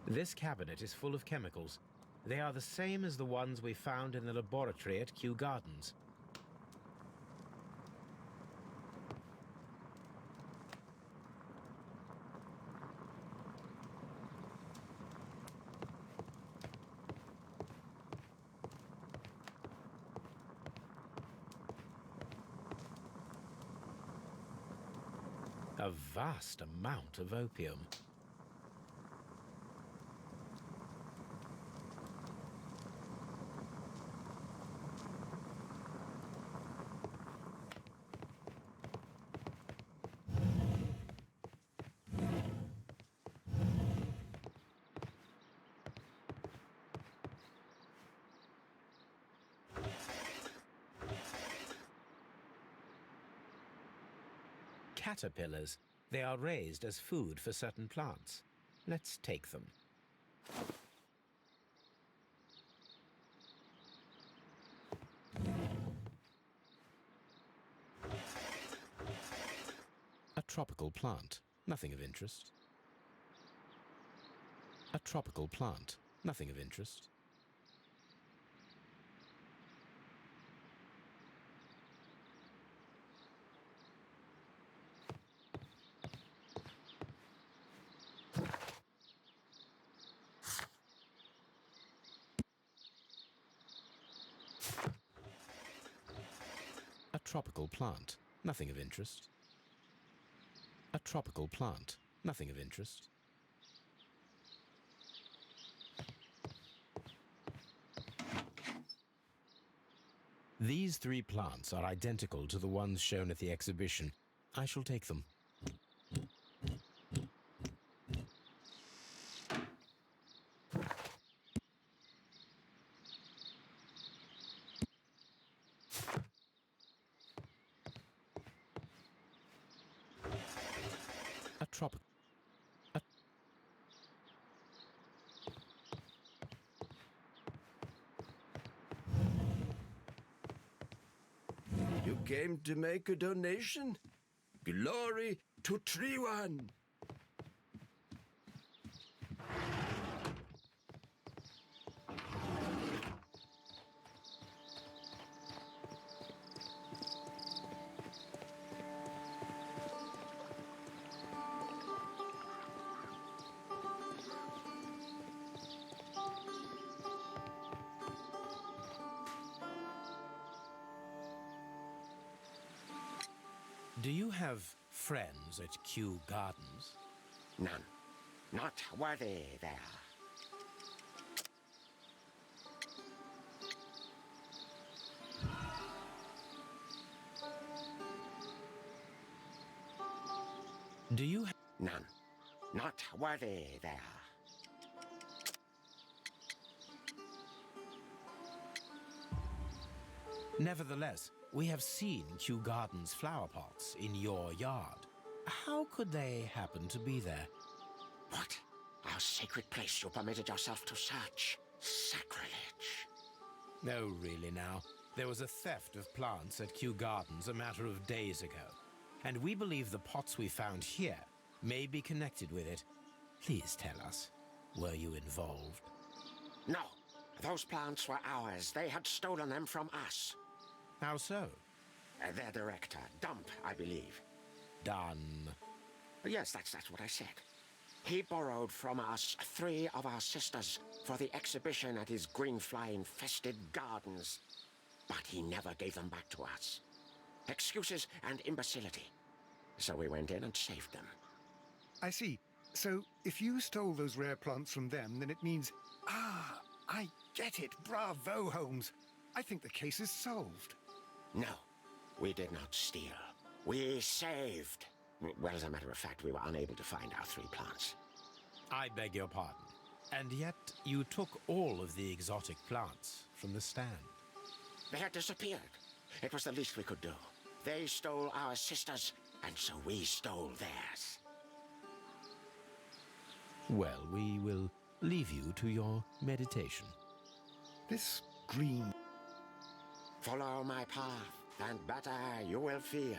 This cabinet is full of chemicals. They are the same as the ones we found in the laboratory at Kew Gardens. A vast amount of opium. Caterpillars. They are raised as food for certain plants. Let's take them. A tropical plant. Nothing of interest. A tropical plant. Nothing of interest. A tropical plant. Nothing of interest. A tropical plant. Nothing of interest. These three plants are identical to the ones shown at the exhibition. I shall take them. A tropical.
You came to make a donation? Glory to Tree One!
Do you have friends at Kew Gardens?
None. Not worthy there.
Do you have...
None. Not worthy there.
Nevertheless, we have seen Kew Gardens flower pots in your yard. How could they happen to be there?
What? Our sacred place you permitted yourself to search? Sacrilege.
No, really now. There was a theft of plants at Kew Gardens a matter of days ago, and we believe the pots we found here may be connected with it. Please tell us, were you involved?
No. Those plants were ours. They had stolen them from us.
How so?
Their director, Dump, I believe.
Done.
Yes, that's what I said. He borrowed from us 3 of our sisters for the exhibition at his green fly-infested gardens. But he never gave them back to us. Excuses and imbecility. So we went in and saved them.
I see. So, if you stole those rare plants from them, then it means... Ah, I get it. Bravo, Holmes. I think the case is solved.
No, we did not steal. We saved. Well, as a matter of fact, we were unable to find our 3 plants.
I beg your pardon. And yet, you took all of the exotic plants from the stand.
They had disappeared. It was the least we could do. They stole our sisters, and so we stole theirs.
Well, we will leave you to your meditation.
This green...
Follow my path, and better you will feel.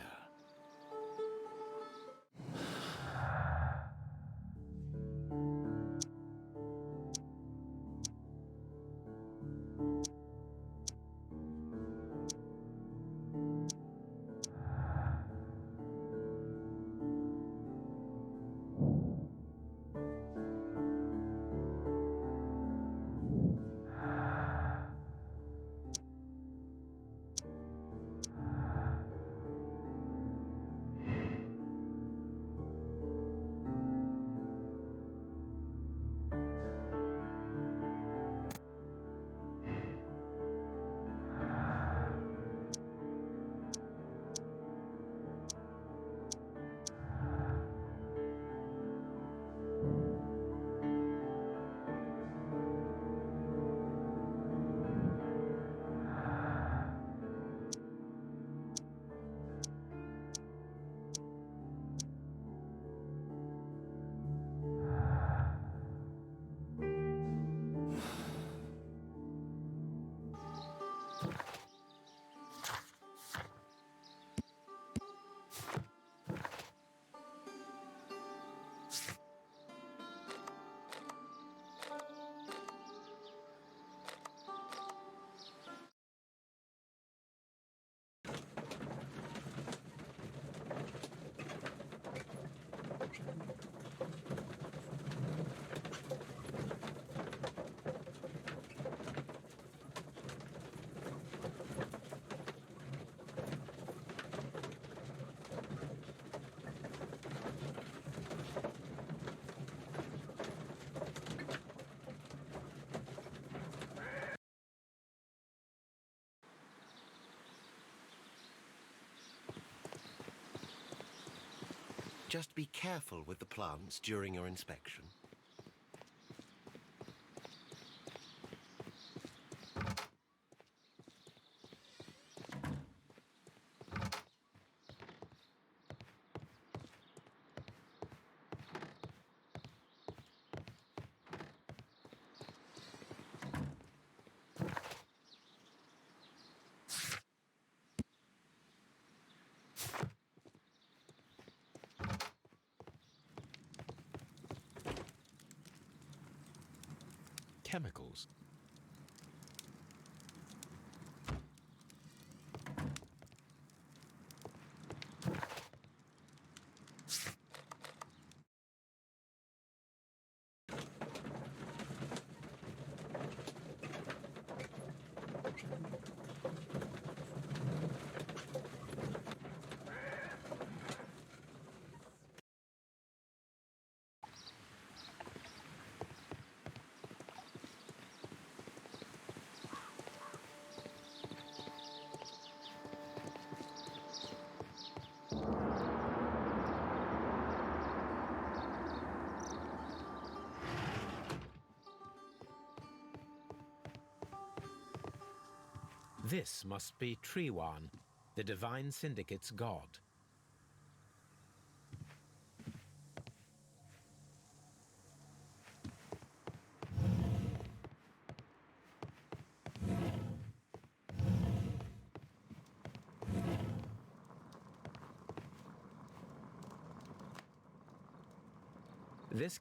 Just be careful with the plants during your inspection.
Chemicals. This must be Triwan, the Divine Syndicate's god. This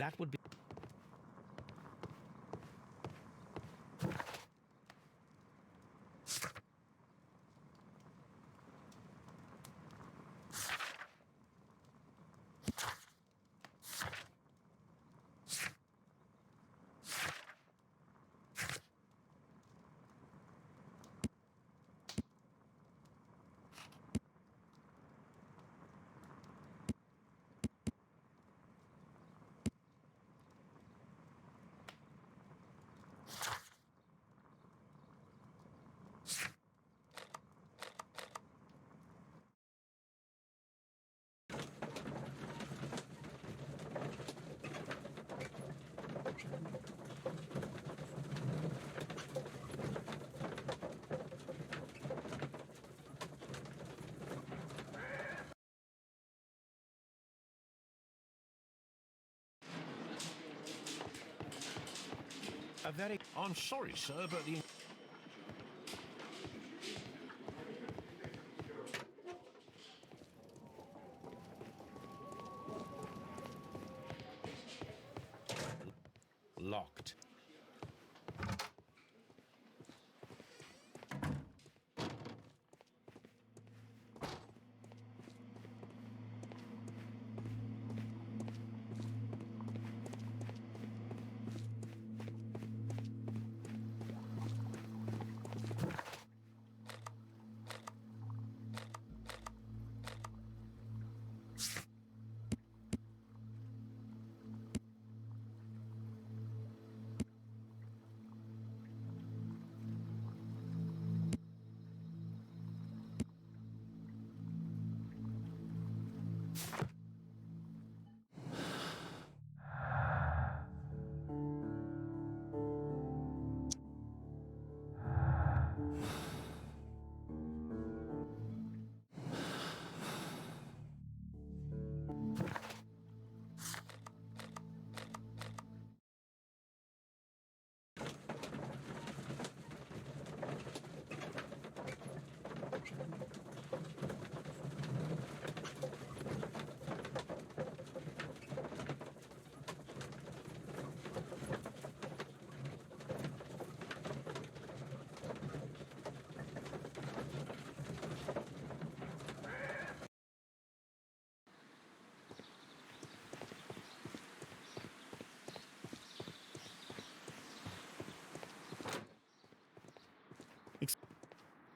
That would be... A very...
I'm sorry, sir, but the...
Locked.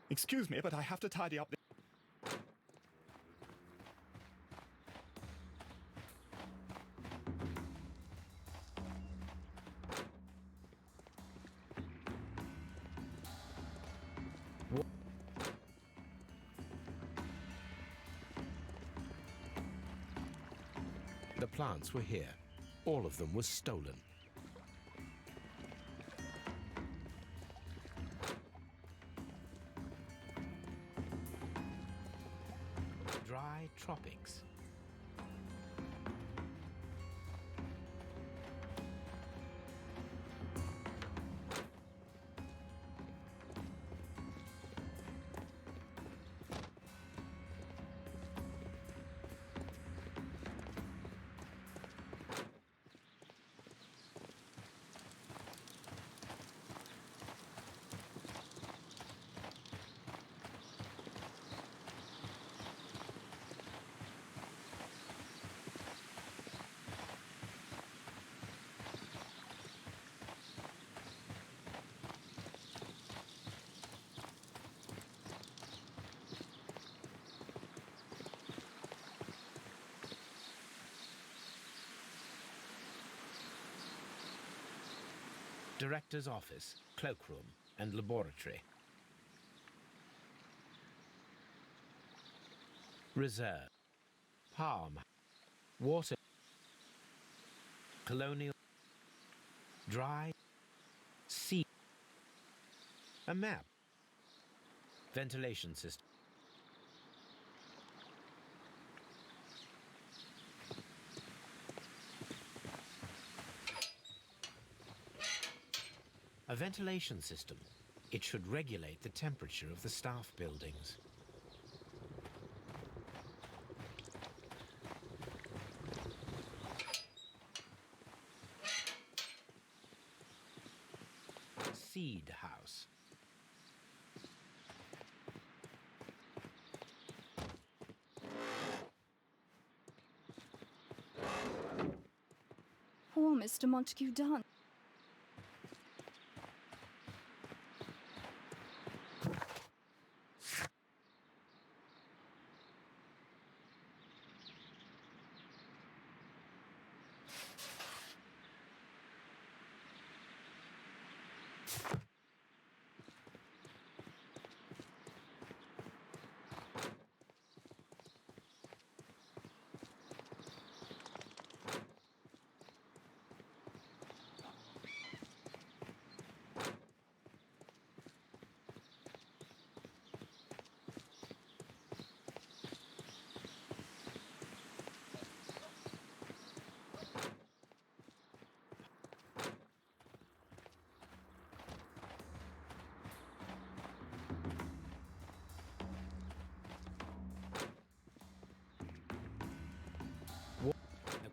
Excuse me, but I have to tidy up.
The plants were here. All of them were stolen. Dry tropics. Director's office, cloakroom, and laboratory. Reserve. Palm. Water. Colonial. Dry. Sea. A map. Ventilation system. A ventilation system. It should regulate the temperature of the staff buildings. Seed house.
Poor Mr. Montague Dunn.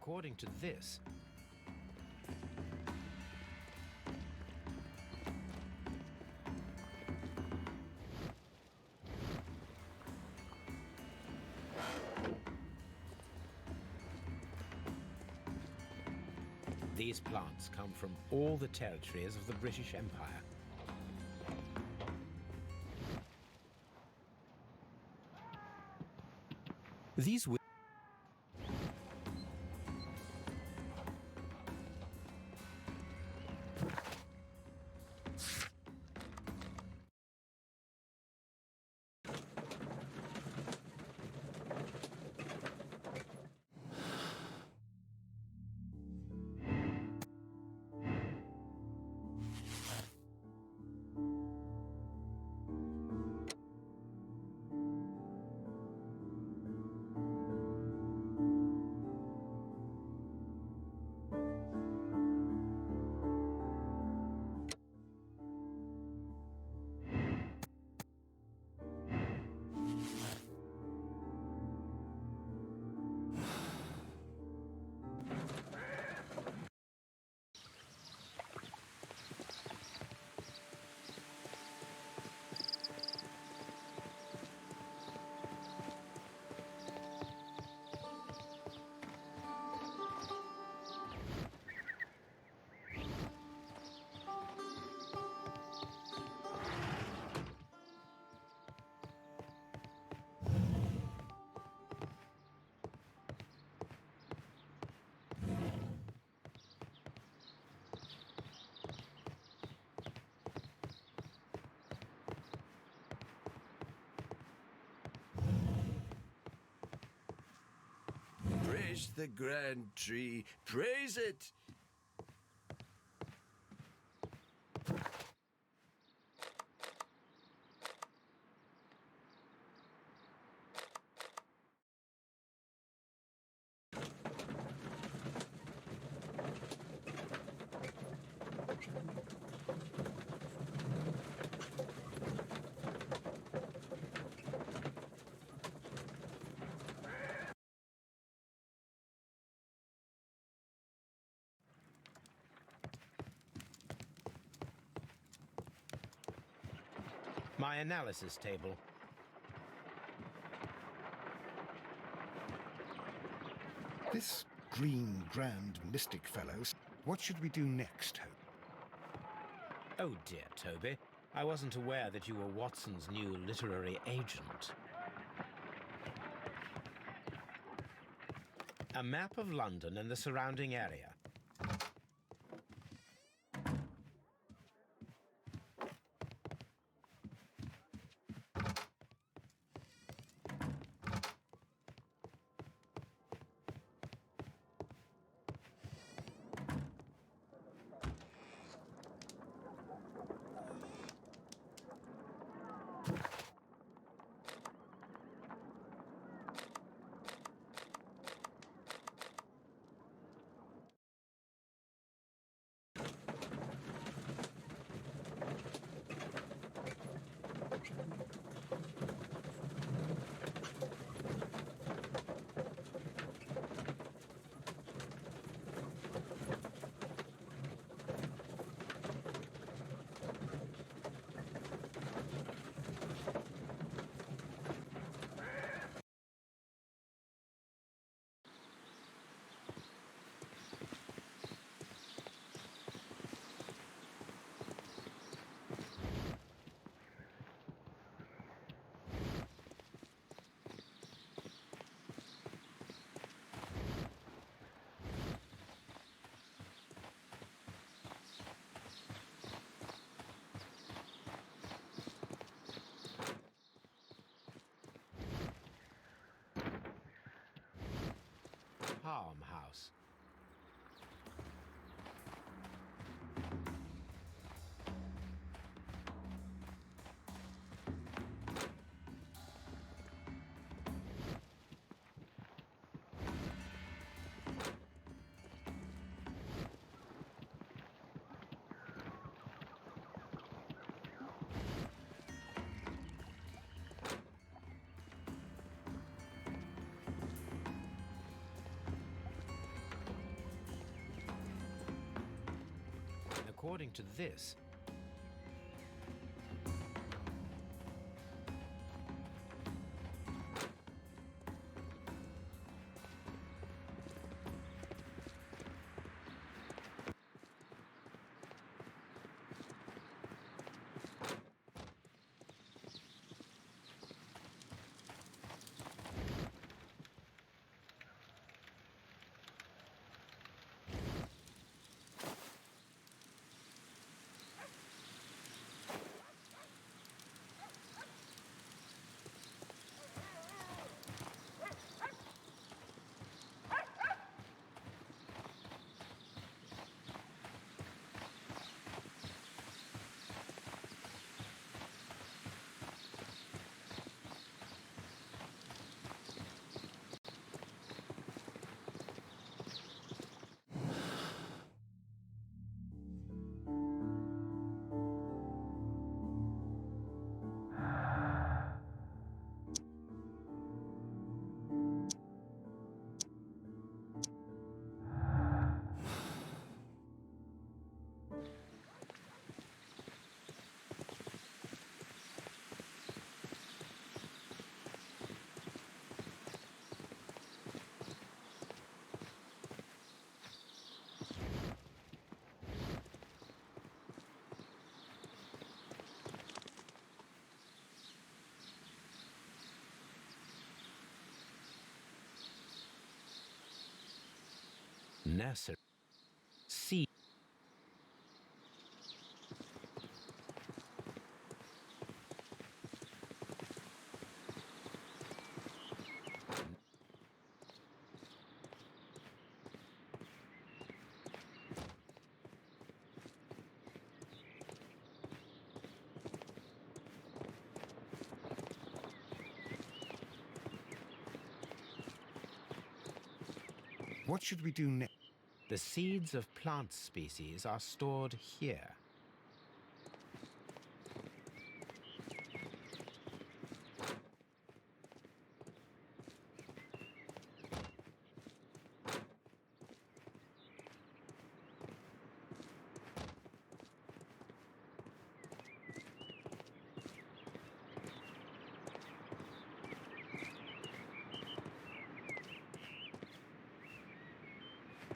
according to this... These plants come from all the territories of the British Empire. These
Praise the grand tree. Praise it.
My analysis table.
This green grand mystic fellows. What should we do next, Hope?
Oh dear, Toby. I wasn't aware that you were Watson's new literary agent. A map of London and the surrounding area. Farmhouse. according to this... Nasser. See.
What should we do next?
The seeds of plant species are stored here.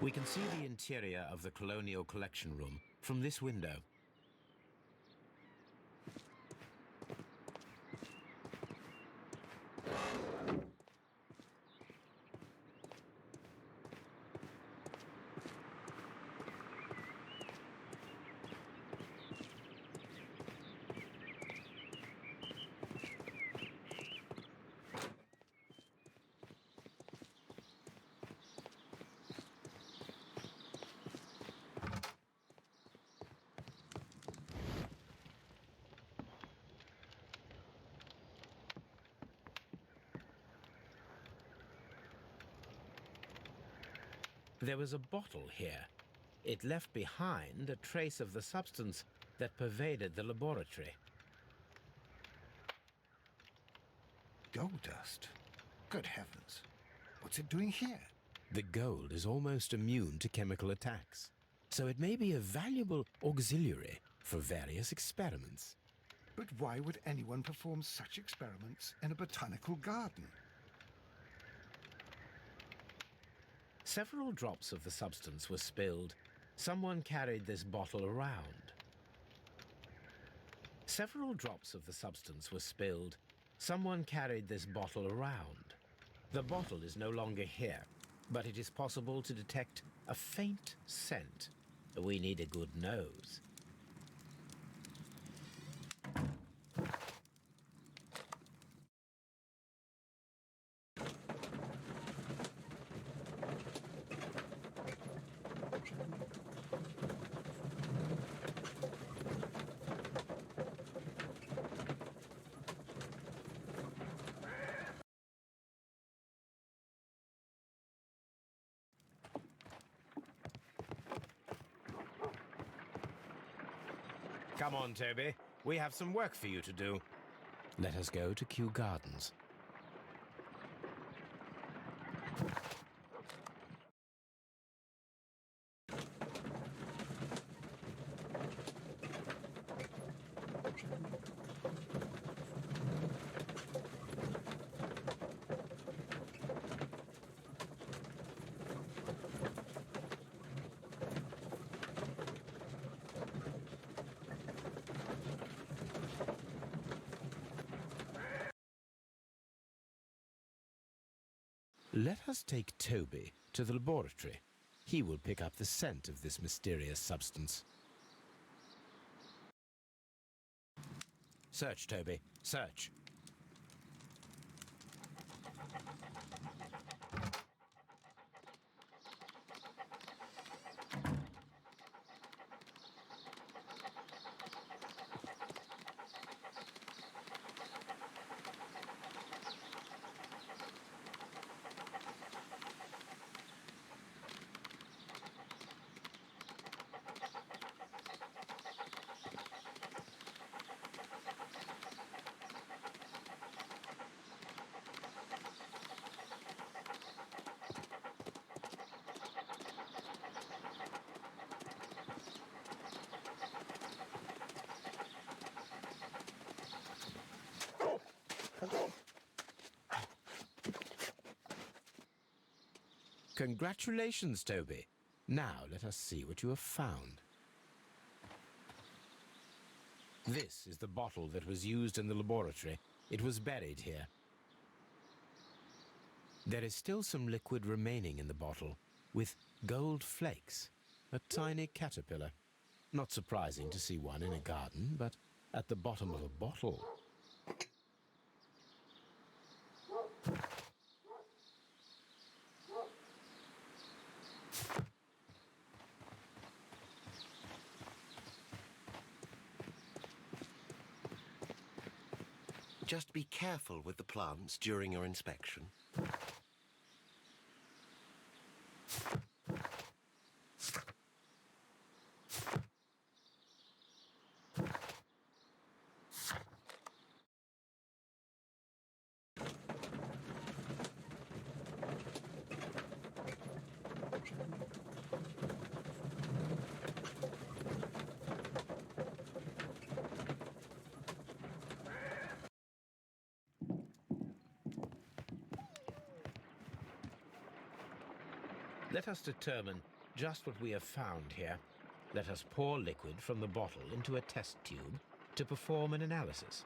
We can see the interior of the Colonial Collection Room from this window. There was a bottle here. It left behind a trace of the substance that pervaded the laboratory.
Gold dust? Good heavens. What's it doing here?
The gold is almost immune to chemical attacks, so it may be a valuable auxiliary for various experiments.
But why would anyone perform such experiments in a botanical garden?
Several drops of the substance were spilled. Someone carried this bottle around. Several drops of the substance were spilled. Someone carried this bottle around. The bottle is no longer here, but it is possible to detect a faint scent. We need a good nose. Come on, Toby. We have some work for you to do. Let us go to Kew Gardens. Let us take Toby to the laboratory. He will pick up the scent of this mysterious substance. Search, Toby. Search. Congratulations, Toby. Now let us see what you have found. This is the bottle that was used in the laboratory. It was buried here. There is still some liquid remaining in the bottle, with gold flakes, a tiny caterpillar. Not surprising to see one in a garden, but at the bottom of a bottle.
Just be careful with the plants during your inspection.
Let us determine just what we have found here. Let us pour liquid from the bottle into a test tube to perform an analysis.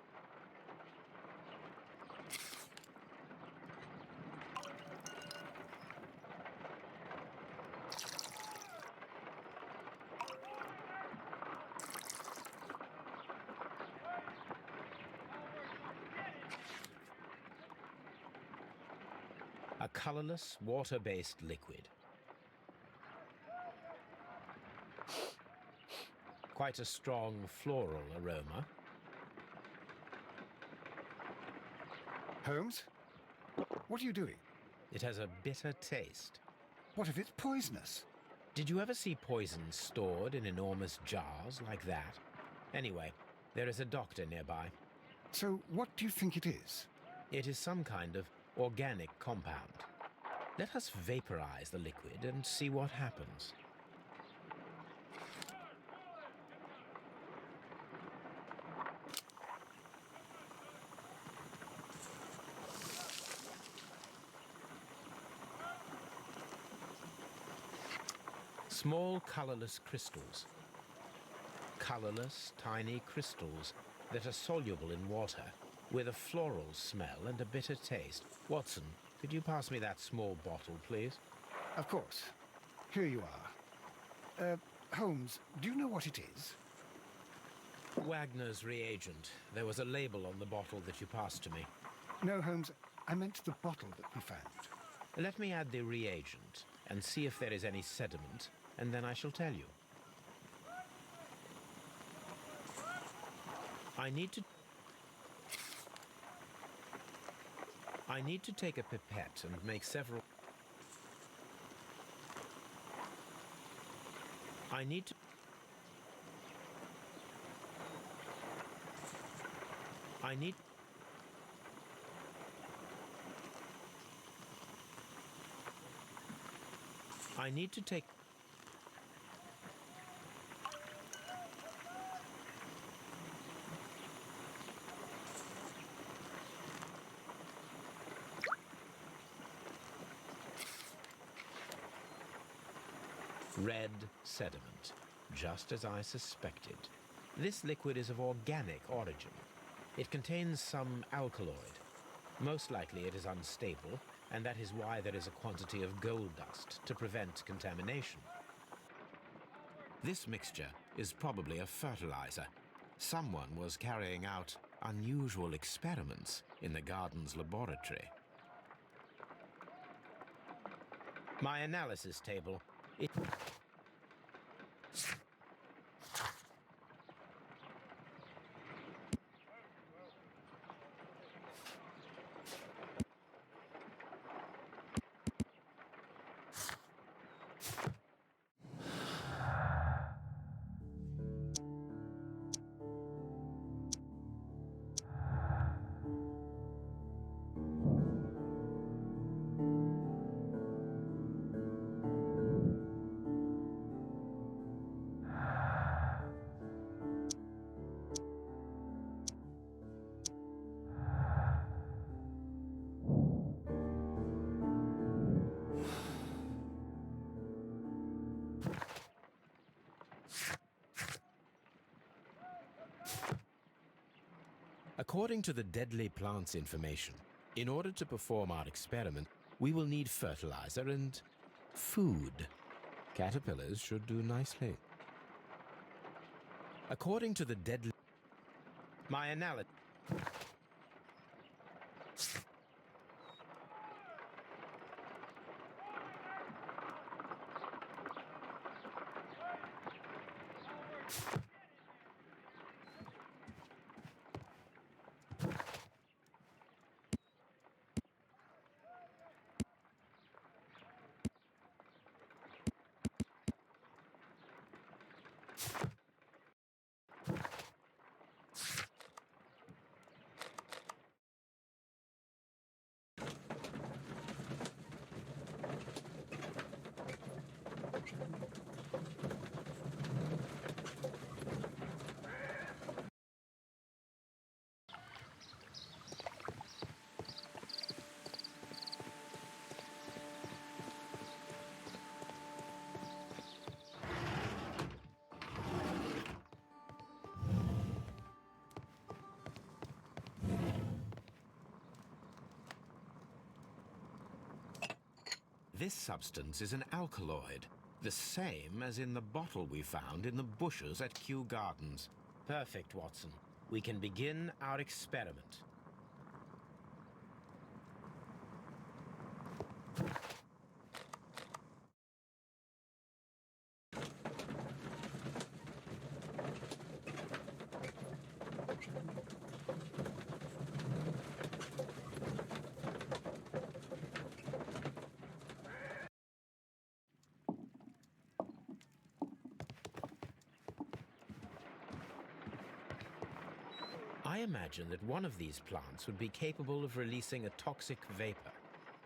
A colorless, water-based liquid. Quite a strong floral aroma.
Holmes? What are you doing?
It has a bitter taste.
What if it's poisonous?
Did you ever see poison stored in enormous jars like that? Anyway, there is a doctor nearby.
So what do you think it is?
It is some kind of organic compound. Let us vaporize the liquid and see what happens. Small colorless crystals. Colorless, tiny crystals that are soluble in water, with a floral smell and a bitter taste. Watson, could you pass me that small bottle, please?
Of course. Here you are. Holmes, do you know what it is?
Wagner's reagent. There was a label on the bottle that you passed to me.
No, Holmes, I meant the bottle that we found.
Let me add the reagent and see if there is any sediment, and then I shall tell you. I need to take a pipette and make several... I need to take... Red sediment, just as I suspected. This liquid is of organic origin. It contains some alkaloid. Most likely it is unstable, and that is why there is a quantity of gold dust to prevent contamination. This mixture is probably a fertilizer. Someone was carrying out unusual experiments in the garden's laboratory. My analysis table. According to the deadly plants information, in order to perform our experiment, we will need fertilizer and food. Caterpillars should do nicely. According to the deadly... My analysis... This substance is an alkaloid, the same as in the bottle we found in the bushes at Kew Gardens. Perfect, Watson. We can begin our experiment. I imagine that one of these plants would be capable of releasing a toxic vapor.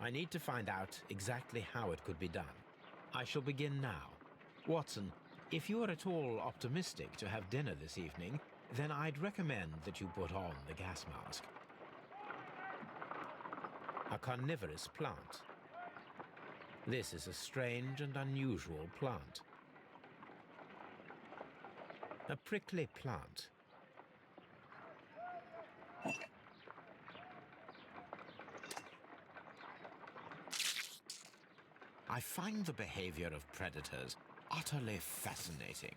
I need to find out exactly how it could be done. I shall begin now. Watson, if you are at all optimistic to have dinner this evening, then I'd recommend that you put on the gas mask. A carnivorous plant. This is a strange and unusual plant. A prickly plant. I find the behavior of predators utterly fascinating.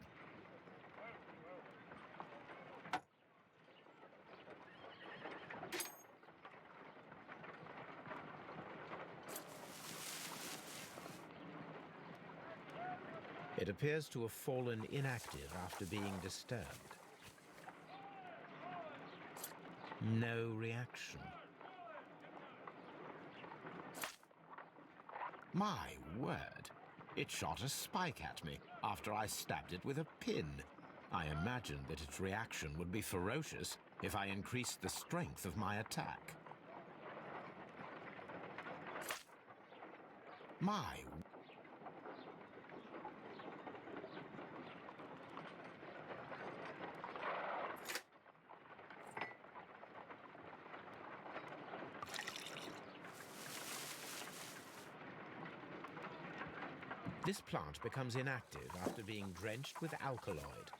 It appears to have fallen inactive after being disturbed. No reaction. My word, it shot a spike at me after I stabbed it with a pin. I imagined that its reaction would be ferocious if I increased the strength of my attack. My... This plant becomes inactive after being drenched with alkaloid.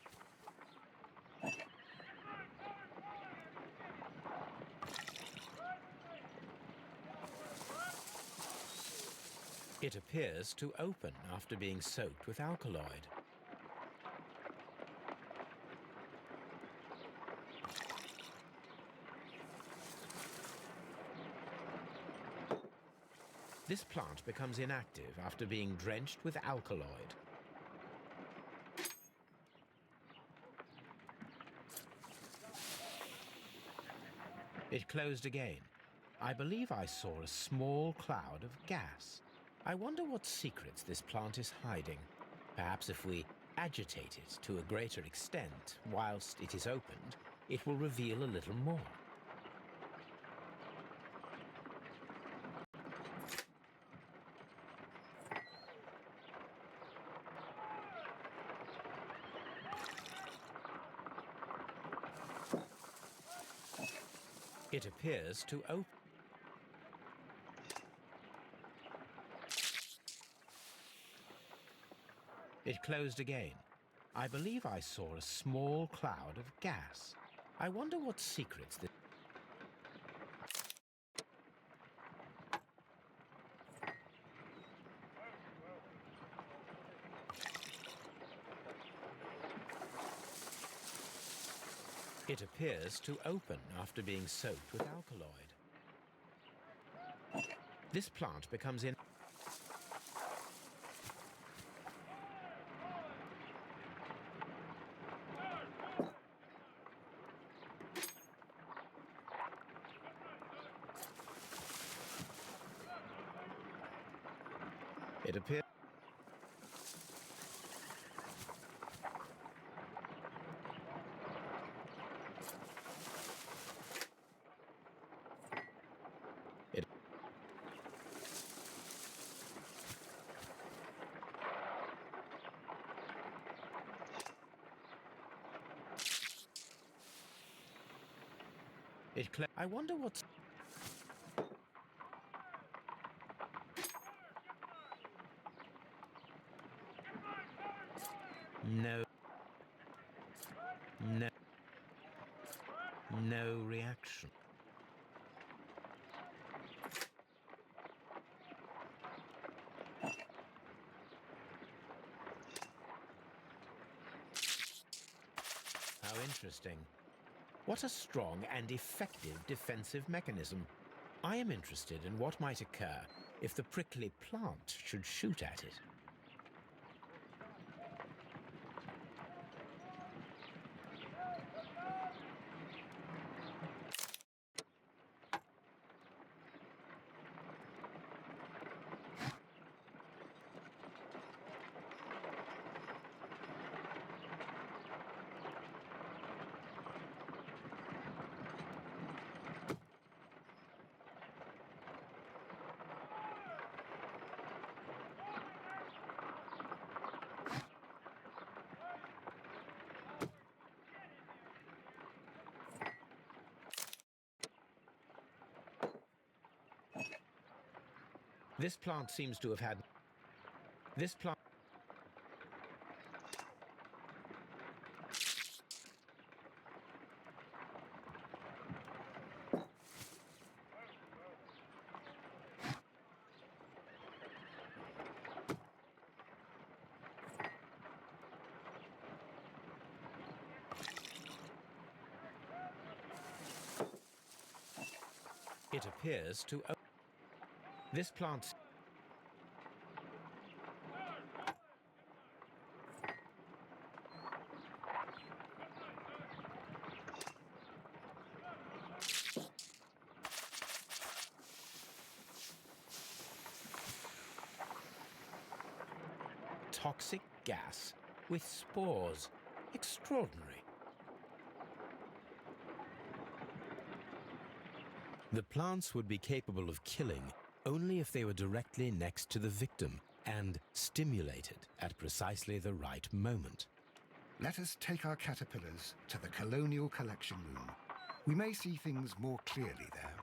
It appears to open after being soaked with alkaloid. This plant becomes inactive after being drenched with alkaloid. It closed again. I believe I saw a small cloud of gas. I wonder what secrets this plant is hiding. Perhaps if we agitate it to a greater extent whilst it is opened, it will reveal a little more. It appears to open. It closed again. I believe I saw a small cloud of gas. I wonder what secrets this... It appears to open after being soaked with alkaloid. This plant becomes in... It appears... I wonder what's... No. No. No reaction. How interesting. What a strong and effective defensive mechanism. I am interested in what might occur if the prickly plant should shoot at it. This plant seems to have had... This plant... It appears to... This plant... Toxic gas with spores. Extraordinary. The plants would be capable of killing only if they were directly next to the victim and stimulated at precisely the right moment.
Let us take our caterpillars to the Colonial Collection Room. We may see things more clearly there.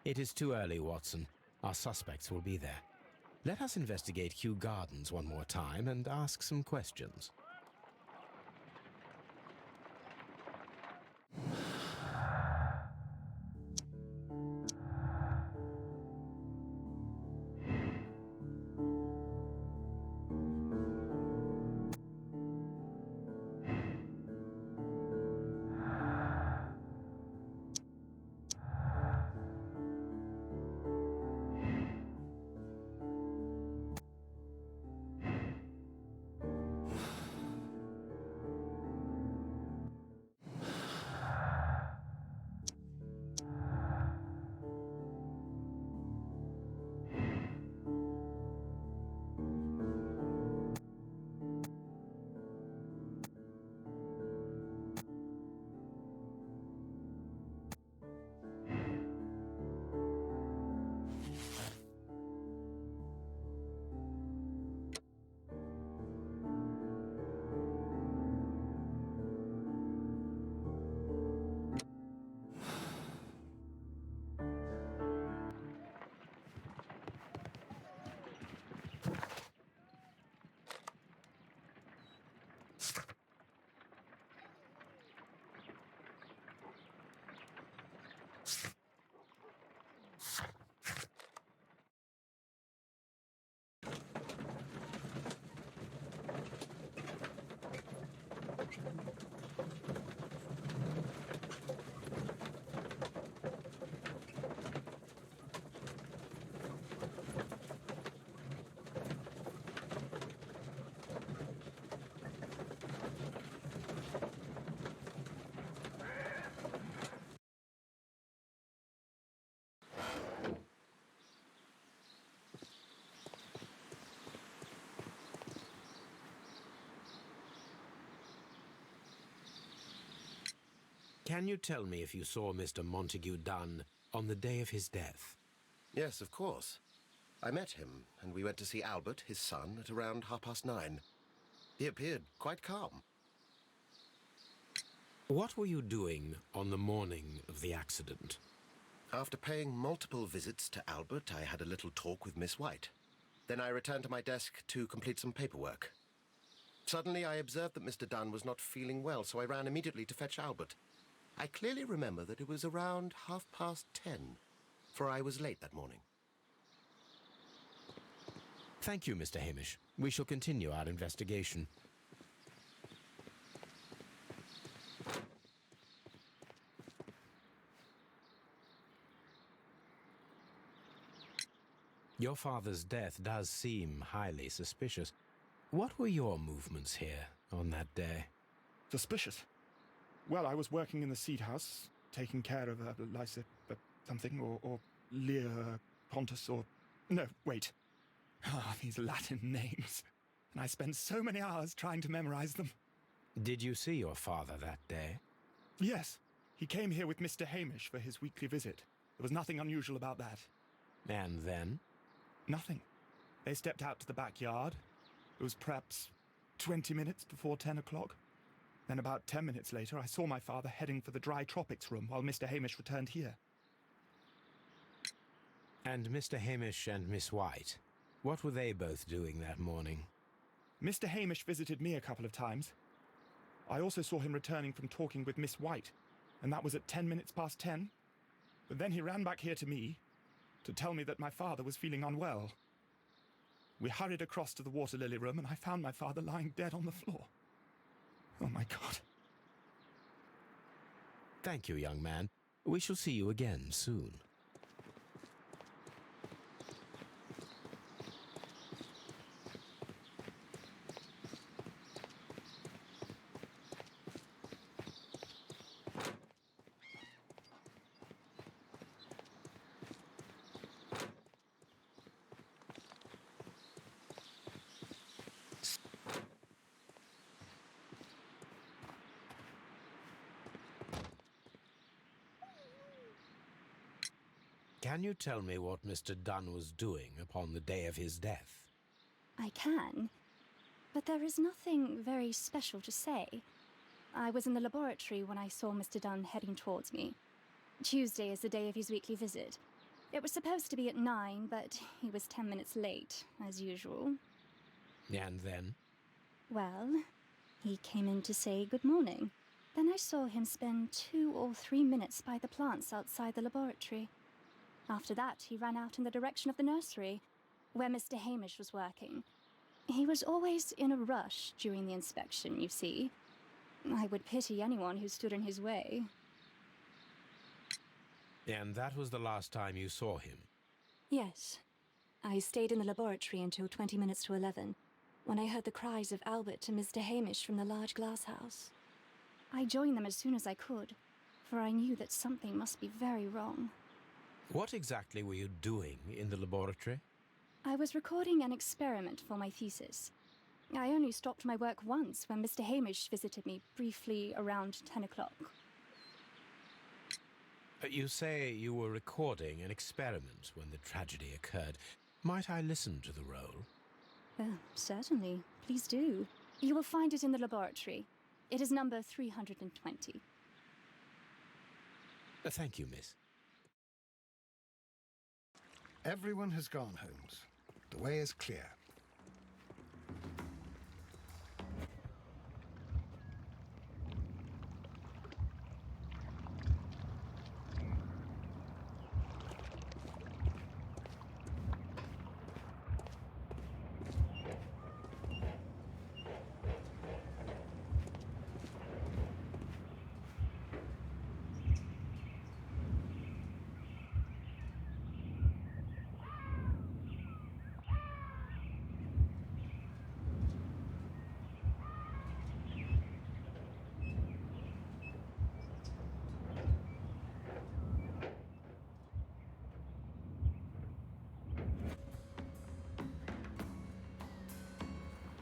It is too early, Watson. Our suspects will be there. Let us investigate Kew Gardens one more time and ask some questions. Can you tell me if you saw Mr. Montague Dunn on the day of his death?
Yes, of course. I met him, and we went to see Albert, his son, at around 9:30. He appeared quite calm.
What were you doing on the morning of the accident?
After paying multiple visits to Albert, I had a little talk with Miss White. Then I returned to my desk to complete some paperwork. Suddenly, I observed that Mr. Dunn was not feeling well, so I ran immediately to fetch Albert. I clearly remember that it was around 10:30, for I was late that morning.
Thank you, Mr. Hamish. We shall continue our investigation. Your father's death does seem highly suspicious. What were your movements here on that day?
Suspicious? Well, I was working in the seed house, taking care of Lysa something, or Lear Pontus, or... No, wait. Ah, these Latin names. And I spent so many hours trying to memorize them.
Did you see your father that day?
Yes. He came here with Mr. Hamish for his weekly visit. There was nothing unusual about that.
And then?
Nothing. They stepped out to the backyard. It was perhaps 20 minutes before 10 o'clock. Then about 10 minutes later, I saw my father heading for the dry tropics room while Mr. Hamish returned here.
And Mr. Hamish and Miss White, what were they both doing that morning?
Mr. Hamish visited me a couple of times. I also saw him returning from talking with Miss White, and that was at 10 minutes past 10. But then he ran back here to me to tell me that my father was feeling unwell. We hurried across to the water lily room, and I found my father lying dead on the floor. Oh, my God.
Thank you, young man. We shall see you again soon. Can you tell me what Mr. Dunn was doing upon the day of his death?
I can, but there is nothing very special to say. I was in the laboratory when I saw Mr. Dunn heading towards me. Tuesday is the day of his weekly visit. It was supposed to be at 9, but he was 10 minutes late, as usual.
And then?
Well, he came in to say good morning. Then I saw him spend 2 or 3 minutes by the plants outside the laboratory. After that, he ran out in the direction of the nursery, where Mr. Hamish was working. He was always in a rush during the inspection, you see. I would pity anyone who stood in his way.
And that was the last time you saw him?
Yes. I stayed in the laboratory until 20 minutes to 11, when I heard the cries of Albert and Mr. Hamish from the large glass house. I joined them as soon as I could, for I knew that something must be very wrong.
What exactly were you doing in the laboratory?
I was recording an experiment for my thesis. I only stopped my work once when Mr. Hamish visited me briefly around 10 o'clock.
You say you were recording an experiment when the tragedy occurred. Might I listen to the roll?
Certainly. Please do. You will find it in the laboratory. It is number 320.
Thank you, miss.
Everyone has gone, Holmes. The way is clear.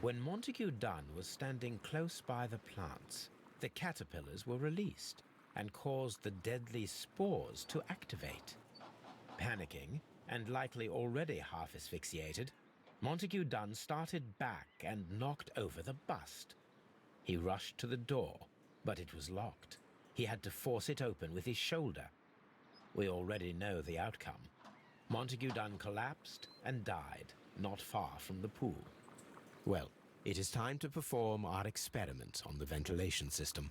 When Montague Dunn was standing close by the plants, the caterpillars were released. and caused the deadly spores to activate. Panicking, and likely already half asphyxiated, Montague Dunn started back and knocked over the bust. He rushed to the door, but it was locked. He had to force it open with his shoulder. We already know the outcome. Montague Dunn collapsed and died not far from the pool. Well, it is time to perform our experiment on the ventilation system.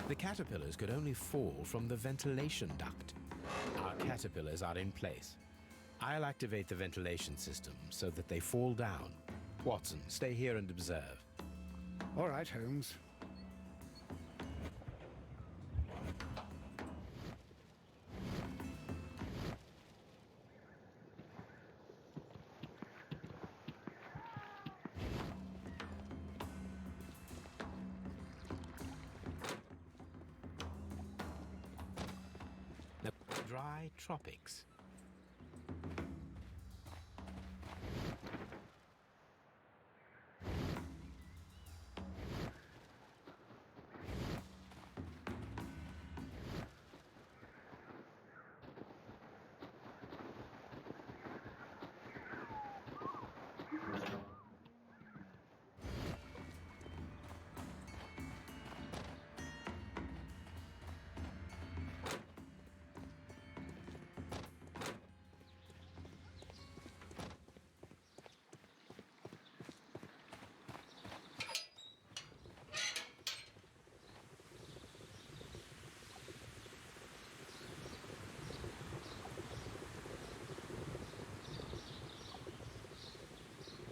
The caterpillars could only fall from the ventilation duct. Our caterpillars are in place. I'll activate the ventilation system so that they fall down. Watson, stay here and observe.
All right, Holmes.
The dry tropics.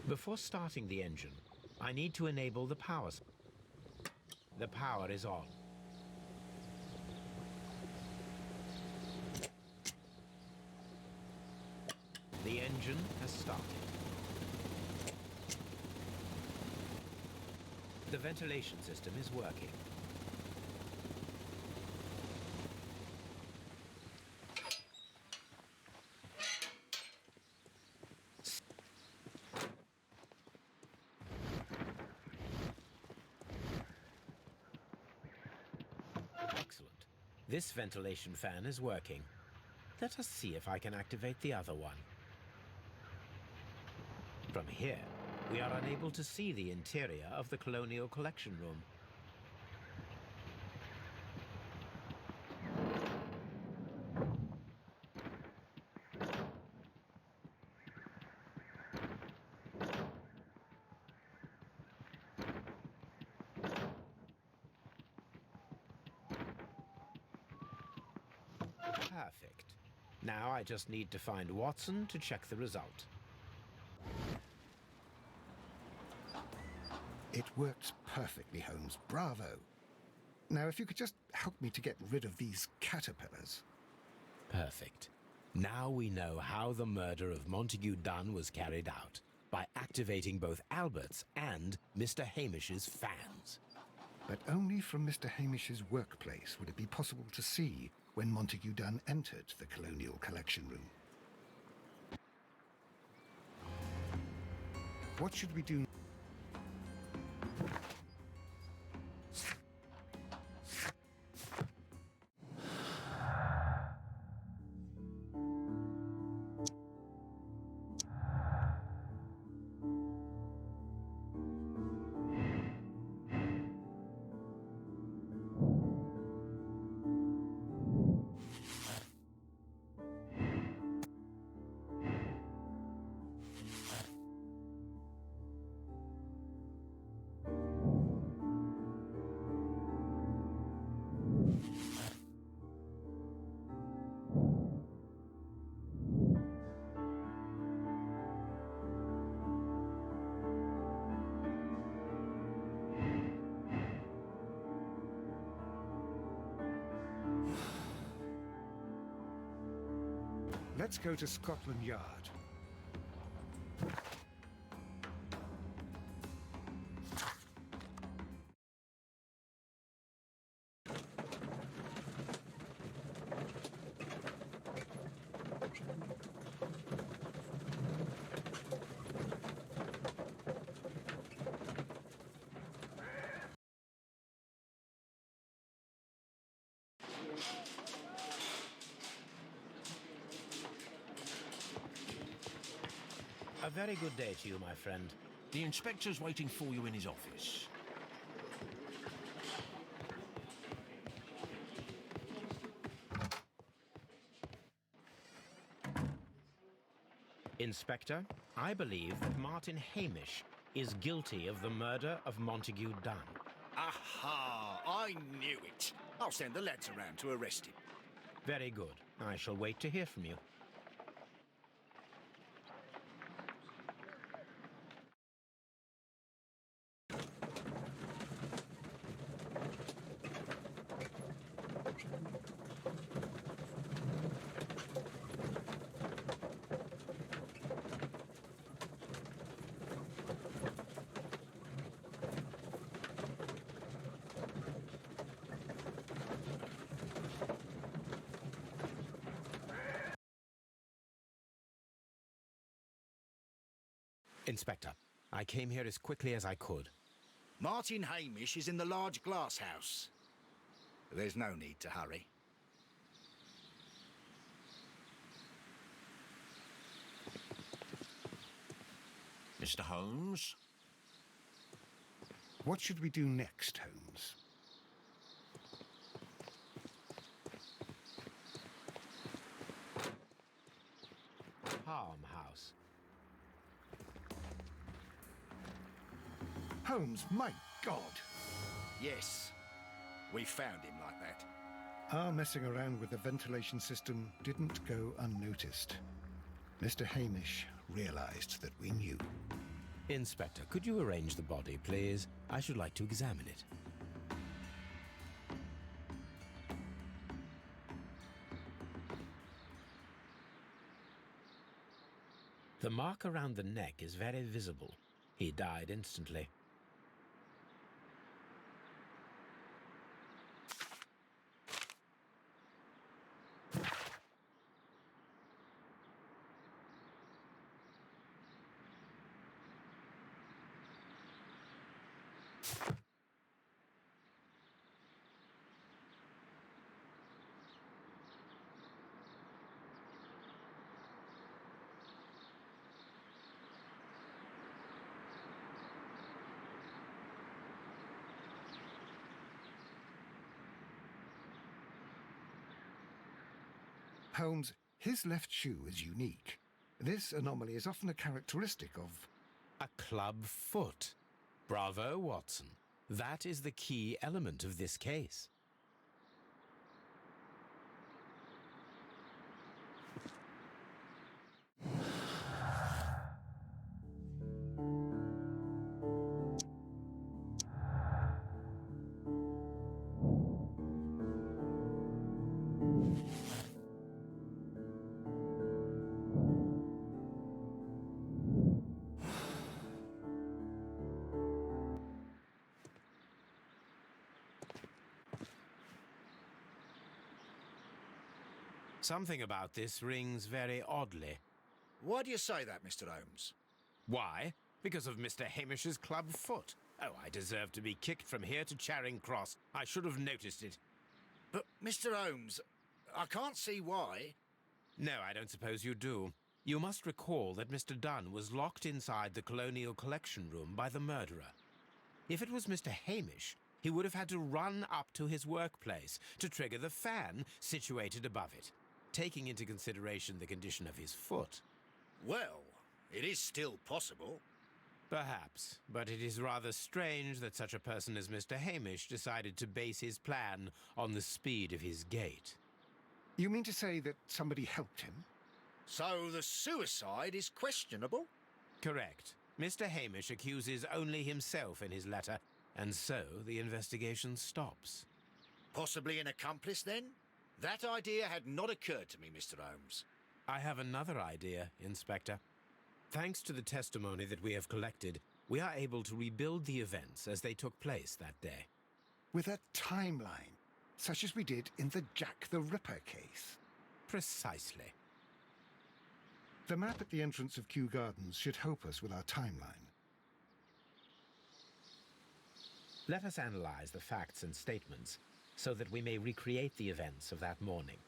Before starting the engine, I need to enable the power. The power is on. The engine has started. The ventilation system is working. Excellent. This ventilation fan is working. Let us see if I can activate the other one. From here, we are unable to see the interior of the Colonial Collection Room. Perfect. Now I just need to find Watson to check the result.
It works perfectly, Holmes. Bravo. Now, if you could just help me to get rid of these caterpillars.
Perfect. Now we know how the murder of Montague Dunn was carried out, by activating both Albert's and Mr. Hamish's fans.
But only from Mr. Hamish's workplace would it be possible to see when Montague Dunn entered the Colonial Collection Room. What should we do? Let's go to Scotland Yard.
A very good day to you, my friend.
The inspector's waiting for you in his office.
Inspector, I believe that Martin Hamish is guilty of the murder of Montague Dunn.
Aha! I knew it. I'll send the lads around to arrest him.
Very good. I shall wait to hear from you. Inspector, I came here as quickly as I could.
Martin Hamish is in the large glass house. There's no need to hurry.
Mr. Holmes?
What should we do next, Holmes?
Farmhouse.
Holmes, my God!
Yes, we found him like that.
Our messing around with the ventilation system didn't go unnoticed. Mr. Hamish realized that we knew.
Inspector, could you arrange the body, please? I should like to examine it. The mark around the neck is very visible. He died instantly.
Holmes, his left shoe is unique. This anomaly is often a characteristic of...
A club foot. Bravo, Watson. That is the key element of this case. Something about this rings very oddly.
Why do you say that, Mr. Holmes?
Why? Because of Mr. Hamish's club foot. Oh, I deserve to be kicked from here to Charing Cross. I should have noticed it.
But, Mr. Holmes, I can't see why.
No, I don't suppose you do. You must recall that Mr. Dunn was locked inside the Colonial Collection Room by the murderer. If it was Mr. Hamish, he would have had to run up to his workplace to trigger the fan situated above it, taking into consideration the condition of his foot.
Well, it is still possible.
Perhaps, but it is rather strange that such a person as Mr. Hamish decided to base his plan on the speed of his gait.
You mean to say that somebody helped him?
So the suicide is questionable?
Correct. Mr. Hamish accuses only himself in his letter, and so the investigation stops.
Possibly an accomplice, then? That idea had not occurred to me, Mr. Holmes.
I have another idea, Inspector. Thanks to the testimony that we have collected, we are able to rebuild the events as they took place that day.
With a timeline, such as we did in the Jack the Ripper case.
Precisely.
The map at the entrance of Kew Gardens should help us with our timeline.
Let us analyze the facts and statements so that we may recreate the events of that morning.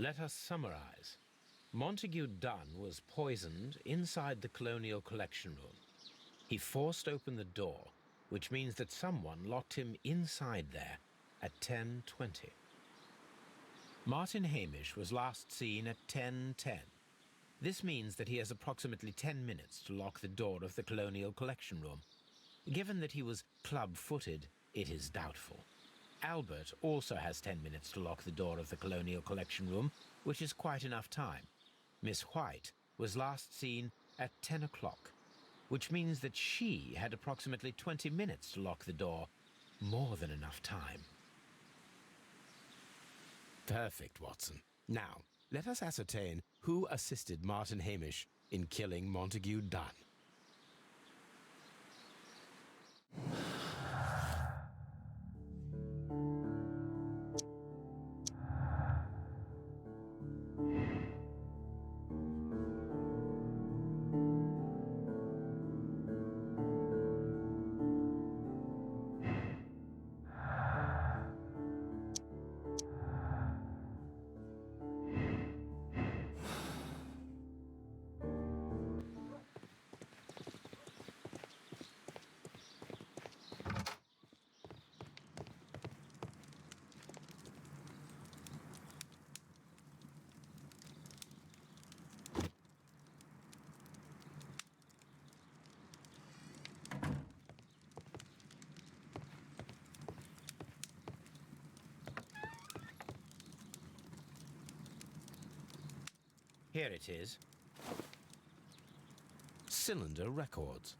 Let us summarize. Montague Dunn was poisoned inside the Colonial Collection Room. He forced open the door, which means that someone locked him inside there at 10:20. Martin Hamish was last seen at 10:10. This means that he has approximately 10 minutes to lock the door of the Colonial Collection Room. Given that he was club-footed, it is doubtful. Albert also has 10 minutes to lock the door of the Colonial Collection Room, which is quite enough time. Miss White was last seen at 10 o'clock, which means that she had approximately 20 minutes to lock the door. More than enough time. Perfect, Watson. Now, let us ascertain who assisted Martin Hamish in killing Montague Dunn. Here it is. Cylinder Records.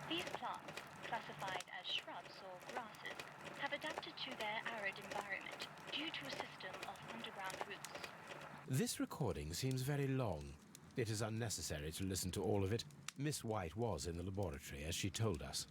These plants, classified as shrubs or grasses, have adapted to their arid environment due to a system of underground roots.
This recording seems very long. It is unnecessary to listen to all of it. Miss White was in the laboratory, as she told us.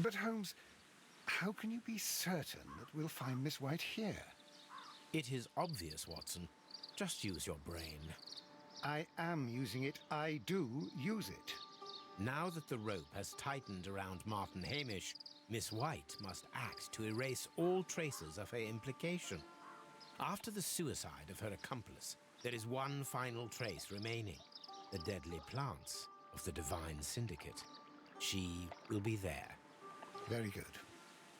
But Holmes, how can you be certain that we'll find Miss White here?
It is obvious, Watson. Just use your brain.
I am using it. I do use it.
Now that the rope has tightened around Martin Hamish, Miss White must act to erase all traces of her implication. After the suicide of her accomplice, there is one final trace remaining: the deadly plants of the Divine Syndicate. She will be there.
Very good.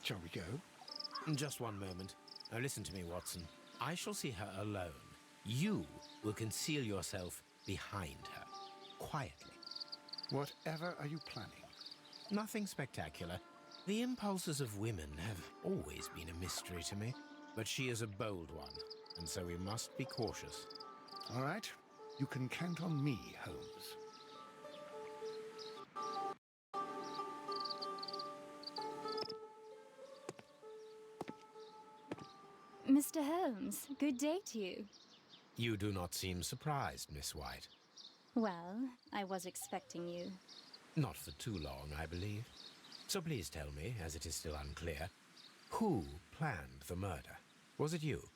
Shall we go?
Just one moment. Now listen to me, Watson. I shall see her alone. You will conceal yourself behind her, quietly.
Whatever are you planning?
Nothing spectacular. The impulses of women have always been a mystery to me, but she is a bold one, and so we must be cautious.
All right. You can count on me, Holmes.
Mr. Holmes, good day to you.
You do not seem surprised, Miss White.
Well, I was expecting you.
Not for too long, I believe. So please tell me, as it is still unclear, who planned the murder? Was it you?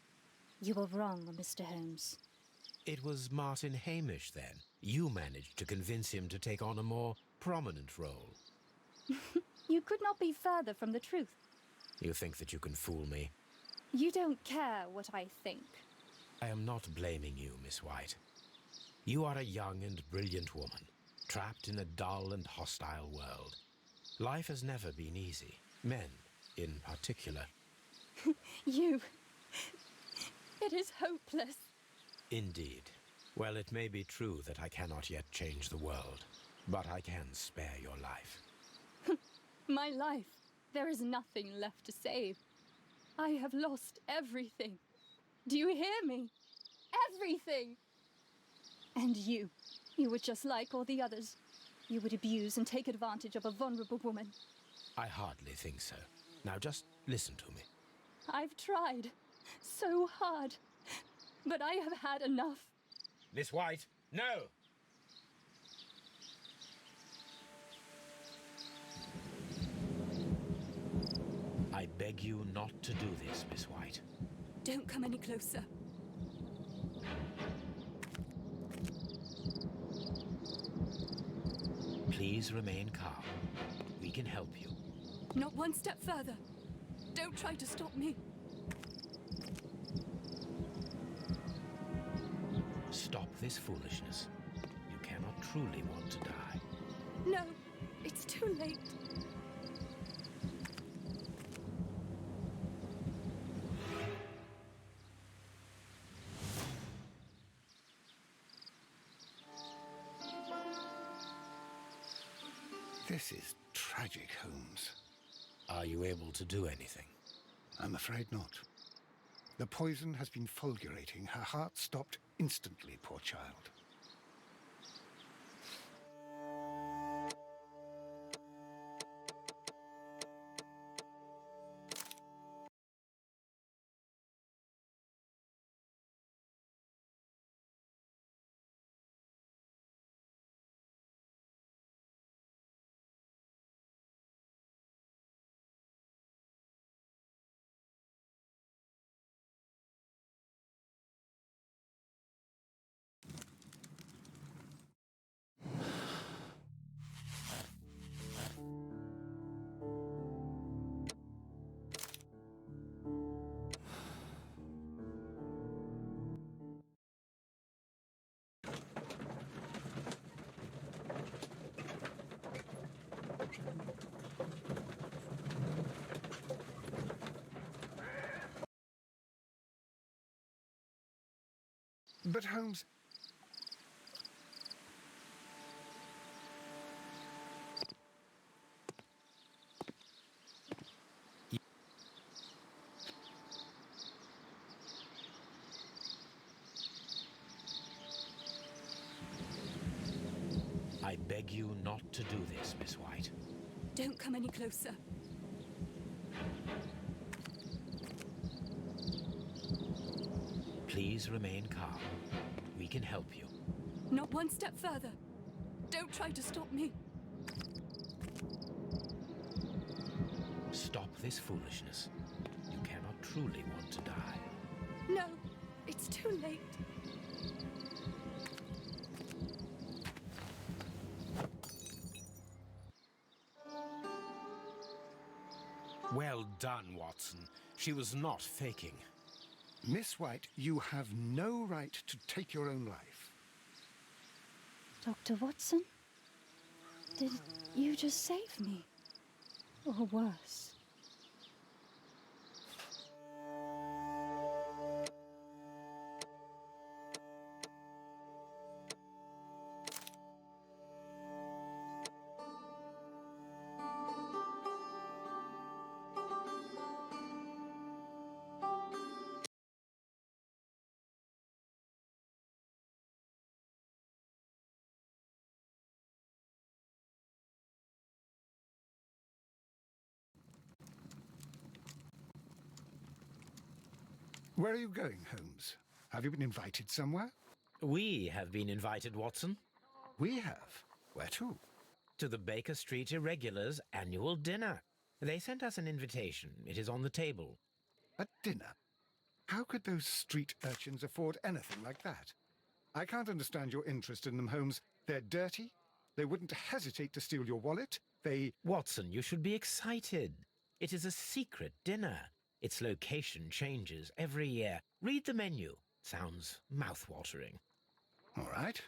You were wrong, Mr. Holmes.
It was Martin Hamish, then. You managed to convince him to take on a more prominent role.
You could not be further from the truth.
You think that you can fool me?
You don't care what I think.
I am not blaming you, Miss White. You are a young and brilliant woman, trapped in a dull and hostile world. Life has never been easy, men in particular.
You... It is hopeless.
Indeed. Well, it may be true that I cannot yet change the world, but I can spare your life.
My life. There is nothing left to save. I have lost everything. Do you hear me? Everything! And you were just like all the others. You would abuse and take advantage of a vulnerable woman.
I hardly think so. Now just listen to me.
I've tried so hard, but I have had enough.
Miss White, no! I beg you not to do this, Miss White.
Don't come any closer.
Please remain calm. We can help you.
Not one step further. Don't try to stop me.
Stop this foolishness. You cannot truly want to die.
No, it's too late.
This is tragic, Holmes.
Are you able to do anything?
I'm afraid not. The poison has been fulgurating. Her heart stopped instantly, poor child. But Holmes...
I beg you not to do this, Miss White.
Don't come any closer.
Please remain calm. We can help you.
Not one step further. Don't try to stop me.
this foolishness. You cannot truly want to die.
No, it's too late.
Well done, Watson. She was not faking.
Miss White, you have no right to take your own life.
Dr. Watson? Did you just save me? Or worse?
Where are you going, Holmes? Have you been invited somewhere?
We have been invited, Watson.
We have. Where to?
To the Baker Street Irregulars' annual dinner. They sent us an invitation. It is on the table.
A dinner? How could those street urchins afford anything like that? I can't understand your interest in them, Holmes. They're dirty. They wouldn't hesitate to steal your wallet.
Watson, you should be excited. It is a secret dinner. Its location changes every year. Read the menu. Sounds mouth-watering.
All right.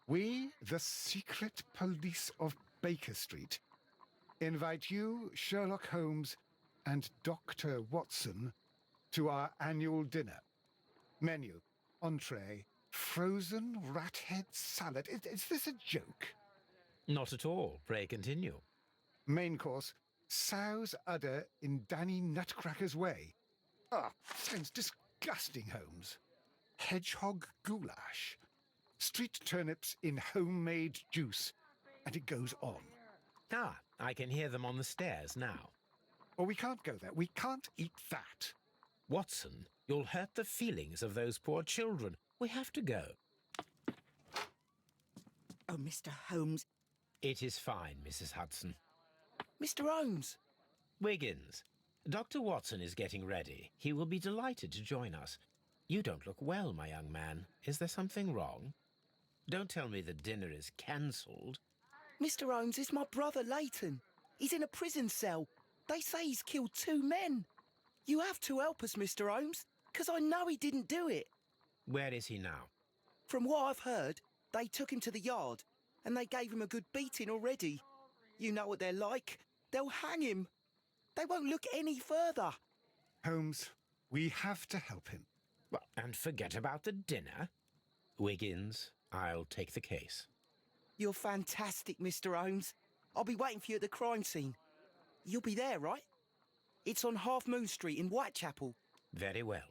We, the secret police of Baker Street, invite you, Sherlock Holmes, and Dr. Watson to our annual dinner. Menu, entree, frozen rat head salad. Is this a joke?
Not at all. Pray continue.
Main course, sow's udder in Danny Nutcracker's way. Sounds disgusting, Holmes. Hedgehog goulash. Street turnips in homemade juice. And it goes on.
I can hear them on the stairs now.
Oh, we can't go there. We can't eat that.
Watson, you'll hurt the feelings of those poor children. We have to go.
Oh, Mr. Holmes.
It is fine, Mrs. Hudson.
Mr. Holmes!
Wiggins, Dr. Watson is getting ready. He will be delighted to join us. You don't look well, my young man. Is there something wrong? Don't tell me the dinner is cancelled.
Mr. Holmes, it's my brother Leighton. He's in a prison cell. They say he's killed 2 men. You have to help us, Mr. Holmes, because I know he didn't do it.
Where is he now?
From what I've heard, they took him to the yard, and they gave him a good beating already. You know what they're like. They'll hang him. They won't look any further.
Holmes, we have to help him.
And forget about the dinner? Wiggins, I'll take the case.
You're fantastic, Mr. Holmes. I'll be waiting for you at the crime scene. You'll be there, right? It's on Half Moon Street in Whitechapel.
Very well.